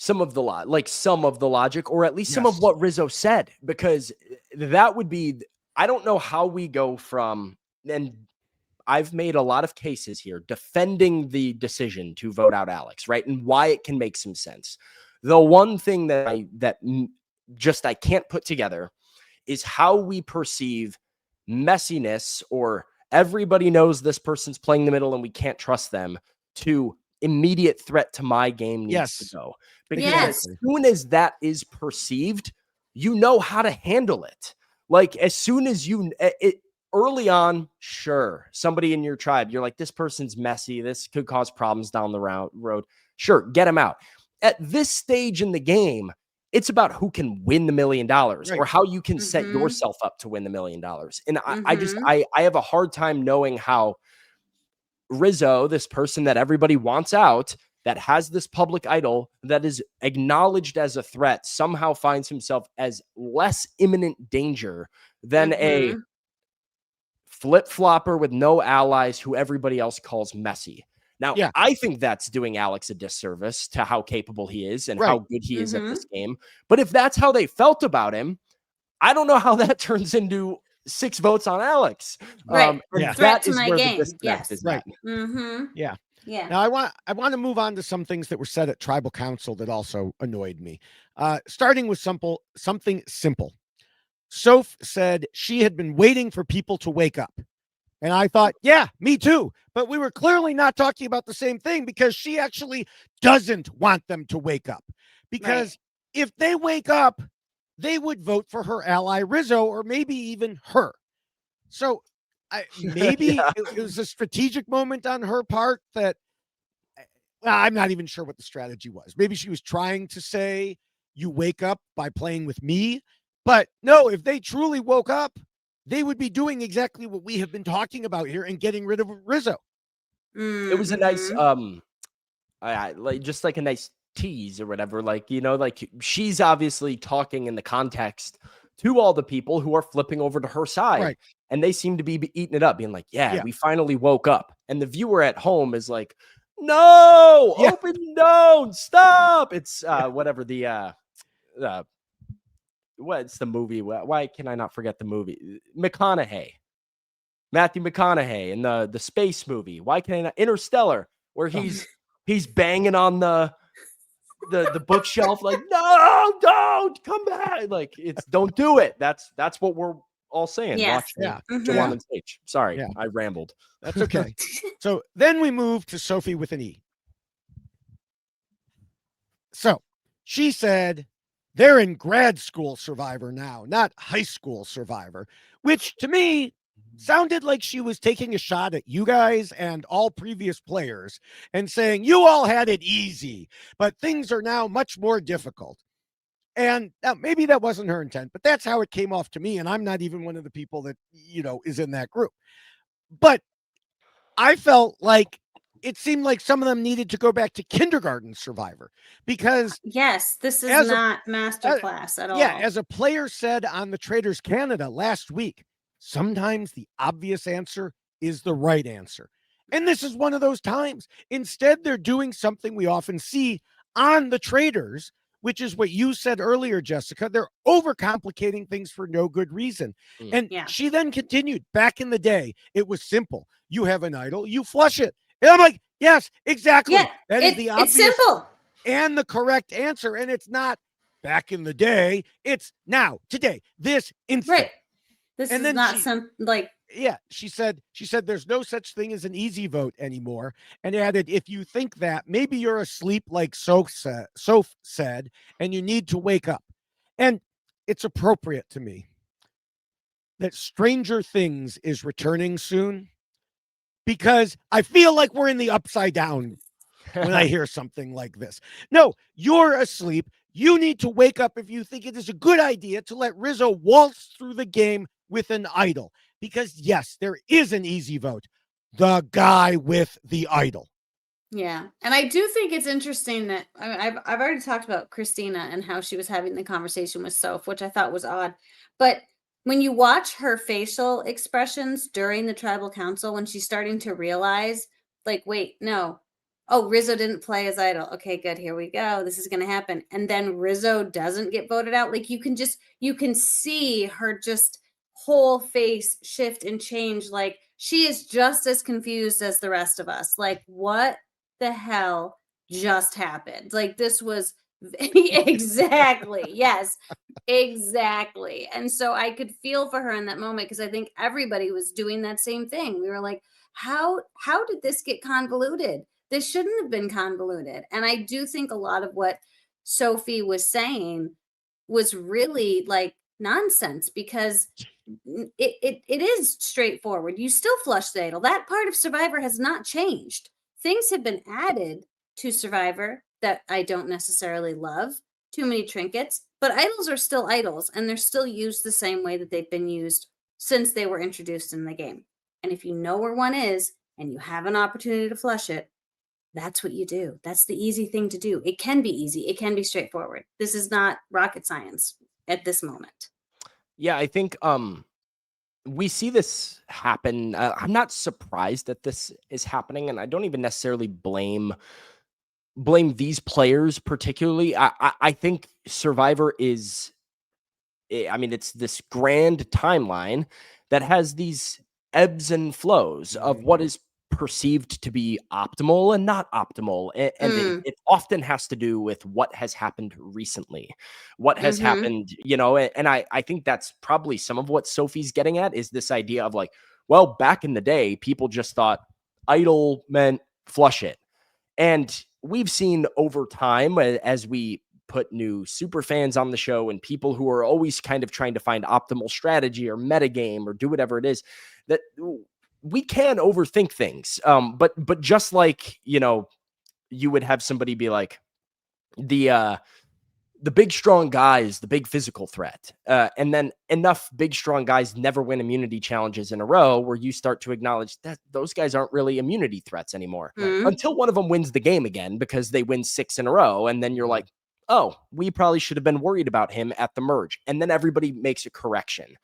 some of the logic, or at least some of what Rizzo said, because that would be, I don't know how we go from, and I've made a lot of cases here defending the decision to vote out Alex, right? And why it can make some sense. The one thing that I can't put together is how we perceive messiness, or everybody knows this person's playing the middle and we can't trust them, to immediate threat to my game needs to go. Because as soon as that is perceived, you know how to handle it. Like, as soon as early on, sure, somebody in your tribe, you're like, this person's messy, this could cause problems down the road. Sure, get them out. At this stage in the game, it's about who can win the $1 million, or how you can set yourself up to win the $1 million. And I have a hard time knowing how Rizzo, this person that everybody wants out, that has this public idol that is acknowledged as a threat, somehow finds himself as less imminent danger than a flip-flopper with no allies who everybody else calls messy. Now, I think that's doing Alex a disservice to how capable he is and how good he is at this game. But if that's how they felt about him, I don't know how that turns into 6 votes on Alex. Right. That is where the disconnect is at. Yeah. Yeah. Now I want to move on to some things that were said at Tribal Council that also annoyed me. Starting with something simple. Soph said she had been waiting for people to wake up. And I thought, yeah, me too. But we were clearly not talking about the same thing, because she actually doesn't want them to wake up. Because if they wake up, they would vote for her ally Rizzo, or maybe even her. So maybe it was a strategic moment on her part that I'm not even sure what the strategy was. Maybe she was trying to say, you wake up by playing with me. But no, if they truly woke up, they would be doing exactly what we have been talking about here and getting rid of Rizzo. It was a nice, just like a nice tease or whatever. Like, like, she's obviously talking in the context to all the people who are flipping over to her side. And they seem to be eating it up, being like, we finally woke up. And the viewer at home is like, no, open, don't stop. It's whatever what's the movie? Why can I not forget the movie? Matthew McConaughey in the space movie. Why can I not? Interstellar, where he's banging on the bookshelf, like, no, don't come back. Like, it's don't do it. That's what we're all saying. Watch Jawan on stage. Sorry, I rambled. That's okay. So then we move to Sophie with an E. So she said they're in grad school Survivor now, not high school Survivor, which to me sounded like she was taking a shot at you guys and all previous players and saying, you all had it easy, but things are now much more difficult. And now maybe that wasn't her intent, but that's how it came off to me. And I'm not even one of the people that, is in that group. But I felt like it seemed like some of them needed to go back to kindergarten Survivor, because this is not masterclass at all. Yeah, as a player said on the Traders Canada last week, sometimes the obvious answer is the right answer. And this is one of those times. Instead, they're doing something we often see on the Traders, which is what you said earlier, Jessica. They're overcomplicating things for no good reason. And she then continued, back in the day, it was simple. You have an idol, you flush it. And I'm like, yes, exactly. Yeah, that is the obvious, it's simple and the correct answer. And it's not back in the day. It's now, today, this instant. Right. This is not she said there's no such thing as an easy vote anymore, and added, if you think that, maybe you're asleep, like Soph said, and you need to wake up. And it's appropriate to me that Stranger Things is returning soon, because I feel like we're in the upside down when I hear something like this. No, you're asleep. You need to wake up if you think it is a good idea to let Rizzo waltz through the game with an idol. Because, yes, there is an easy vote. The guy with the idol. Yeah. And I do think it's interesting that I've already talked about Christina and how she was having the conversation with Soph, which I thought was odd. But when you watch her facial expressions during the tribal council, when she's starting to realize, like, wait, no. Oh, Rizzo didn't play as idol. Okay, good. Here we go. This is going to happen. And then Rizzo doesn't get voted out. Like, you can see her just whole face shift and change. Like, she is just as confused as the rest of us. Like, what the hell just happened? Like, this was exactly, yes, exactly. And so I could feel for her in that moment, because I think everybody was doing that same thing. We were like, how did this get convoluted? This shouldn't have been convoluted. And I do think a lot of what Sophie was saying was really like nonsense, because it is straightforward. You still flush the idol. That part of Survivor has not changed. Things have been added to Survivor that I don't necessarily love. Too many trinkets, but idols are still idols, and they're still used the same way that they've been used since they were introduced in the game. And if you know where one is and you have an opportunity to flush it, that's what you do. That's the easy thing to do. It can be easy. It can be straightforward. This is not rocket science at this moment. Yeah, I think we see this happen. I'm not surprised that this is happening, and I don't even necessarily blame these players particularly. I think Survivor is, I mean, it's this grand timeline that has these ebbs and flows of what is perceived to be optimal and not optimal. And it often has to do with what has happened recently, what has happened, and I think that's probably some of what Sophie's getting at, is this idea of like, well, back in the day, people just thought idol meant flush it. And we've seen over time, as we put new super fans on the show and people who are always kind of trying to find optimal strategy or metagame or do whatever it is, that we can overthink things. But just like, you would have somebody be like, the big strong guy is the big physical threat. And then enough big strong guys never win immunity challenges in a row where you start to acknowledge that those guys aren't really immunity threats anymore, until one of them wins the game again because they win 6 in a row. And then you're like, oh, we probably should have been worried about him at the merge. And then everybody makes a correction.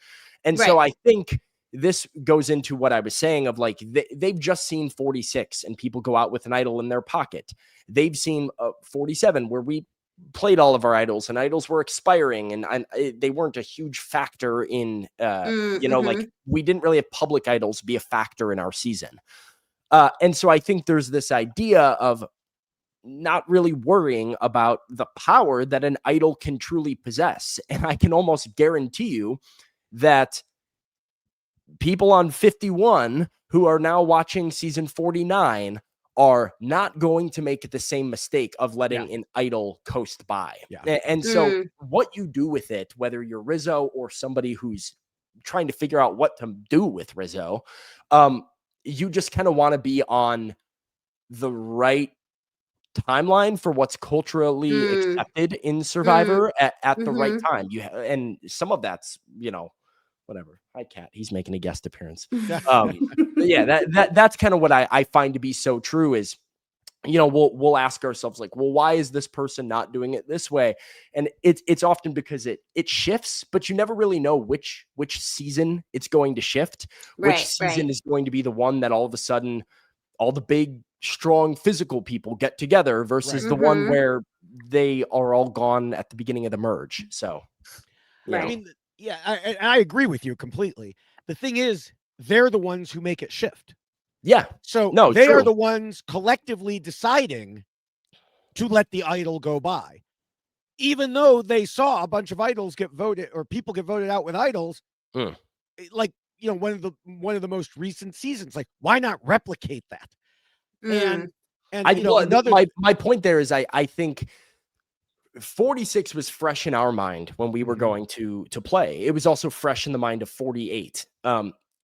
And so I think this goes into what I was saying of like, they've just seen 46 and people go out with an idol in their pocket. They've seen 47 where we played all of our idols and idols were expiring and they weren't a huge factor in, like we didn't really have public idols be a factor in our season. And so I think there's this idea of not really worrying about the power that an idol can truly possess. And I can almost guarantee you that people on 51 who are now watching season 49 are not going to make the same mistake of letting an idol coast by. And so what you do with it, whether you're Rizzo or somebody who's trying to figure out what to do with Rizzo, you just kind of want to be on the right timeline for what's culturally accepted in Survivor at the right time. And some of that's, whatever. Hi, Cat. He's making a guest appearance. That's kind of what I find to be so true is, we'll ask ourselves like, well, why is this person not doing it this way? And it's often because it shifts, but you never really know which season it's going to shift, which season is going to be the one that all of a sudden all the big, strong physical people get together versus the one where they are all gone at the beginning of the merge. So, I mean, I agree with you completely. The thing is, they're the ones who make it shift. Yeah. So they are the ones collectively deciding to let the idol go by. Even though they saw a bunch of idols get voted or people get voted out with idols, like, one of the most recent seasons, like, why not replicate that? And my point there is I think 46 was fresh in our mind when we were going to play. It was also fresh in the mind of 48.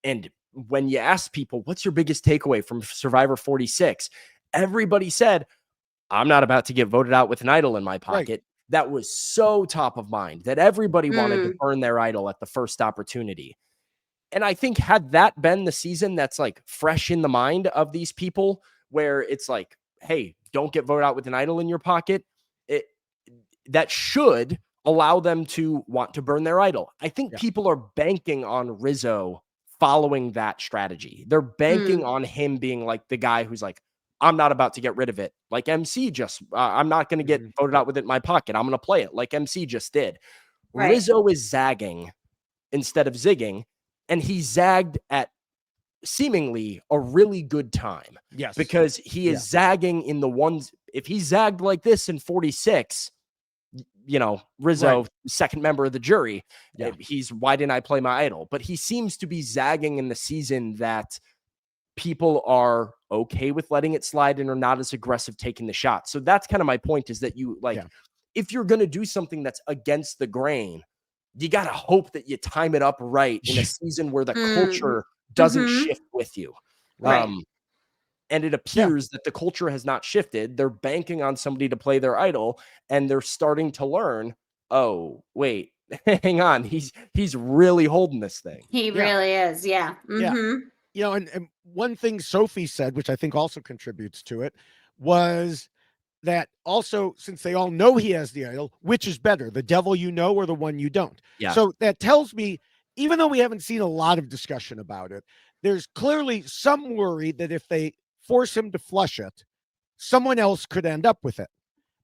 And when you ask people, what's your biggest takeaway from Survivor 46? Everybody said, I'm not about to get voted out with an idol in my pocket. Right. That was so top of mind that everybody wanted to Mm. burn their idol at the first opportunity. And I think had that been the season that's like fresh in the mind of these people, where it's like, hey, don't get voted out with an idol in your pocket, that should allow them to want to burn their idol. I think Yeah. people are banking on Rizzo following that strategy. They're banking on him being like the guy who's like, I'm not about to get rid of it. Like MC just, I'm not going to get voted out with it in my pocket. I'm going to play it like MC just did. Right. Rizzo is zagging instead of zigging, and he zagged at seemingly a really good time. Yes. Because he is zagging in the ones, if he zagged like this in 46, you know, Rizzo, second member of the jury, he's, why didn't I play my idol? But he seems to be zagging in the season that people are okay with letting it slide and are not as aggressive taking the shot. So that's kind of my point, is that you like, if you're going to do something that's against the grain, you got to hope that you time it up right in a season where the culture doesn't shift with you. Right. And it appears that the culture has not shifted. They're banking on somebody to play their idol, and they're starting to learn, oh, wait, hang on. He's really holding this thing. He really is. Yeah. Yeah. You know, and one thing Sophie said, which I think also contributes to it, was that also, since they all know he has the idol, which is better, the devil you know or the one you don't? Yeah. So that tells me, even though we haven't seen a lot of discussion about it, there's clearly some worry that if they force him to flush it, someone else could end up with it.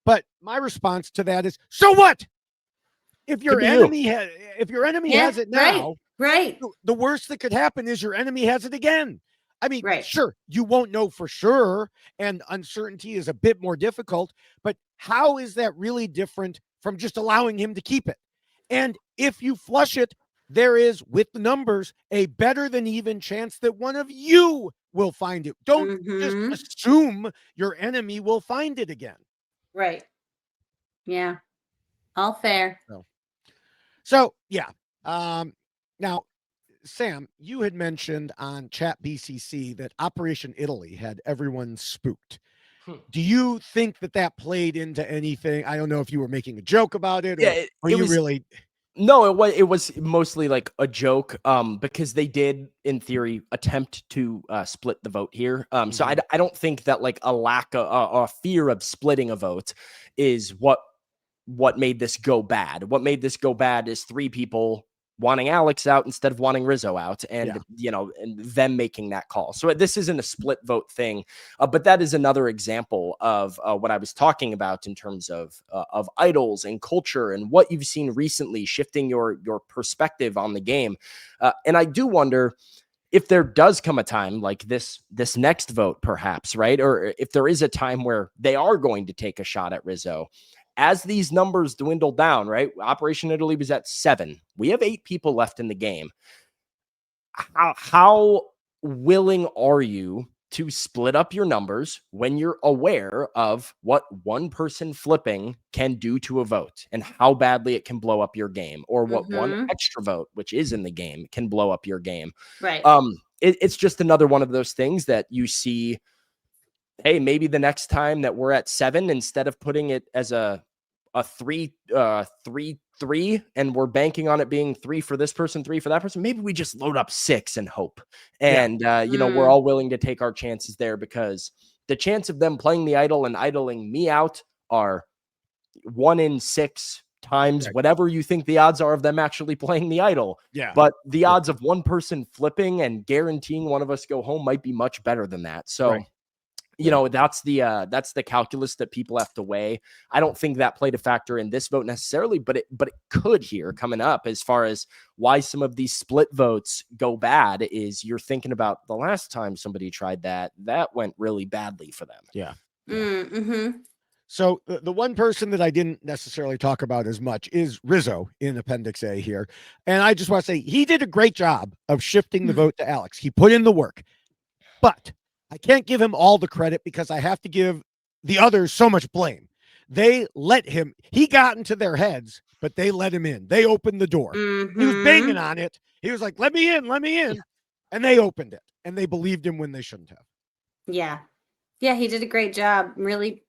But my response to that is, so what? If your enemy has it now, right. The worst that could happen is your enemy has it again. I mean, Right. sure, you won't know for sure, and uncertainty is a bit more difficult, but how is that really different from just allowing him to keep it? And if you flush it, there is, with the numbers, a better than even chance that one of you will find it. Don't just assume your enemy will find it again. Right. Yeah. All fair. So yeah. Now, Sam, you had mentioned on Chat BCC that Operation Italy had everyone spooked. Do you think that played into anything? I don't know if you were making a joke about it, or you really... No, it was mostly like a joke, because they did, in theory, attempt to split the vote here. So I don't think that like a lack of a fear of splitting a vote is what made this go bad. What made this go bad is three people wanting Alex out instead of wanting Rizzo out, and you know, and them making that call. So this isn't a split vote thing, but that is another example of what I was talking about in terms of idols and culture and what you've seen recently shifting your perspective on the game. And I do wonder if there does come a time like this next vote, perhaps, right? Or if there is a time where they are going to take a shot at Rizzo. As these numbers dwindle down, right? Operation Italy was at 7. We have 8 people left in the game. How willing are you to split up your numbers when you're aware of what one person flipping can do to a vote and how badly it can blow up your game, or what one extra vote, which is in the game, can blow up your game? Right. It's just another one of those things that you see. Hey, maybe the next time that we're at 7, instead of putting it as a 3-3, and we're banking on it being 3 for this person, 3 for that person, maybe we just load up 6 and hope. And you know, we're all willing to take our chances there, because the chance of them playing the idol and idling me out are 1 in 6 times whatever you think the odds are of them actually playing the idol. But the odds of one person flipping and guaranteeing one of us go home might be much better than that. So you know, that's the calculus that people have to weigh. I don't think that played a factor in this vote necessarily, but it could here coming up, as far as why some of these split votes go bad. Is you're thinking about the last time somebody tried that went really badly for them. So the one person that I didn't necessarily talk about as much is Rizzo in Appendix A here. And I just want to say he did a great job of shifting the vote to Alex. He put in the work, but I can't give him all the credit because I have to give the others so much blame. They let him, he got into their heads, but they let him in. They opened the door. He was banging on it. He was like, let me in, let me in. And they opened it, and they believed him when they shouldn't have. Yeah. Yeah, he did a great job really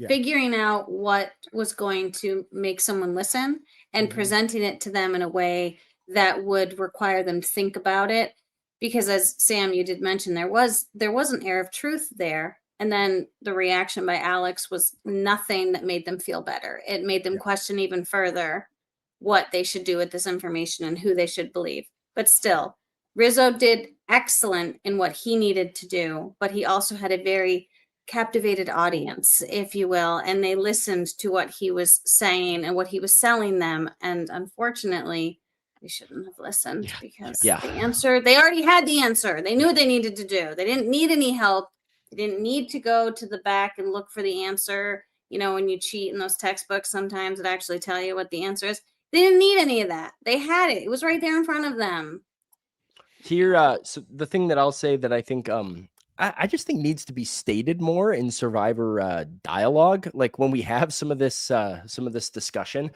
figuring out what was going to make someone listen and presenting it to them in a way that would require them to think about it. Because as Sam, you did mention, there was an air of truth there. And then the reaction by Alex was nothing that made them feel better. It made them question even further what they should do with this information and who they should believe. But still, Rizzo did excellent in what he needed to do, but he also had a very captivated audience, if you will, and they listened to what he was saying and what he was selling them. And unfortunately, they shouldn't have listened because the answer, they already had the answer. They knew what they needed to do. They didn't need any help. They didn't need to go to the back and look for the answer. You know, when you cheat in those textbooks, sometimes it actually tell you what the answer is. They didn't need any of that. They had it. It was right there in front of them. Here, so the thing that I'll say that I think I just think needs to be stated more in Survivor dialogue, like when we have some of this discussion.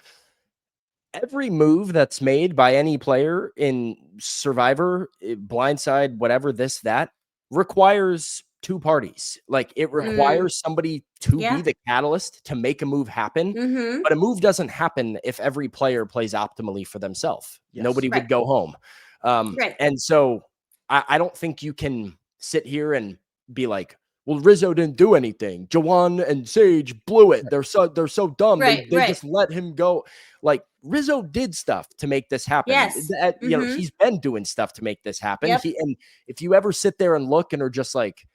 Every move that's made by any player in Survivor, blindside, whatever, this, that, requires two parties. Like it requires somebody to be the catalyst to make a move happen. But a move doesn't happen if every player plays optimally for themselves. Nobody would go home. And so I don't think you can sit here and be like, well, Rizzo didn't do anything. Jawan and Sage blew it. They're so dumb. They just let him go. Like Rizzo did stuff to make this happen. Yes. You know, he's been doing stuff to make this happen. And if you ever sit there and look and are just like,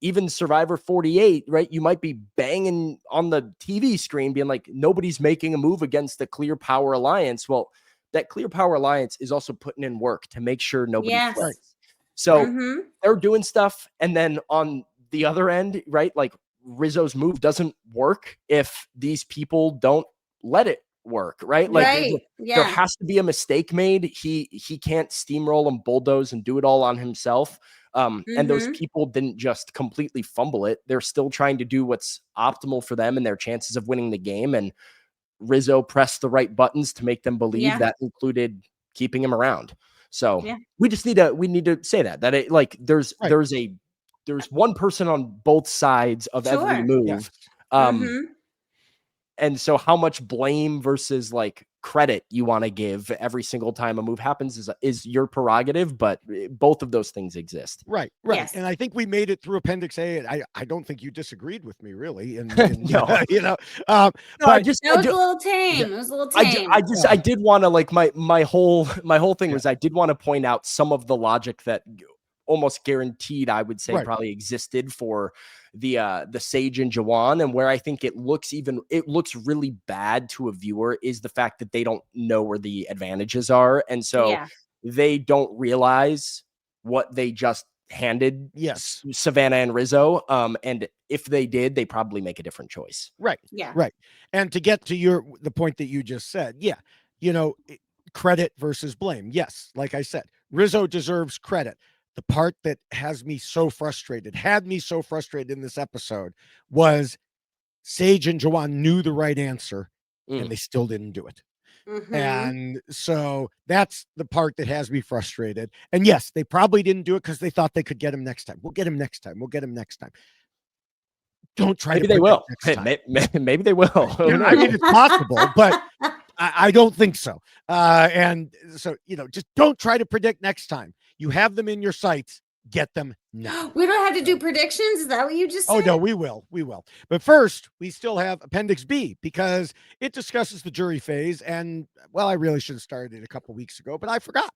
even Survivor 48, right? You might be banging on the TV screen being like, nobody's making a move against the Clear Power Alliance. Well, that Clear Power Alliance is also putting in work to make sure nobody flips. So they're doing stuff. And then on the other end, right? Like Rizzo's move doesn't work if these people don't let it work, right? Like there has to be a mistake made. He can't steamroll and bulldoze and do it all on himself. And those people didn't just completely fumble it. They're still trying to do what's optimal for them and their chances of winning the game. And Rizzo pressed the right buttons to make them believe that included keeping him around. So we need to say that it, like there's one person on both sides of every move. And so how much blame versus like credit you want to give every single time a move happens is your prerogative, but both of those things exist. Right. Yes. And I think we made it through Appendix A. And I don't think you disagreed with me really. And no. You know, but it was a little tame. It was a little tame. I did want to like my whole thing was I did want to point out some of the logic that almost guaranteed, I would say, probably existed for the Sage and Jawan, and where I think it looks really bad to a viewer is the fact that they don't know where the advantages are, and so they don't realize what they just handed Savannah and Rizzo. And if they did, they probably make a different choice. Right. Yeah. Right. And to get to the point that you just said, you know, credit versus blame. Yes, like I said, Rizzo deserves credit. The part that had me so frustrated in this episode was Sage and Jawan knew the right answer and they still didn't do it. And so that's the part that has me frustrated. And yes, they probably didn't do it because they thought they could get him next time. We'll get him next time. Don't try maybe to they will. Maybe they will. I mean, it's possible, but I don't think so. And so, you know, just don't try to predict next time. You have them in your sights. Get them now. We don't have to do predictions. Is that what you just said? Oh, no, we will. But first, we still have Appendix B because it discusses the jury phase. And, well, I really should have started it a couple weeks ago, but I forgot.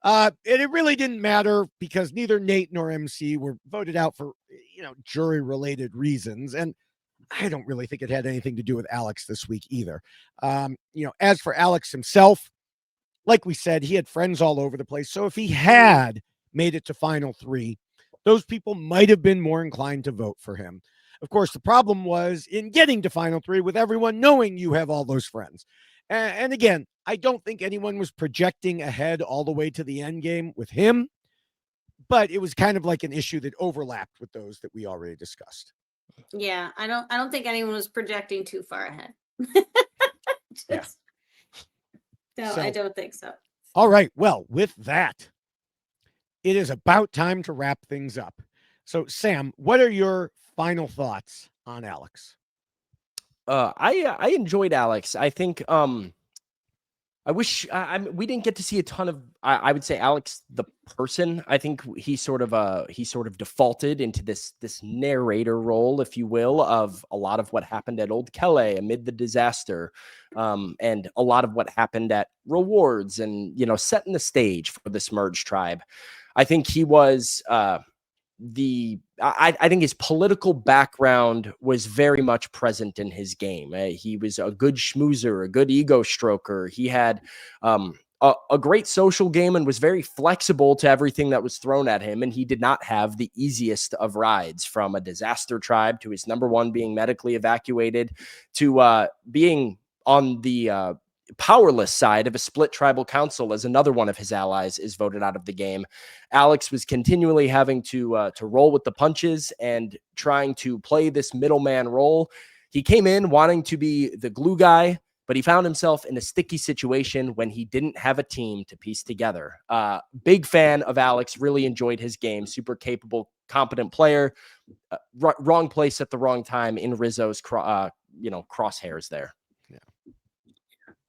And it really didn't matter because neither Nate nor MC were voted out for, you know, jury-related reasons. And I don't really think it had anything to do with Alex this week either. You know, as for Alex himself, like we said, he had friends all over the place. So if he had made it to final three, those people might have been more inclined to vote for him. Of course, the problem was in getting to final three with everyone knowing you have all those friends. And again, I don't think anyone was projecting ahead all the way to the end game with him, but it was kind of like an issue that overlapped with those that we already discussed. Yeah, I don't think anyone was projecting too far ahead. No, I don't think so. All right. Well, with that, it is about time to wrap things up. So, Sam, what are your final thoughts on Alex? I enjoyed Alex. I think I wish we didn't get to see a ton of. I would say Alex the person. I think he sort of defaulted into this narrator role, if you will, of a lot of what happened at Old Kelly amid the disaster, and a lot of what happened at Rewards, and setting the stage for this merge tribe. I think he was. I think his political background was very much present in his game. He was a good schmoozer, a good ego stroker. He had a great social game and was very flexible to everything that was thrown at him. And he did not have the easiest of rides, from a disaster tribe to his number one being medically evacuated to being on the powerless side of a split tribal council as another one of his allies is voted out of the game. Alex was continually having to roll with the punches and trying to play this middleman role. He came in wanting to be the glue guy, but he found himself in a sticky situation when he didn't have a team to piece together. Big fan of Alex, really enjoyed his game, super capable, competent player. Wrong place at the wrong time in Rizzo's crosshairs there.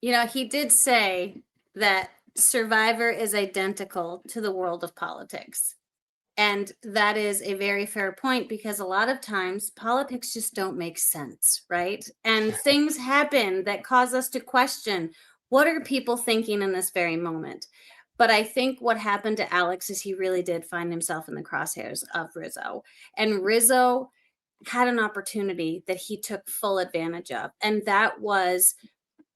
He did say that Survivor is identical to the world of politics. And that is a very fair point, because a lot of times politics just don't make sense, right? And things happen that cause us to question, what are people thinking in this very moment? But I think what happened to Alex is he really did find himself in the crosshairs of Rizzo. And Rizzo had an opportunity that he took full advantage of. And that was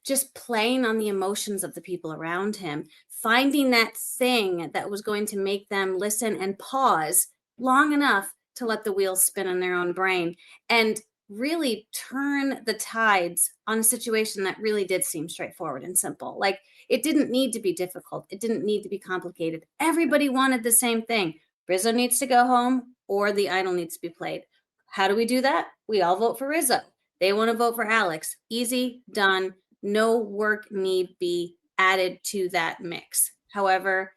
just playing on the emotions of the people around him, finding that thing that was going to make them listen and pause long enough to let the wheels spin in their own brain and really turn the tides on a situation that really did seem straightforward and simple. Like, it didn't need to be difficult. It didn't need to be complicated. Everybody wanted the same thing. Rizzo needs to go home, or the idol needs to be played. How do we do that? We all vote for Rizzo. They want to vote for Alex. Easy, done. No work need be added to that mix. However,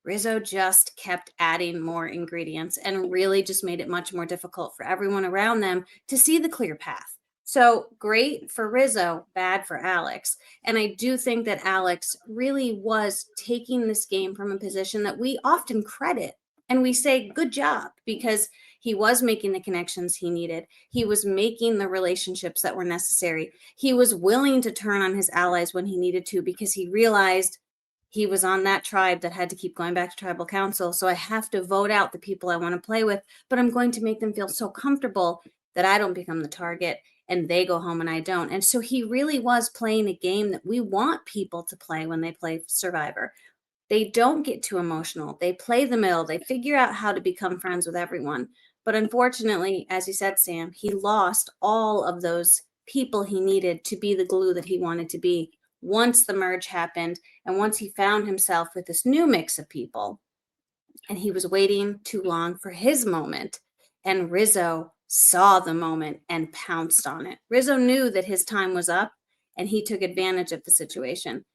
Rizzo just kept adding more ingredients and really just made it much more difficult for everyone around them to see the clear path. So great for Rizzo, bad for Alex. And I do think that Alex really was taking this game from a position that we often credit, and we say, good job, because he was making the connections he needed. He was making the relationships that were necessary. He was willing to turn on his allies when he needed to, because he realized he was on that tribe that had to keep going back to tribal council. So I have to vote out the people I want to play with, but I'm going to make them feel so comfortable that I don't become the target and they go home and I don't. And so he really was playing a game that we want people to play when they play Survivor. They don't get too emotional. They play the middle. They figure out how to become friends with everyone. But unfortunately, as you said, Sam, he lost all of those people he needed to be the glue that he wanted to be once the merge happened, and once he found himself with this new mix of people. And he was waiting too long for his moment. And Rizzo saw the moment and pounced on it. Rizzo knew that his time was up, and he took advantage of the situation.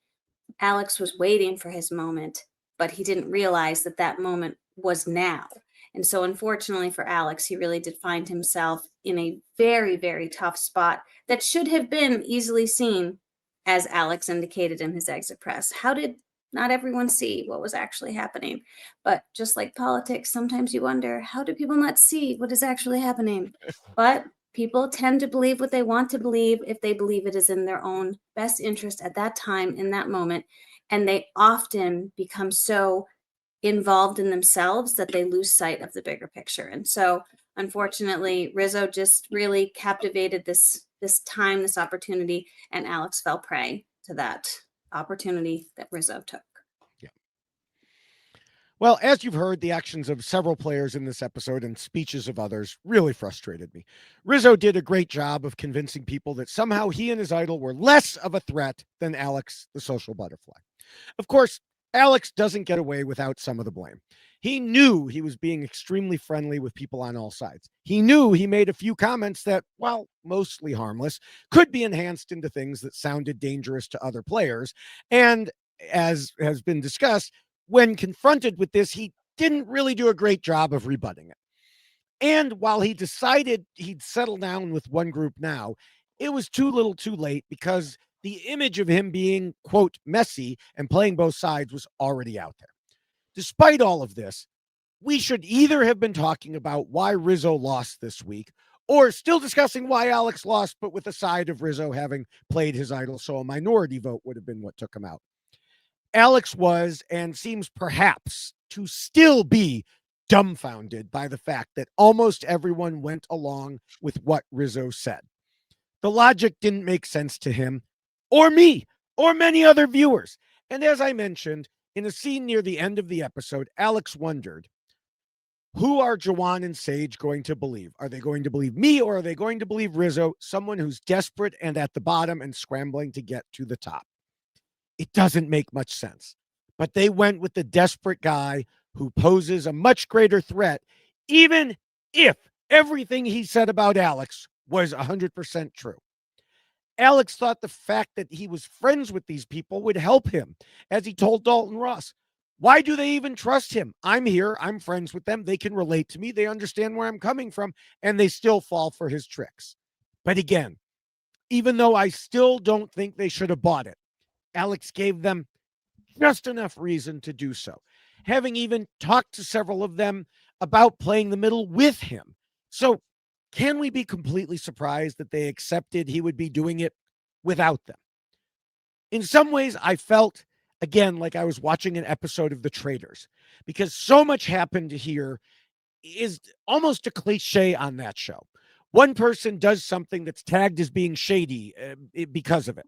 Alex was waiting for his moment, but he didn't realize that that moment was now. And so, unfortunately for Alex, he really did find himself in a very, very tough spot that should have been easily seen, as Alex indicated in his exit press. How did not everyone see what was actually happening? But just like politics, sometimes you wonder, how do people not see what is actually happening? But people tend to believe what they want to believe if they believe it is in their own best interest at that time, in that moment. And they often become so involved in themselves that they lose sight of the bigger picture. And so, unfortunately, Rizzo just really captivated this time, this opportunity, and Alex fell prey to that opportunity that Rizzo took. Yeah. Well, as you've heard, the actions of several players in this episode and speeches of others really frustrated me. Rizzo did a great job of convincing people that somehow he and his idol were less of a threat than Alex, the social butterfly. Of course, Alex doesn't get away without some of the blame. He knew he was being extremely friendly with people on all sides. He knew he made a few comments that, while mostly harmless, could be enhanced into things that sounded dangerous to other players. And as has been discussed, when confronted with this, he didn't really do a great job of rebutting it. And while he decided he'd settle down with one group now, it was too little too late because the image of him being, quote, messy and playing both sides was already out there. Despite all of this, we should either have been talking about why Rizzo lost this week or still discussing why Alex lost, but with the side of Rizzo having played his idol, so a minority vote would have been what took him out. Alex was and seems perhaps to still be dumbfounded by the fact that almost everyone went along with what Rizzo said. The logic didn't make sense to him or me or many other viewers. And as I mentioned, in a scene near the end of the episode, Alex wondered, who are Jawan and Sage going to believe? Are they going to believe me or are they going to believe Rizzo, someone who's desperate and at the bottom and scrambling to get to the top? It doesn't make much sense. But they went with the desperate guy who poses a much greater threat, even if everything he said about Alex was 100% true. Alex thought the fact that he was friends with these people would help him, as he told Dalton Ross. Why do they even trust him? I'm here. I'm friends with them. They can relate to me. They understand where I'm coming from, and they still fall for his tricks. But again, even though I still don't think they should have bought it, Alex gave them just enough reason to do so, having even talked to several of them about playing the middle with him. So can we be completely surprised that they accepted he would be doing it without them? In some ways, I felt, again, like I was watching an episode of The Traitors, because so much happened here is almost a cliche on that show. One person does something that's tagged as being shady because of it.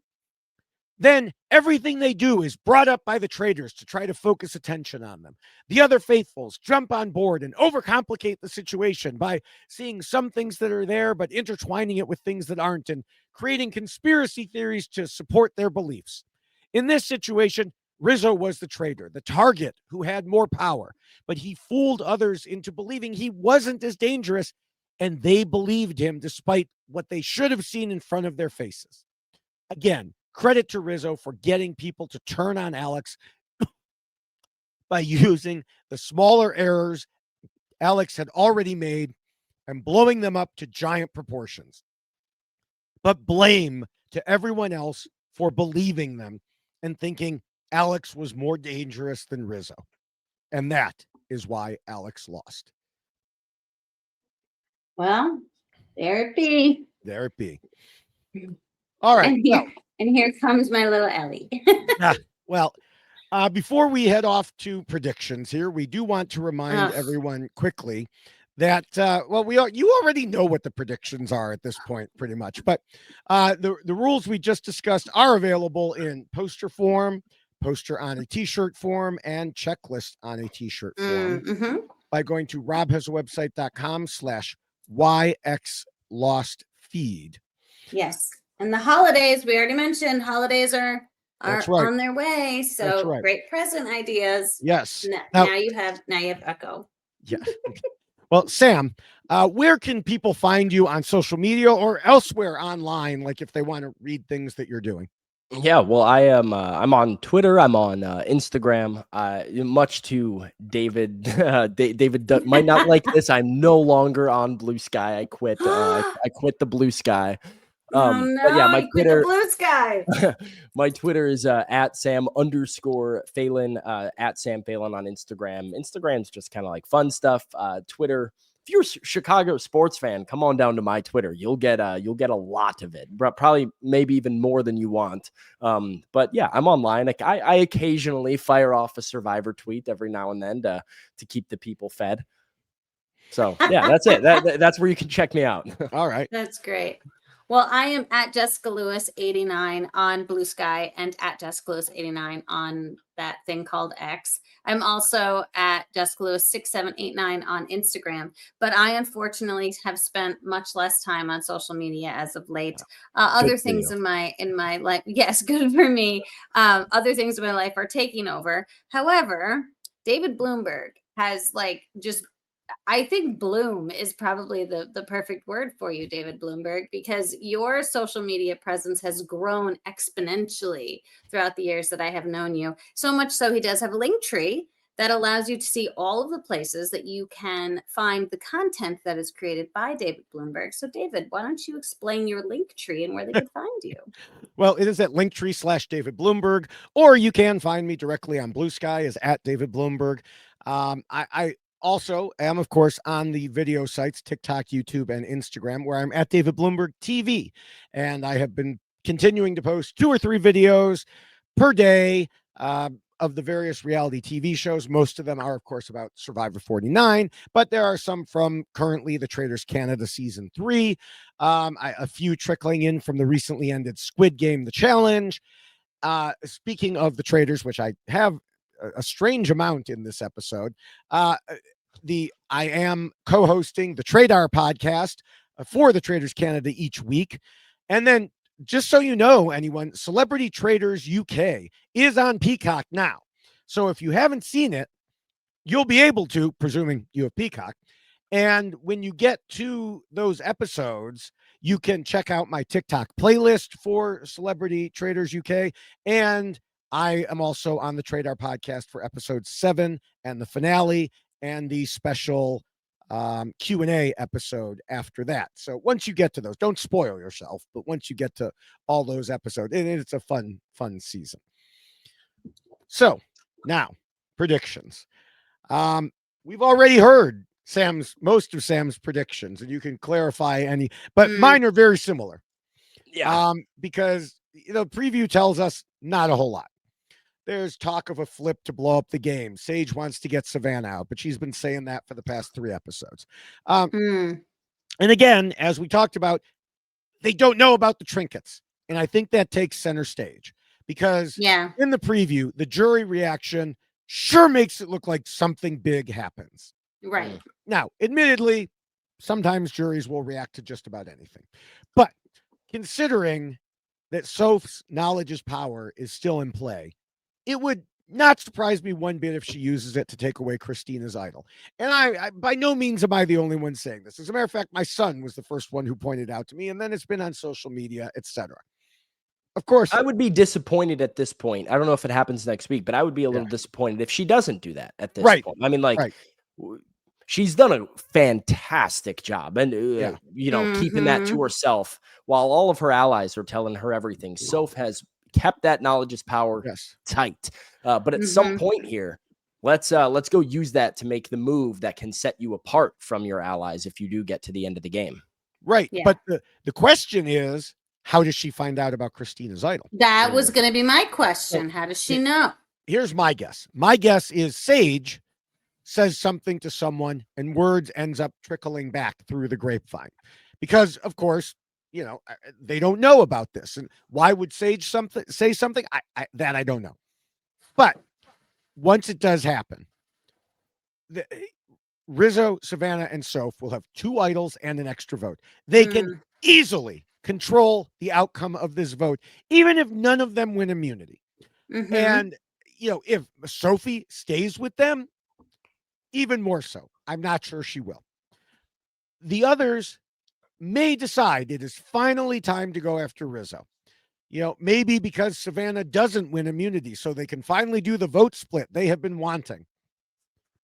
Then everything they do is brought up by the traitors to try to focus attention on them. The other faithfuls jump on board and overcomplicate the situation by seeing some things that are there, but intertwining it with things that aren't and creating conspiracy theories to support their beliefs. In this situation, Rizzo was the traitor, the target who had more power, but he fooled others into believing he wasn't as dangerous, and they believed him despite what they should have seen in front of their faces. Again, credit to Rizzo for getting people to turn on Alex by using the smaller errors Alex had already made and blowing them up to giant proportions. But blame to everyone else for believing them and thinking Alex was more dangerous than Rizzo. And that is why Alex lost. Well, there it be. There it be. All right. And here comes my little Ellie. Well, before we head off to predictions here, we do want to remind everyone quickly that, you already know what the predictions are at this point, pretty much. But the rules we just discussed are available in poster form, poster on a t-shirt form, and checklist on a t-shirt form by going to robhasawebsite.com/YXLostFeed. Yes. And the holidays, we already mentioned, holidays are That's right. on their way. So right. great present ideas. Yes. Now you have Echo. Yeah. Well, Sam, where can people find you on social media or elsewhere online, like if they want to read things that you're doing? Yeah, well, I am. I'm on Twitter. I'm on Instagram. Much to David. David might not like this. I'm no longer on Blue Sky. I quit. I quit the Blue Sky. Oh no! But yeah, my Twitter. Quit the Blue Sky. My Twitter is at Sam_Phalen. At Sam Phalen on Instagram. Instagram's just kind of like fun stuff. Twitter. If you're a Chicago sports fan, come on down to my Twitter. You'll get a lot of it, probably maybe even more than you want. But yeah, I'm online. Like I occasionally fire off a Survivor tweet every now and then to keep the people fed. So yeah, that's it. That's where you can check me out. All right, that's great. Well, I am at Jessica Lewis 89 on Blue Sky and at Jessica Lewis 89 on that thing called X. I'm also at Jessica Lewis 6789 on Instagram, but I unfortunately have spent much less time on social media as of late. Other things in my life, yes, good for me. Other things in my life are taking over. However, David Bloomberg has I think bloom is probably the perfect word for you, David Bloomberg, because your social media presence has grown exponentially throughout the years that I have known you. So much so he does have a link tree that allows you to see all of the places that you can find the content that is created by David Bloomberg. So, David, why don't you explain your link tree and where they could find you? Well, it is at Linktree/David Bloomberg, or you can find me directly on Blue Sky as at David Bloomberg. I also am, of course, on the video sites, TikTok, YouTube, and Instagram, where I'm at David Bloomberg TV. And I have been continuing to post 2 or 3 videos per day of the various reality TV shows. Most of them are, of course, about Survivor 49, but there are some from currently the Traders Canada season 3, a few trickling in from the recently ended Squid Game, The Challenge. Speaking of the Traders, which I have a strange amount in this episode, I am co-hosting the Tradar podcast for the Traders Canada each week. And then, just so you know, anyone, Celebrity Traders UK is on Peacock now. So if you haven't seen it, you'll be able to, presuming you have Peacock. And when you get to those episodes, you can check out my TikTok playlist for Celebrity Traders UK. And I am also on the Tradar podcast for episode 7 and the finale and the special Q&A episode after that. So once you get to those, don't spoil yourself, but once you get to all those episodes, it's a fun season. So now, predictions. We've already heard most of Sam's predictions, and you can clarify any, but mine are very similar. Yeah. Because the preview tells us not a whole lot. There's talk of a flip to blow up the game. Sage wants to get Savannah out, but she's been saying that for the past 3 episodes. And again, as we talked about, they don't know about the trinkets. And I think that takes center stage because in the preview, the jury reaction sure makes it look like something big happens. Right. Now, admittedly, sometimes juries will react to just about anything. But considering that Soph's knowledge is power is still in play, it would not surprise me one bit if she uses it to take away Christina's idol. And I by no means am I the only one saying this. As a matter of fact, my son was the first one who pointed out to me, and then it's been on social media, etc. Of course, I would be disappointed at this point. I don't know if it happens next week, but I would be a little disappointed if she doesn't do that at this point. I mean, she's done a fantastic job and, keeping that to herself while all of her allies are telling her everything. Soph has kept that knowledge is power tight. But at some point here, let's go use that to make the move that can set you apart from your allies if you do get to the end of the game. Right. Yeah. But the question is, how does she find out about Christina's idol? That was going to be my question. How does she know? Here's my guess. My guess is Sage says something to someone and words ends up trickling back through the grapevine because, of course, they don't know about this. And why would Sage say something? I don't know. But once it does happen, Rizzo, Savannah, and Soph will have 2 idols and an extra vote. They can easily control the outcome of this vote, even if none of them win immunity. And, if Sophie stays with them, even more so. I'm not sure she will. The others may decide it is finally time to go after Rizzo. Maybe because Savannah doesn't win immunity, so they can finally do the vote split they have been wanting.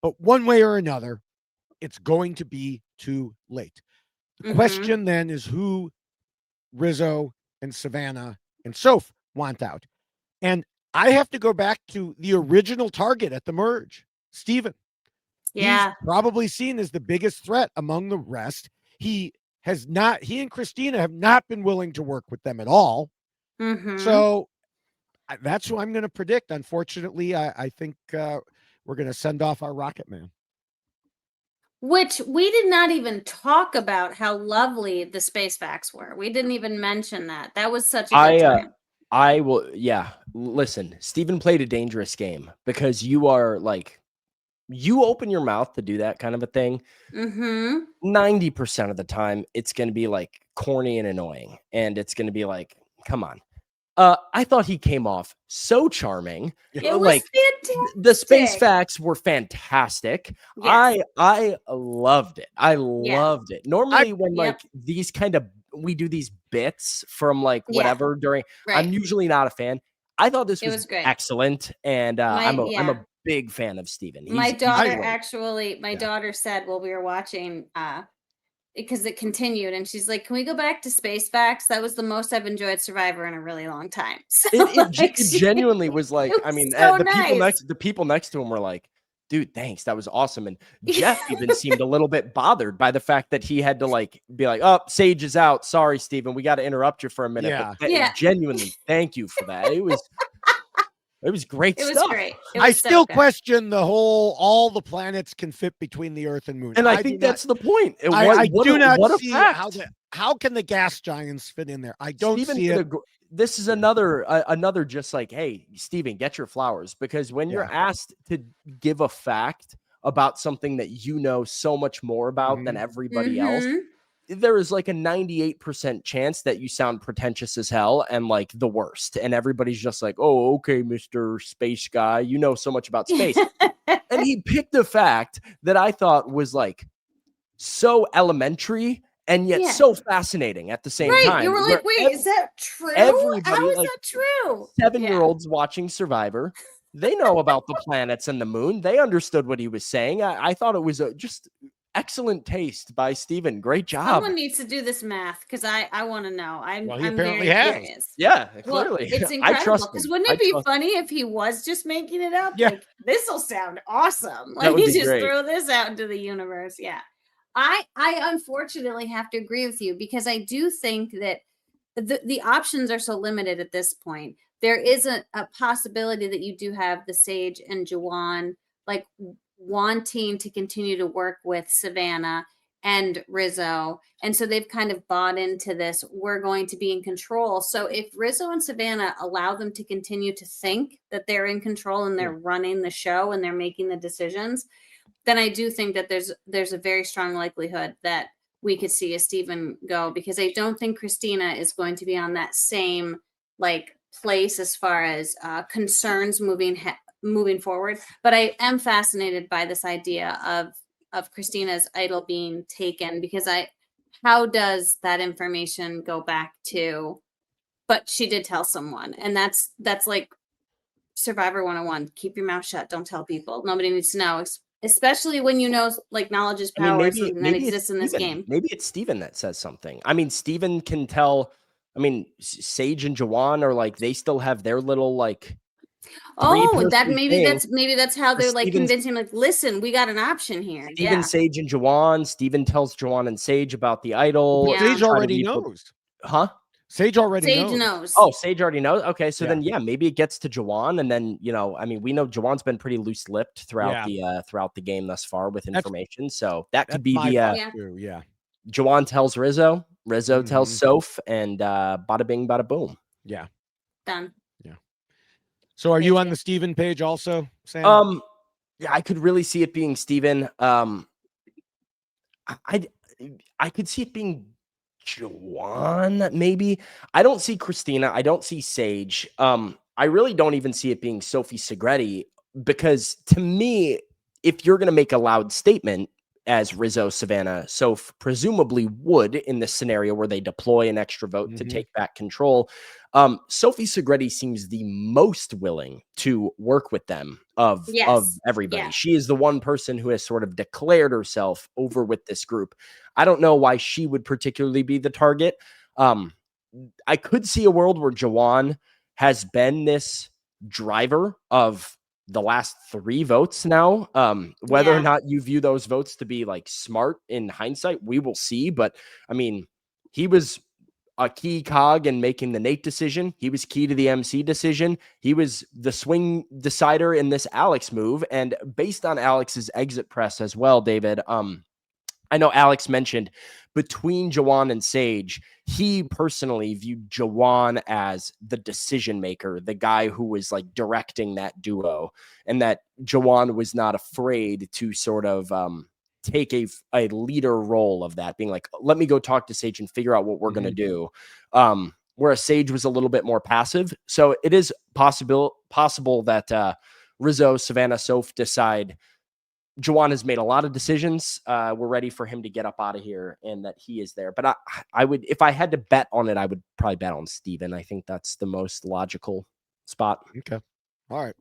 But one way or another, it's going to be too late. The question then is who Rizzo and Savannah and Soph want out. And I have to go back to the original target at the merge, Steven. Yeah. He's probably seen as the biggest threat among the rest. He and Christina have not been willing to work with them at all. So that's who I'm going to predict. Unfortunately, I think we're going to send off our Rocket Man. Which we did not even talk about how lovely the space facts were. We didn't even mention that. That was such a good time. I will. Yeah. Listen, Steven played a dangerous game because you are you open your mouth to do that kind of a thing. 90% of the time, it's going to be corny and annoying. And it's going to be come on. I thought he came off so charming. It was fantastic. The space facts were fantastic. Yes. I loved it. I loved it. Normally when these kind of, we do these bits from whatever during, I'm usually not a fan. I thought this was excellent. And I'm a big fan of Steven. My daughter great. actually, my daughter said while we were watching, because it continued, and she's like, "Can we go back to Space Facts? That was the most I've enjoyed Survivor in a really long time." So It genuinely was like, it I was mean, so the nice. people next to him were like, "Dude, thanks, that was awesome." And Jeff even seemed a little bit bothered by the fact that he had to like be like, "Oh, Sage is out. Sorry, Steven, we got to interrupt you for a minute." Yeah. But Yeah. genuinely, thank you for that. It was great It was stuff. great. It I was so still good. question the whole all the planets can fit between the Earth and Moon. And I do think not- that's the point. I do not What a see fact. how can the gas giants fit in there. I don't Steven see did it. this is another just like, hey, Steven, get your flowers, because when you're asked to give a fact about something that you know so much more about than everybody else, there is like a 98% chance that you sound pretentious as hell and like the worst. And everybody's just like, "Oh, okay, Mr. Space Guy, you know so much about space." And he picked a fact that I thought was like so elementary and yet so fascinating at the same Right. time. You were like, "Wait, is that true? How Everybody, is like that true?" 7-year-olds watching Survivor, they know about the planets and the moon. They understood what he was saying. I thought it was just excellent taste by Steven. Great job. Someone needs to do this math because I want to know. Well, he I'm apparently very has. curious. Yeah, Well, clearly. it's I incredible trust because him. wouldn't it be funny if he was just making it up? Yeah. Like, this will sound awesome. That Like, would he be just great. throw this out into the universe. Yeah. I unfortunately have to agree with you because I do think that the options are so limited at this point. There is a possibility that you do have the Sage and Juwan like wanting to continue to work with Savannah and Rizzo. And so they've kind of bought into this. We're going to be in control. So if Rizzo and Savannah allow them to continue to think that they're in control and they're running the show and they're making the decisions, then I do think that there's a very strong likelihood that we could see a Steven go, because I don't think Christina is going to be on that same like place as far as concerns moving forward. But I am fascinated by this idea of Christina's idol being taken, because how does that information go back to? But she did tell someone, and that's like Survivor 101. Keep your mouth shut. Don't tell people. Nobody needs to know, especially when you know like knowledge is I mean, power, or something that maybe it's exists in this Steven. game. Maybe it's Steven that says something. I mean, Steven can tell. I mean, Sage and Juwan are like, they still have their little like Oh, that three-person maybe that's how thing. they're like convincing, like, listen, we got an option here. Steven, Yeah. Sage, and Juwan. Steven tells Juwan and Sage about the idol. But Yeah. Sage try to already read knows. Huh? Sage already Sage knows. knows. Oh, Sage already knows. Okay, so Yeah. then maybe it gets to Juwan, and then I mean, we know Juwan's been pretty loose-lipped throughout the game thus far with information. So that could be the Yeah. too, yeah. Juwan tells Rizzo, Rizzo tells Soph, and bada bing, bada boom. Yeah. Done. Yeah. So are you on the Steven page also, Sam? Yeah, I could really see it being Steven. I could see it being Juwan, maybe. I don't see Christina. I don't see Sage. I really don't even see it being Sophie Segretti, because to me, if you're going to make a loud statement, as Rizzo, Savannah, Soph presumably would in this scenario where they deploy an extra vote to take back control, Sophie Segretti seems the most willing to work with them of everybody. Yeah. She is the one person who has sort of declared herself over with this group. I don't know why she would particularly be the target. I could see a world where Juwan has been this driver of the last 3 votes now. Whether or not you view those votes to be like smart in hindsight, we will see. But I mean, he was a key cog in making the Nate decision. He was key to the MC decision. He was the swing decider in this Alex move. And based on Alex's exit press as well, David, I know Alex mentioned between Juwan and Sage, he personally viewed Juwan as the decision maker, the guy who was like directing that duo, and that Juwan was not afraid to sort of take a leader role of that, being like, let me go talk to Sage and figure out what we're going to do. Whereas Sage was a little bit more passive. So it is possible that Rizzo, Savannah, Soph decide Juwan has made a lot of decisions. We're ready for him to get up out of here, and that he is there. But I would, if I had to bet on it, I would probably bet on Steven. I think that's the most logical spot. Okay. All right.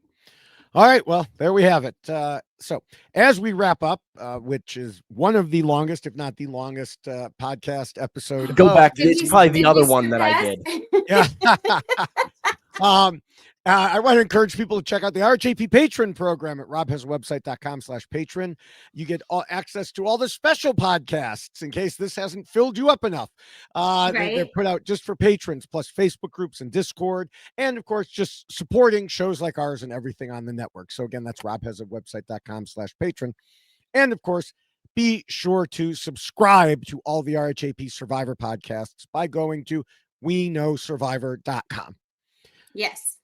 All right. Well, there we have it. So as we wrap up, which is one of the longest, if not the longest podcast episode. Go back. Did It's we- probably the did other we one that I surpass? did. Yeah. I want to encourage people to check out the RHAP patron program at robhasawebsite.com/patron. You get all access to all the special podcasts in case this hasn't filled you up enough. They're Right. put out just for patrons, plus Facebook groups and Discord. And of course, just supporting shows like ours and everything on the network. So again, that's robhasawebsite.com/patron. And of course, be sure to subscribe to all the RHAP Survivor podcasts by going to weknowsurvivor.com. Yes.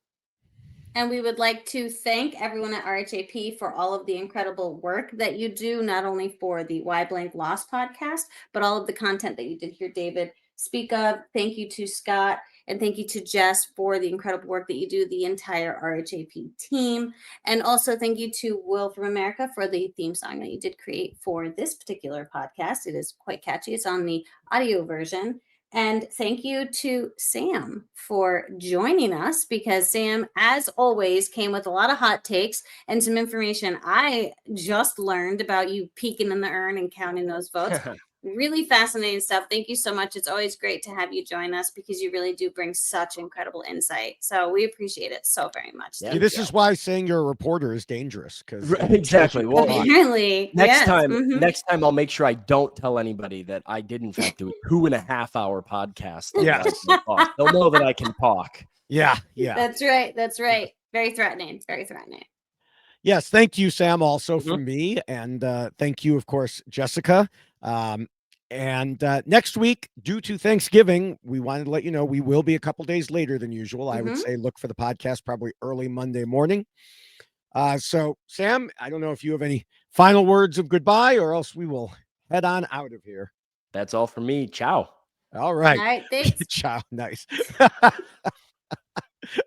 And we would like to thank everyone at RHAP for all of the incredible work that you do, not only for the Why Blank Lost podcast, but all of the content that you did hear David speak of. Thank you to Scott and thank you to Jess for the incredible work that you do, the entire RHAP team. And also thank you to Will from America for the theme song that you did create for this particular podcast. It is quite catchy. It's on the audio version. And thank you to Sam for joining us, because Sam, as always, came with a lot of hot takes and some information I just learned about you peeking in the urn and counting those votes. Really fascinating stuff. Thank you so much. It's always great to have you join us because you really do bring such incredible insight. So we appreciate it so very much. Yeah. See, this is why saying you're a reporter is dangerous, because Exactly. Well, Apparently, next yes. next time I'll make sure I don't tell anybody that I did in fact do a 2.5-hour podcast. Yes. They'll know that I can talk. yeah. That's right. That's right. Very threatening. Very threatening. Yes, thank you, Sam, also Mhm. from me. And thank you, of course, Jessica. And next week, due to Thanksgiving, we wanted to let you know we will be a couple days later than usual. I would Mhm. say look for the podcast probably early Monday morning. So, Sam, I don't know if you have any final words of goodbye, or else we will head on out of here. That's all for me. Ciao. All right. All right. Thanks. Ciao. Nice.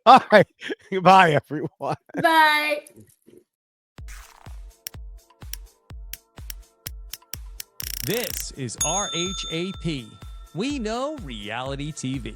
All right. Goodbye, everyone. Bye. This is RHAP. We know reality TV.